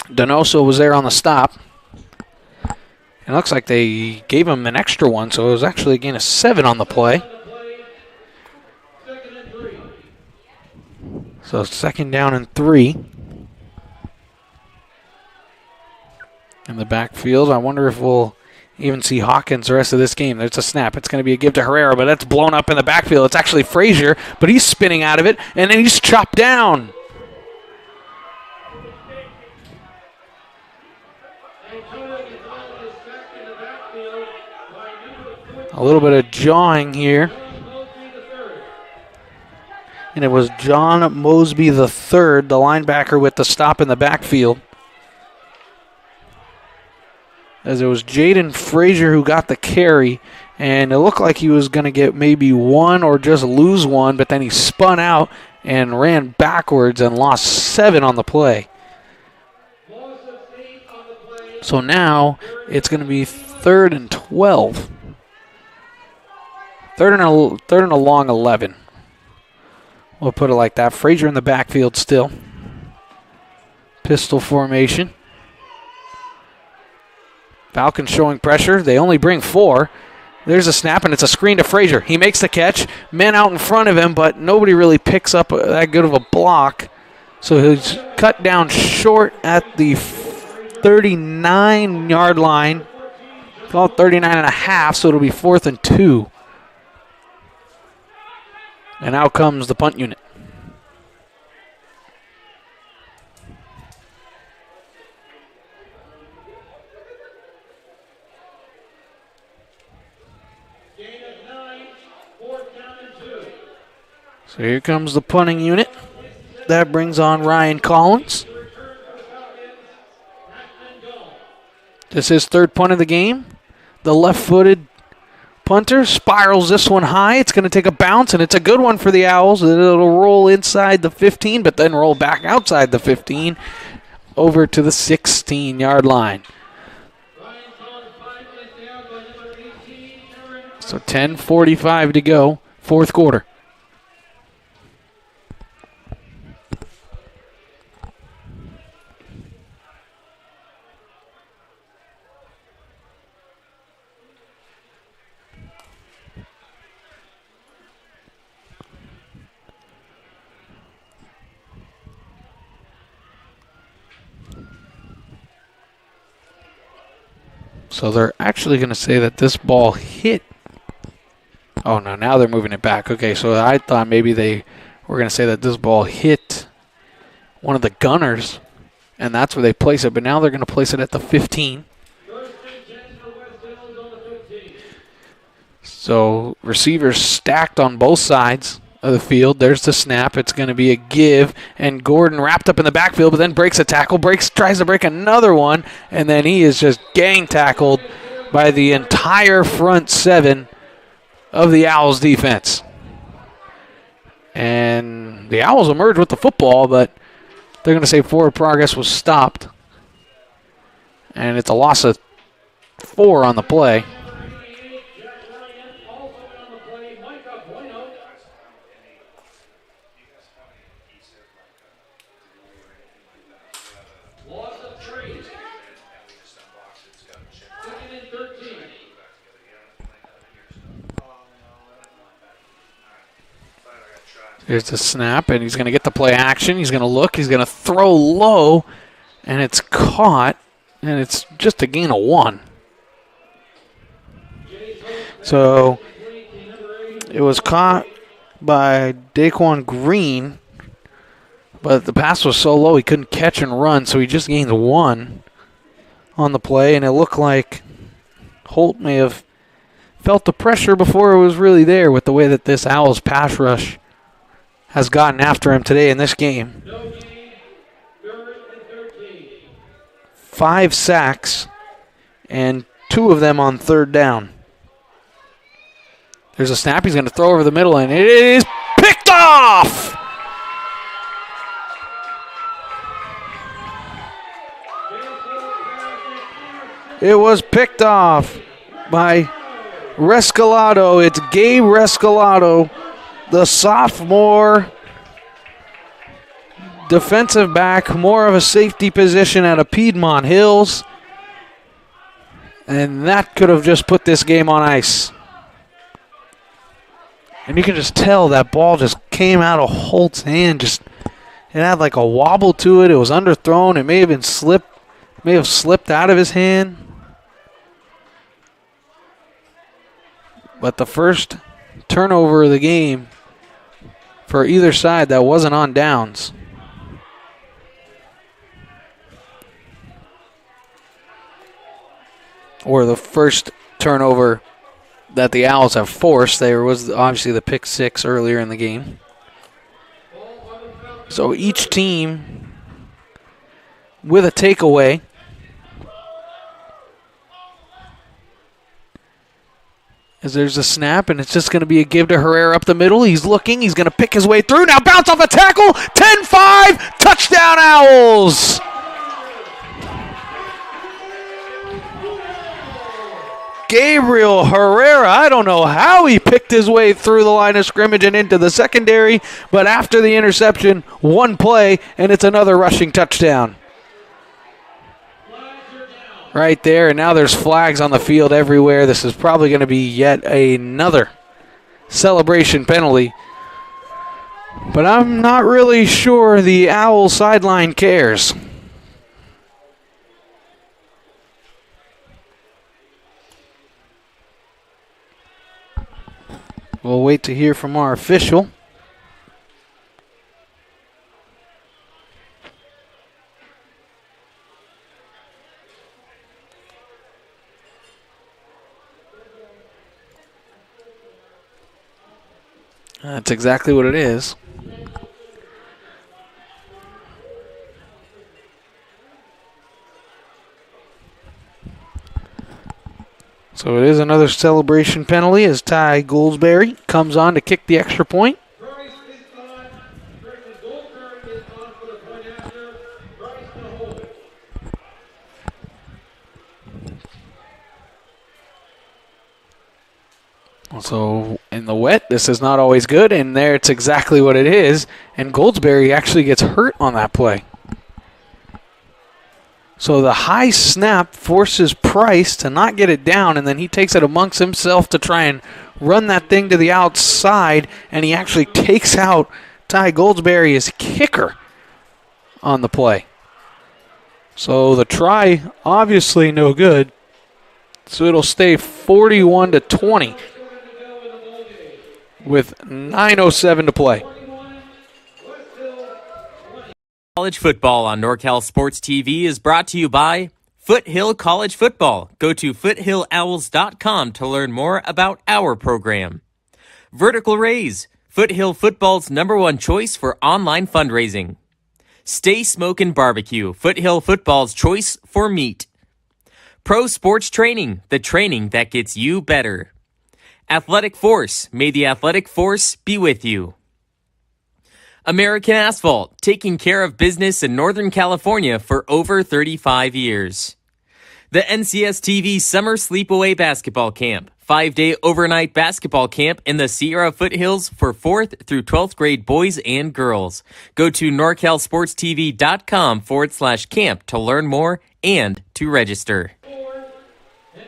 Donoso was there on the stop. It looks like they gave him an extra one, so it was actually again a 7 on the play. So 2nd down and 3. In the backfield, I wonder if we'll even see Hawkins the rest of this game. There's a snap. It's going to be a give to Herrera, but that's blown up in the backfield. It's actually Frazier, but he's spinning out of it, and then he's chopped down. A little bit of jawing here. And it was John Mosby III, the linebacker, with the stop in the backfield. As it was Jaden Frazier who got the carry, and it looked like he was going to get maybe 1 or just lose 1, but then he spun out and ran backwards and lost 7 on the play. So now it's going to be 3rd and 12. 3rd and a long 11. We'll put it like that. Frazier in the backfield still. Pistol formation. Falcons showing pressure. They only bring 4. There's a snap, and it's a screen to Frazier. He makes the catch. Men out in front of him, but nobody really picks up that good of a block. So he's cut down short at the 39-yard line. Call it 39 and a half, so it'll be 4th and 2. And out comes the punt unit. So here comes the punting unit. That brings on Ryan Collins. This is 3rd punt of the game. The left-footed punter spirals this one high. It's going to take a bounce, and it's a good one for the Owls. It'll roll inside the 15, but then roll back outside the 15 over to the 16-yard line. So 10:45 to go, 4th quarter. So they're actually going to say that this ball hit. Oh, no, now they're moving it back. Okay, so I thought maybe they were going to say that this ball hit one of the gunners, and that's where they place it. But now they're going to place it at the 15. So receivers stacked on both sides of the field. There's the snap. It's going to be a give, and Gordon wrapped up in the backfield, but then breaks a tackle, tries to break another one, and then he is just gang tackled by the entire front 7 of the Owls defense. And the Owls emerge with the football, but they're going to say forward progress was stopped. And it's a loss of 4 on the play. Here's the snap, and he's going to get the play action. He's going to look. He's going to throw low, and it's caught, and it's just a gain of 1. So it was caught by Daquan Green, but the pass was so low he couldn't catch and run, so he just gained 1 on the play, and it looked like Holt may have felt the pressure before it was really there with the way that this Owls pass rush has gotten after him today in this game. 5 sacks, and 2 of them on 3rd down. There's a snap. He's going to throw over the middle, and it is picked off! It was picked off by Rescalado. It's Gabe Rescalado, the sophomore defensive back, more of a safety position at a Piedmont Hills. And that could have just put this game on ice. And you can just tell that ball just came out of Holt's hand. It had like a wobble to it. It was underthrown. It may have slipped out of his hand. But the first turnover of the game for either side that wasn't on downs. Or the first turnover that the Owls have forced. There was obviously the pick 6 earlier in the game. So each team with a takeaway. As there's a snap, and it's just going to be a give to Herrera up the middle. He's looking. He's going to pick his way through. Now bounce off a tackle. 10-5. Touchdown, Owls. Gabriel Herrera, I don't know how he picked his way through the line of scrimmage and into the secondary, but after the interception, 1 play, and it's another rushing touchdown. right there, and now there's flags on the field everywhere. This is probably going to be yet another celebration penalty. But I'm not really sure the Owl sideline cares. We'll wait to hear from our official. That's exactly what it is. So it is another celebration penalty as Ty Goldsberry comes on to kick the extra point. Bryce is on. Christian Goldberg is on for the point after. Bryce to hold. So in the wet, this is not always good, and there it's exactly what it is. And Goldsberry actually gets hurt on that play. So the high snap forces Price to not get it down, and then he takes it amongst himself to try and run that thing to the outside, and he actually takes out Ty Goldsberry, his kicker, on the play. So the try, obviously no good. So it'll stay 41-20 with 9:07 to play. College football on NorCal Sports TV is brought to you by Foothill College Football. Go to foothillowls.com to learn more about our program. Vertical Raise, Foothill Football's #1 choice for online fundraising. Stay Smokin BBQ, Foothill Football's choice for meat. Pro Sports Training, the training that gets you better. Athletic Force, may the Athletic Force be with you. American Asphalt, taking care of business in Northern California for over 35 years. The NCS TV Summer Sleepaway Basketball Camp, 5-day overnight basketball camp in the Sierra Foothills for 4th through 12th grade boys and girls. Go to norcalsportstv.com/camp to learn more and to register. And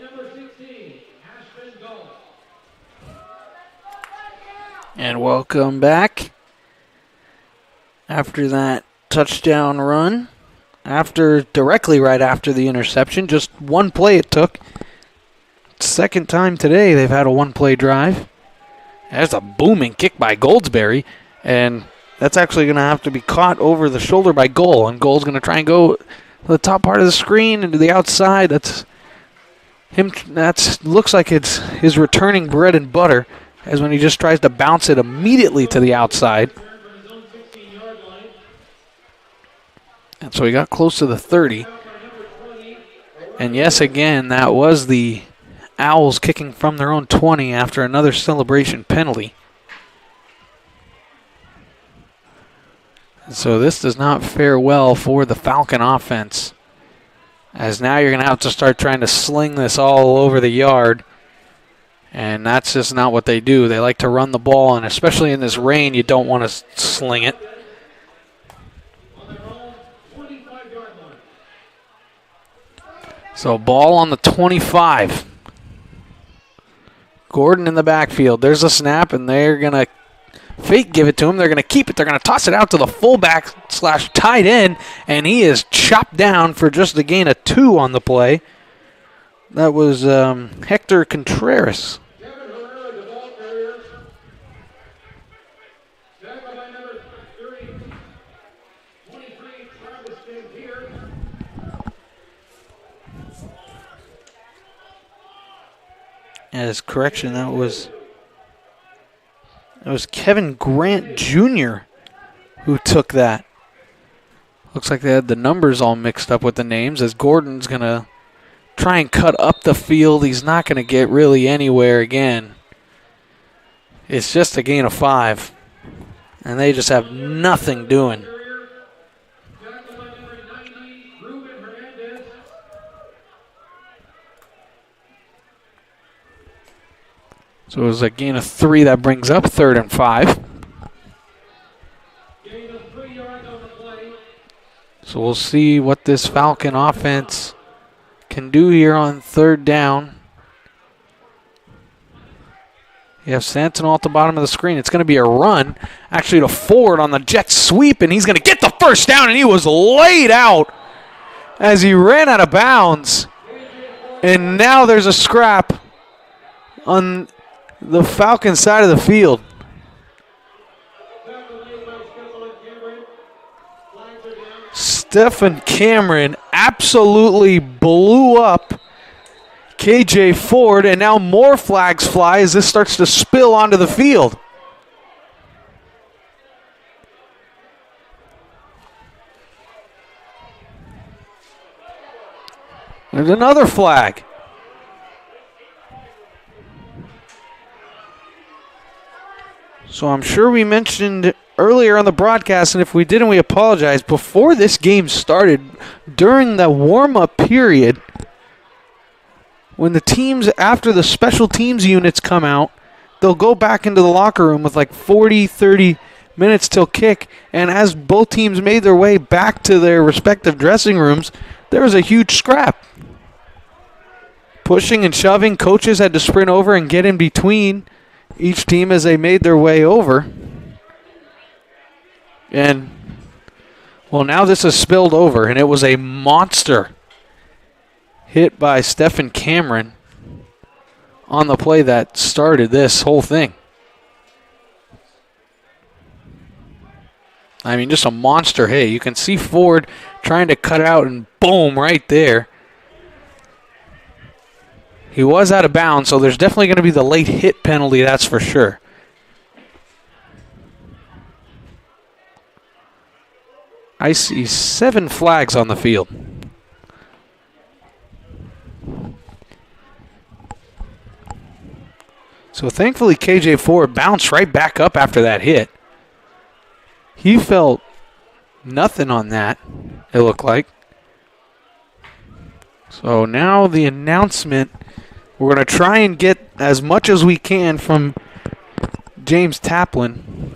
number 16, Ashton Gall. And welcome back. After that touchdown run, directly right after the interception, just one play it took. Second time today they've had a one-play drive. There's a booming kick by Goldsberry, and that's actually going to have to be caught over the shoulder by Goal, and Goal's going to try and go to the top part of the screen and to the outside. That's him. Looks like it's his returning bread and butter, as when he just tries to bounce it immediately to the outside. And so he got close to the 30. And yes, again, that was the Owls kicking from their own 20 after another celebration penalty. And so this does not fare well for the Falcon offense, as now you're going to have to start trying to sling this all over the yard. And that's just not what they do. They like to run the ball, and especially in this rain, you don't want to sling it. So ball on the 25. Gordon in the backfield. There's a snap, and they're going to fake give it to him. They're going to keep it. They're going to toss it out to the fullback/tight end, and he is chopped down for just a gain of 2 on the play. That was Hector Contreras. As correction, that was Kevin Grant Jr. who took that. Looks like they had the numbers all mixed up with the names, as Gordon's going to try and cut up the field. He's not going to get really anywhere again. It's just a gain of 5. And they just have nothing doing. So it was a gain of 3 that brings up 3rd and 5. So we'll see what this Falcon offense can do here on third down. You have Santinol at the bottom of the screen. It's going to be a run, actually to Ford on the jet sweep, and he's going to get the first down, and he was laid out as he ran out of bounds. And now there's a scrap on the Falcons side of the field. Stephen Cameron absolutely blew up KJ Ford, and now more flags fly as this starts to spill onto the field. There's another flag. So I'm sure we mentioned earlier on the broadcast, and if we didn't, we apologize. Before this game started, during the warm-up period, when the teams, after the special teams units come out, they'll go back into the locker room with like 40, 30 minutes till kick, and as both teams made their way back to their respective dressing rooms, there was a huge scrap. Pushing and shoving, coaches had to sprint over and get in between each team as they made their way over. And, well, now this has spilled over, and it was a monster hit by Stephen Cameron on the play that started this whole thing. I mean, just a monster hit. You can see Ford trying to cut out, and boom, right there. He was out of bounds, so there's definitely going to be the late hit penalty, that's for sure. I see 7 flags on the field. So thankfully KJ Ford bounced right back up after that hit. He felt nothing on that, it looked like. So now the announcement, we're going to try and get as much as we can from James Taplin,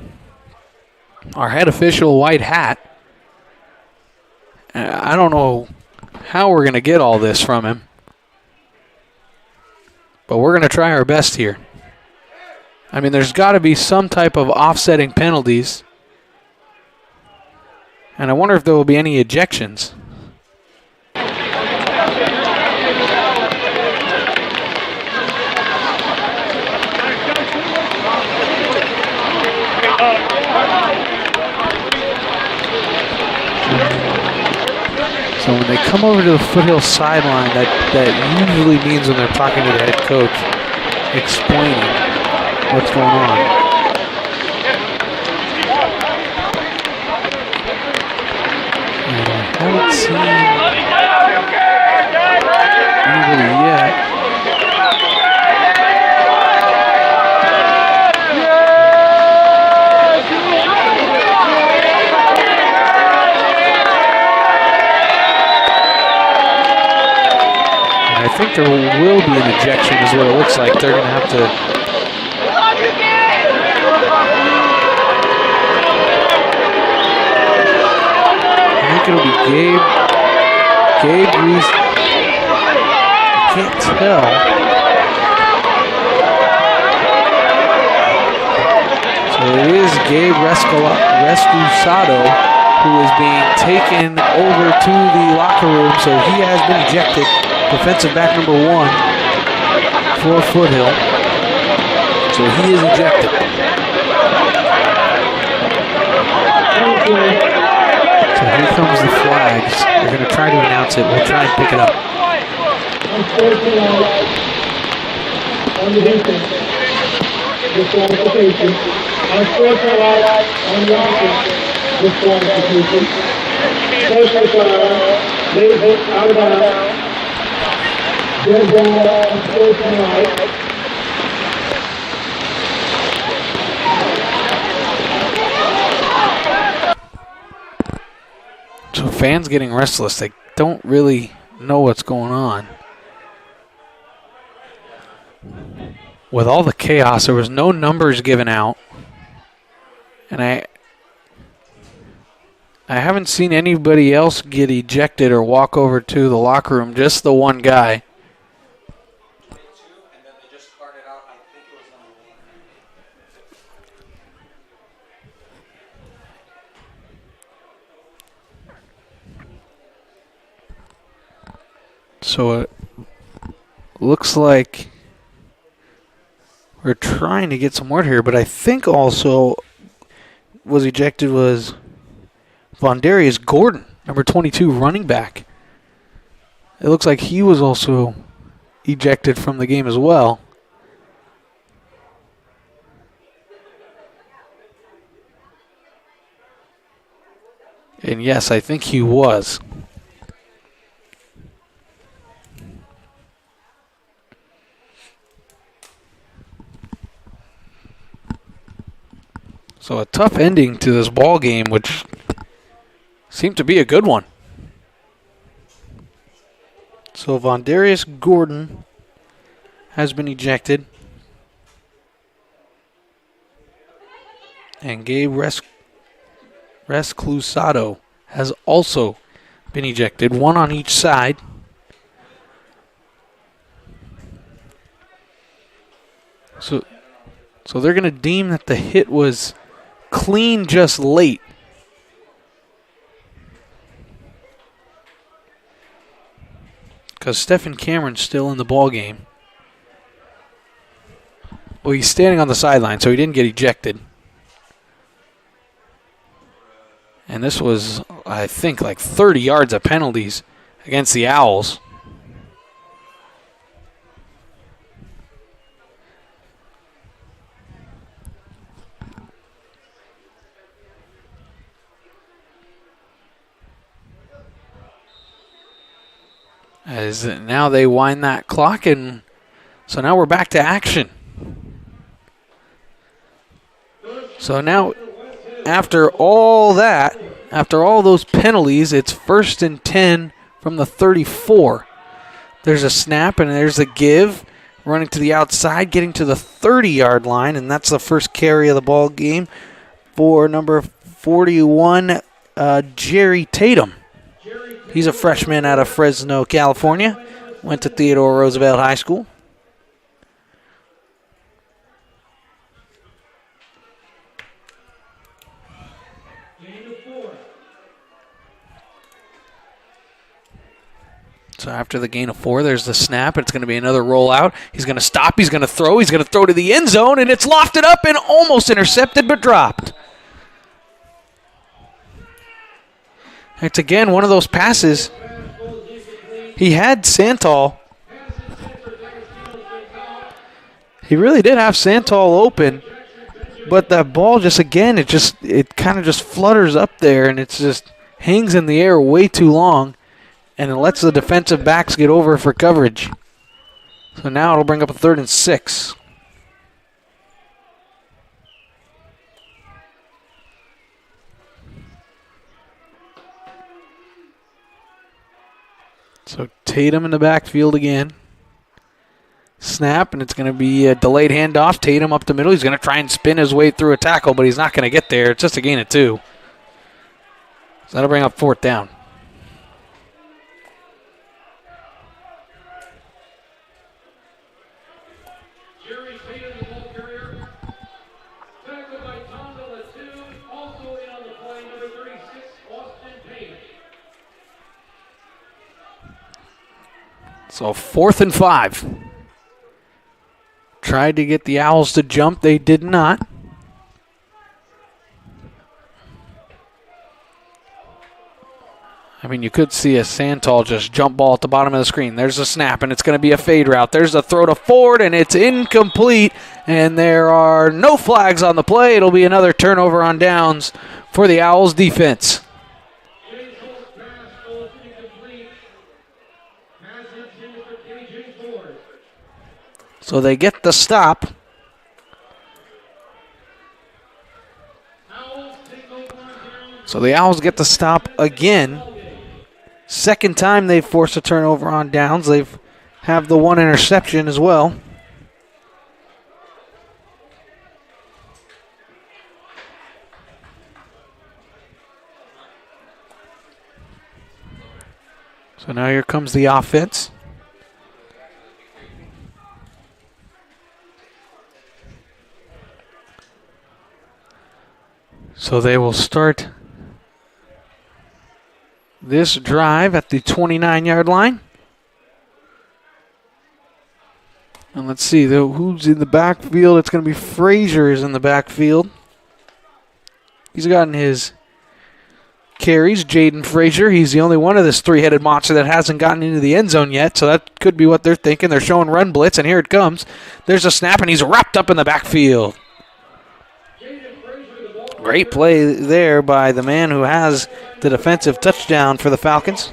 our head official, white hat. I don't know how we're going to get all this from him, but we're going to try our best here. I mean, there's got to be some type of offsetting penalties, and I wonder if there will be any ejections. So when they come over to the Foothill sideline, that usually means when they're talking to the head coach, explaining what's going on. And I haven't seen anybody yet. I think there will be an ejection is what it looks like. They're going to have to... I think it'll be Gabe Reese. I can't tell. So it is Gabe Rescusado who is being taken over to the locker room. So he has been ejected. Defensive back number 1 for Foothill. So he is ejected. So here comes the flags. They're going to try to announce it. We'll try and pick it up. So fans getting restless. They don't really know what's going on. With all the chaos, there was no numbers given out. And I haven't seen anybody else get ejected or walk over to the locker room, just the one guy. So it looks like we're trying to get some word here, but I think also was ejected was Vondarius Gordon, number 22 running back. It looks like he was also ejected from the game as well. And yes, I think he was. So a tough ending to this ball game, which seemed to be a good one. So Vondarius Gordon has been ejected. And Gabe Resclusado has also been ejected, one on each side. So they're going to deem that the hit was clean just late. Because Stephen Cameron's still in the ball game. Well, he's standing on the sideline, so he didn't get ejected. And this was, I think, like 30 yards of penalties against the Owls. As now they wind that clock, and so now we're back to action. So now, after all that, after all those penalties, it's 1st and 10 from the 34. There's a snap and there's a give, running to the outside, getting to the 30-yard line, and that's the first carry of the ball game for number 41, Jerry Tatum. He's a freshman out of Fresno, California. Went to Theodore Roosevelt High School. So after the gain of 4, there's the snap. It's going to be another rollout. He's going to stop. He's going to throw. He's going to throw to the end zone, and it's lofted up and almost intercepted but dropped. It's again one of those passes. He had Santal. He really did have Santal open, but that ball just again, it kind of just flutters up there, and it just hangs in the air way too long, and it lets the defensive backs get over for coverage. So now it'll bring up a 3rd and 6. So Tatum in the backfield again. Snap, and it's going to be a delayed handoff. Tatum up the middle. He's going to try and spin his way through a tackle, but he's not going to get there. It's just a gain of 2. So that'll bring up 4th down. Jerry Tatum, the ball carrier. Tackled by Tonga Latu. Also in on the play, number 36, Austin Payne. So 4th and 5. Tried to get the Owls to jump. They did not. I mean, you could see a Santal just jump ball at the bottom of the screen. There's a snap, and it's going to be a fade route. There's a throw to Ford, and it's incomplete. And there are no flags on the play. It'll be another turnover on downs for the Owls defense. James Holt's pass goes incomplete. Pass intended for KJ Ford. So they get the stop. Owls take over on down. So the Owls get the stop again. Second time they've forced a turnover on downs. They've have the one interception as well. So now here comes the offense. So they will start this drive at the 29-yard line. And let's see, who's in the backfield. It's going to be Frazier is in the backfield. He's gotten his carries, Jaden Frazier. He's the only one of this three-headed monster that hasn't gotten into the end zone yet, so that could be what they're thinking. They're showing run blitz, and here it comes. There's a snap, and he's wrapped up in the backfield. Great play there by the man who has the defensive touchdown for the Falcons.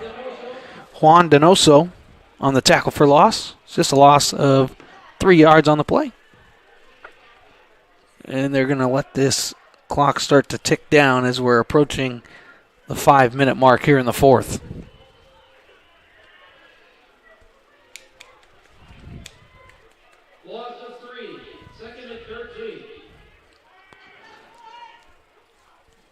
Juan Donoso on the tackle for loss. It's just a loss of 3 yards on the play. And they're going to let this clock start to tick down as we're approaching the 5-minute mark here in the fourth. Loss of 3, 2nd and 13.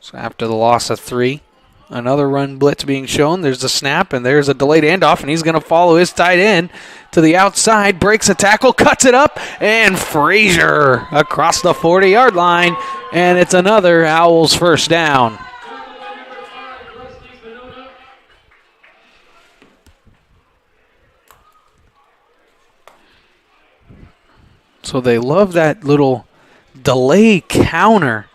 So after the loss of 3, another run blitz being shown. There's a snap, and there's a delayed handoff, and he's going to follow his tight end to the outside, breaks a tackle, cuts it up, and Frazier across the 40-yard line, and it's another Owls first down. So they love that little delay counter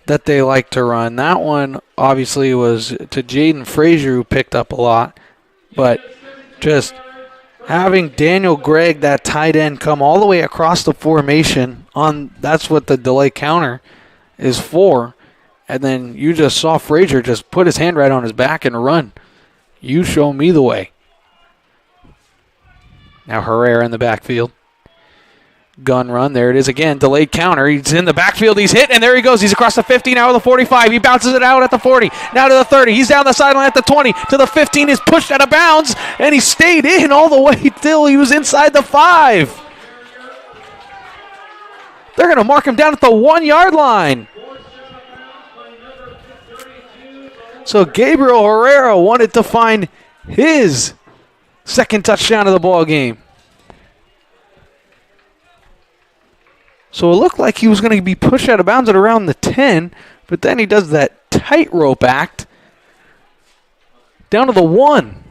that they like to run. That one obviously was to Jaden Frazier, who picked up a lot. But just having Daniel Gregg, that tight end, come all the way across the formation, that's what the delay counter is for. And then you just saw Frazier just put his hand right on his back and run. You show me the way. Now Herrera in the backfield. Gun run. There it is again. Delayed counter. He's in the backfield. He's hit, and there he goes. He's across the 50, now to the 45. He bounces it out at the 40. Now to the 30. He's down the sideline at the 20. To the 15. Is pushed out of bounds, and he stayed in all the way till he was inside the 5. They're going to mark him down at the 1-yard line. So Gabriel Herrera wanted to find his second touchdown of the ball game. So it looked like he was going to be pushed out of bounds at around the 10, but then he does that tightrope act down to the 1.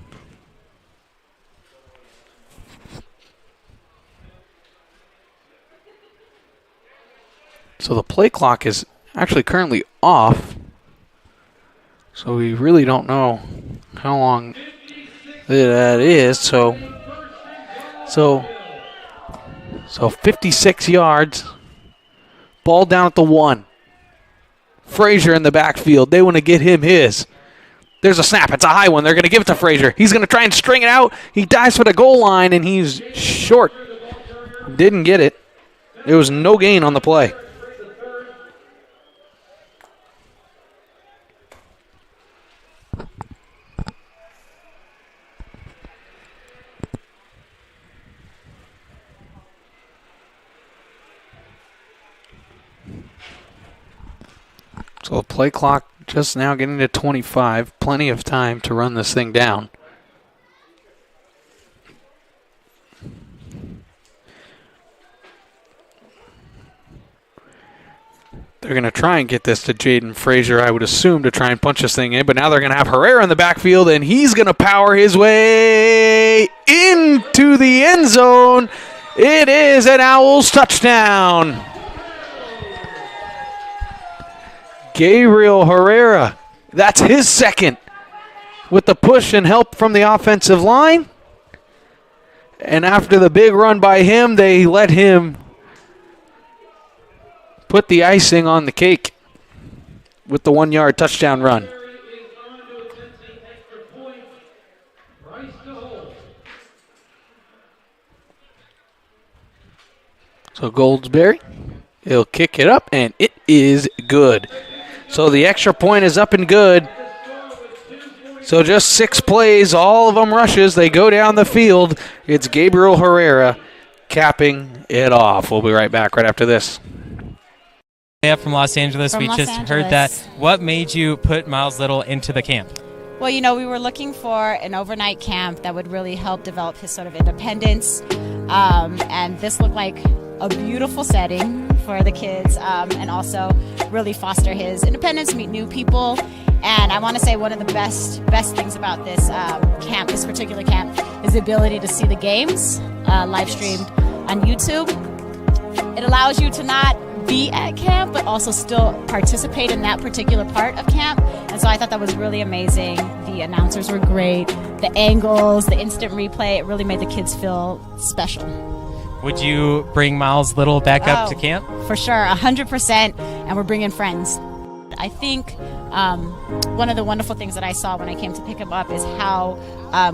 So the play clock is actually currently off. So we really don't know how long that is. So 56 yards. Ball down at the 1. Frazier in the backfield. They want to get him his. There's a snap. It's a high one. They're going to give it to Frazier. He's going to try and string it out. He dives for the goal line, and he's short. Didn't get it. There was no gain on the play. So the play clock just now getting to 25. Plenty of time to run this thing down. They're going to try and get this to Jaden Frazier, I would assume, to try and punch this thing in. But now they're going to have Herrera in the backfield, and he's going to power his way into the end zone. It is an Owls touchdown. Gabriel Herrera, that's his second, with the push and help from the offensive line. And after the big run by him, they let him put the icing on the cake with the 1-yard touchdown run. So Goldsberry, he'll kick it up, and it is good. So the extra point is up and good. So just 6 plays, all of them rushes. They go down the field. It's Gabriel Herrera capping it off. We'll be right back right after this. Yeah, from Los Angeles. From We Los just Angeles. heard that. What made you put Miles Little into the camp? Well, we were looking for an overnight camp that would really help develop his sort of independence. And this looked like a beautiful setting for the kids, and also really foster his independence, meet new people. And I want to say one of the best things about this camp, this particular camp, is the ability to see the games live streamed on YouTube. It allows you to not be at camp, but also still participate in that particular part of camp. And so I thought that was really amazing. The announcers were great. The angles, the instant replay, it really made the kids feel special. Would you bring Miles Little back up to camp? For sure, 100%, and we're bringing friends. I think one of the wonderful things that I saw when I came to pick him up is how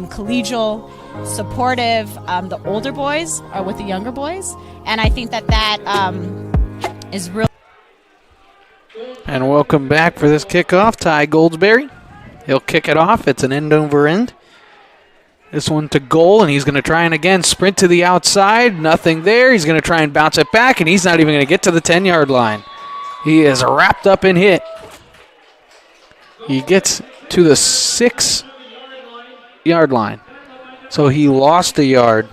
collegial, supportive the older boys are with the younger boys. And I think that is real. And welcome back for this kickoff, Ty Goldsberry. He'll kick it off. It's an end over end. This one to goal, and he's going to try and again sprint to the outside. Nothing there. He's going to try and bounce it back, and he's not even going to get to the 10-yard line. He is wrapped up and hit. He gets to the 6-yard line. So he lost a yard.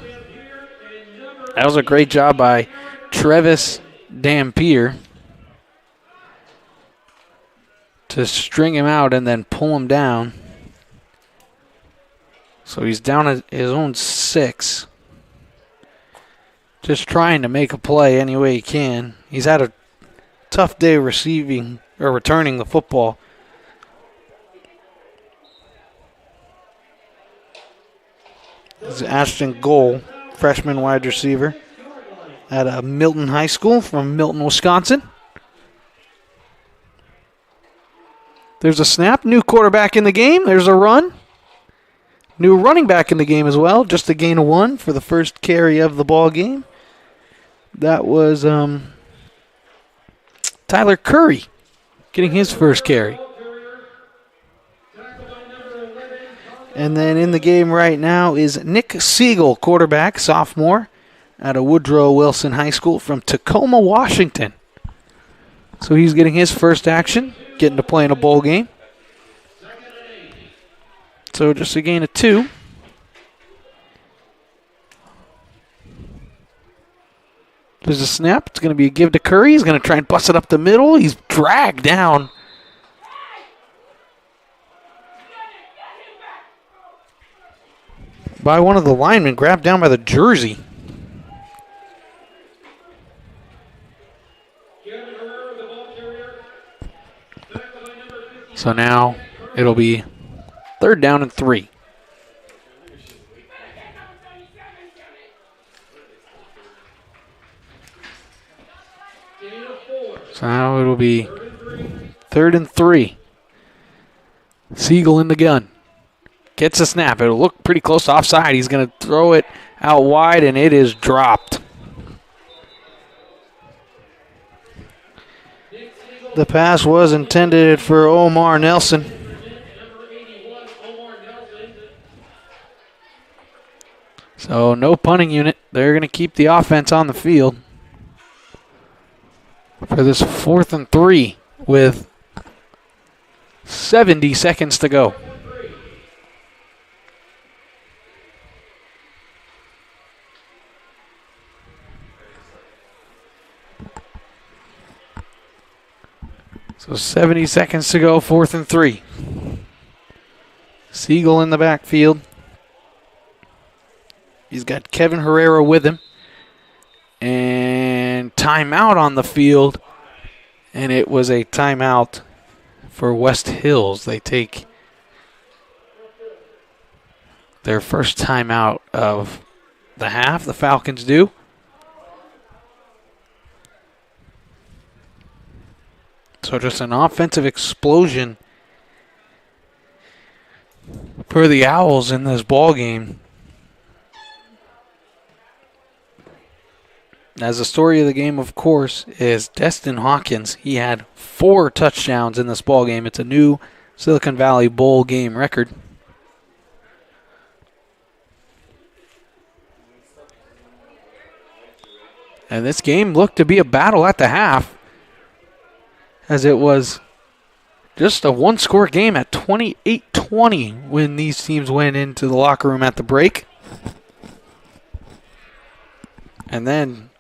That was a great job by Travis Dampier to string him out and then pull him down. So he's down at his own 6. Just trying to make a play any way he can. He's had a tough day receiving or returning the football. This is Ashton Goal, freshman wide receiver at Milton High School from Milton, Wisconsin. There's a snap. New quarterback in the game. There's a run. New running back in the game as well. Just a gain of 1 for the first carry of the ball game. That was Tyler Curry getting his first carry. And then in the game right now is Nick Siegel, quarterback, sophomore, out of Woodrow Wilson High School from Tacoma, Washington. So he's getting his first action, getting to play in a bowl game. So just a gain of 2. There's a snap. It's going to be a give to Curry. He's going to try and bust it up the middle. He's dragged down by one of the linemen, grabbed down by the jersey. So now it'll be 3rd down and 3. So now it'll be 3rd and 3. Siegel in the gun. Gets a snap. It'll look pretty close offside. He's going to throw it out wide, and it is dropped. The pass was intended for Omar Nelson. So no punting unit. They're going to keep the offense on the field for this 4th and 3 with 70 seconds to go. So 70 seconds to go, 4th and 3. Siegel in the backfield. He's got Kevin Herrera with him. And timeout on the field. And it was a timeout for West Hills. They take their first timeout of the half. The Falcons do. So just an offensive explosion for the Owls in this ball game. As the story of the game, of course, is Destin Hawkins. He had 4 touchdowns in this ball game. It's a new Silicon Valley Bowl game record. And this game looked to be a battle at the half, as it was just a one-score game at 28-20 when these teams went into the locker room at the break. And then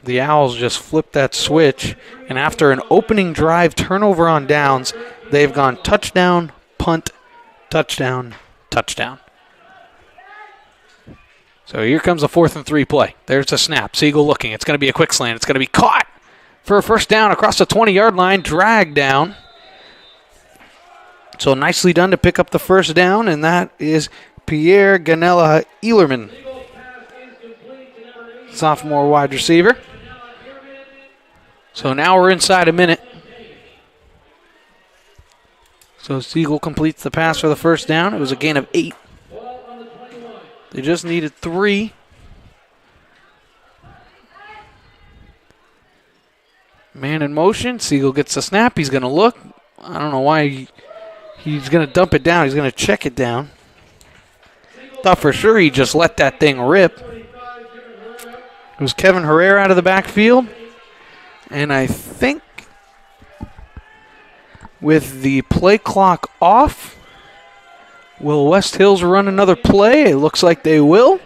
the Owls just flipped that switch, and after an opening drive turnover on downs, they've gone touchdown, punt, touchdown, touchdown. So here comes the 4th and 3 play. There's the snap. Siegel looking. It's going to be a quick slant. It's going to be caught for a first down across the 20-yard line, dragged down. So nicely done to pick up the first down, and that is Pierre Ganella Ehlerman, sophomore wide receiver. So now we're inside a minute. So Siegel completes the pass for the first down. It was a gain of 8. They just needed 3. Man in motion. Siegel gets the snap. He's going to look. I don't know why he's going to dump it down. He's going to check it down. Thought for sure he just let that thing rip. It was Kevin Herrera out of the backfield. And I think with the play clock off, will West Hills run another play? It looks like they will.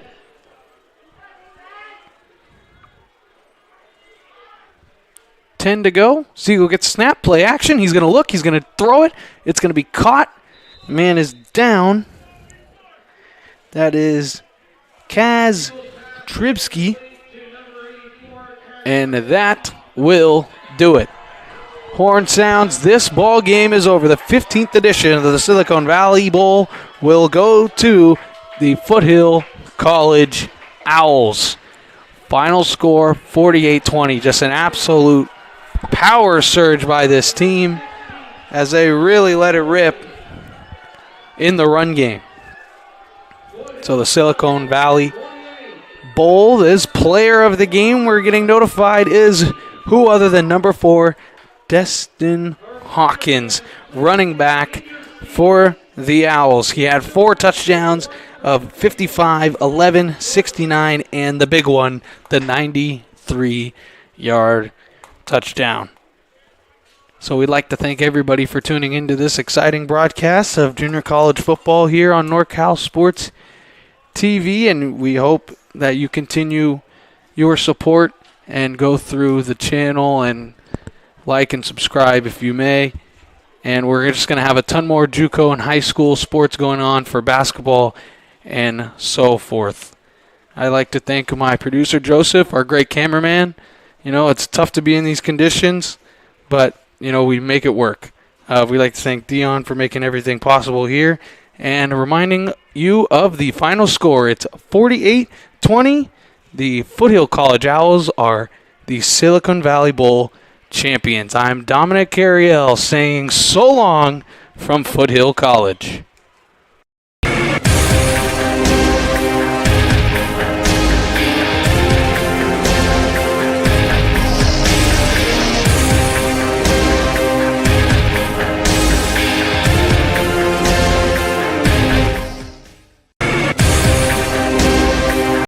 $10 to go. Siegel gets snap, play action. He's going to look. He's going to throw it. It's going to be caught. Man is down. That is Kaz Tribsky. And that will do it. Horn sounds. This ball game is over. The 15th edition of the Silicon Valley Bowl will go to the Foothill College Owls. Final score 48-20. Just an absolute power surge by this team as they really let it rip in the run game. So the Silicon Valley Bowl, this player of the game we're getting notified is who other than number 4, Destin Hawkins, running back for the Owls. He had 4 touchdowns of 55, 11, 69, and the big one, the 93-yard touchdown. So we'd like to thank everybody for tuning into this exciting broadcast of junior college football here on NorCal Sports TV, and we hope that you continue your support and go through the channel and like and subscribe if you may. And we're just going to have a ton more JUCO and high school sports going on for basketball and so forth. I'd like to thank my producer, Joseph, our great cameraman. You know, it's tough to be in these conditions, but, you know, we make it work. We'd like to thank Dion for making everything possible here and reminding you of the final score. It's 48-20. The Foothill College Owls are the Silicon Valley Bowl champions. I'm Dominic Carriel saying so long from Foothill College.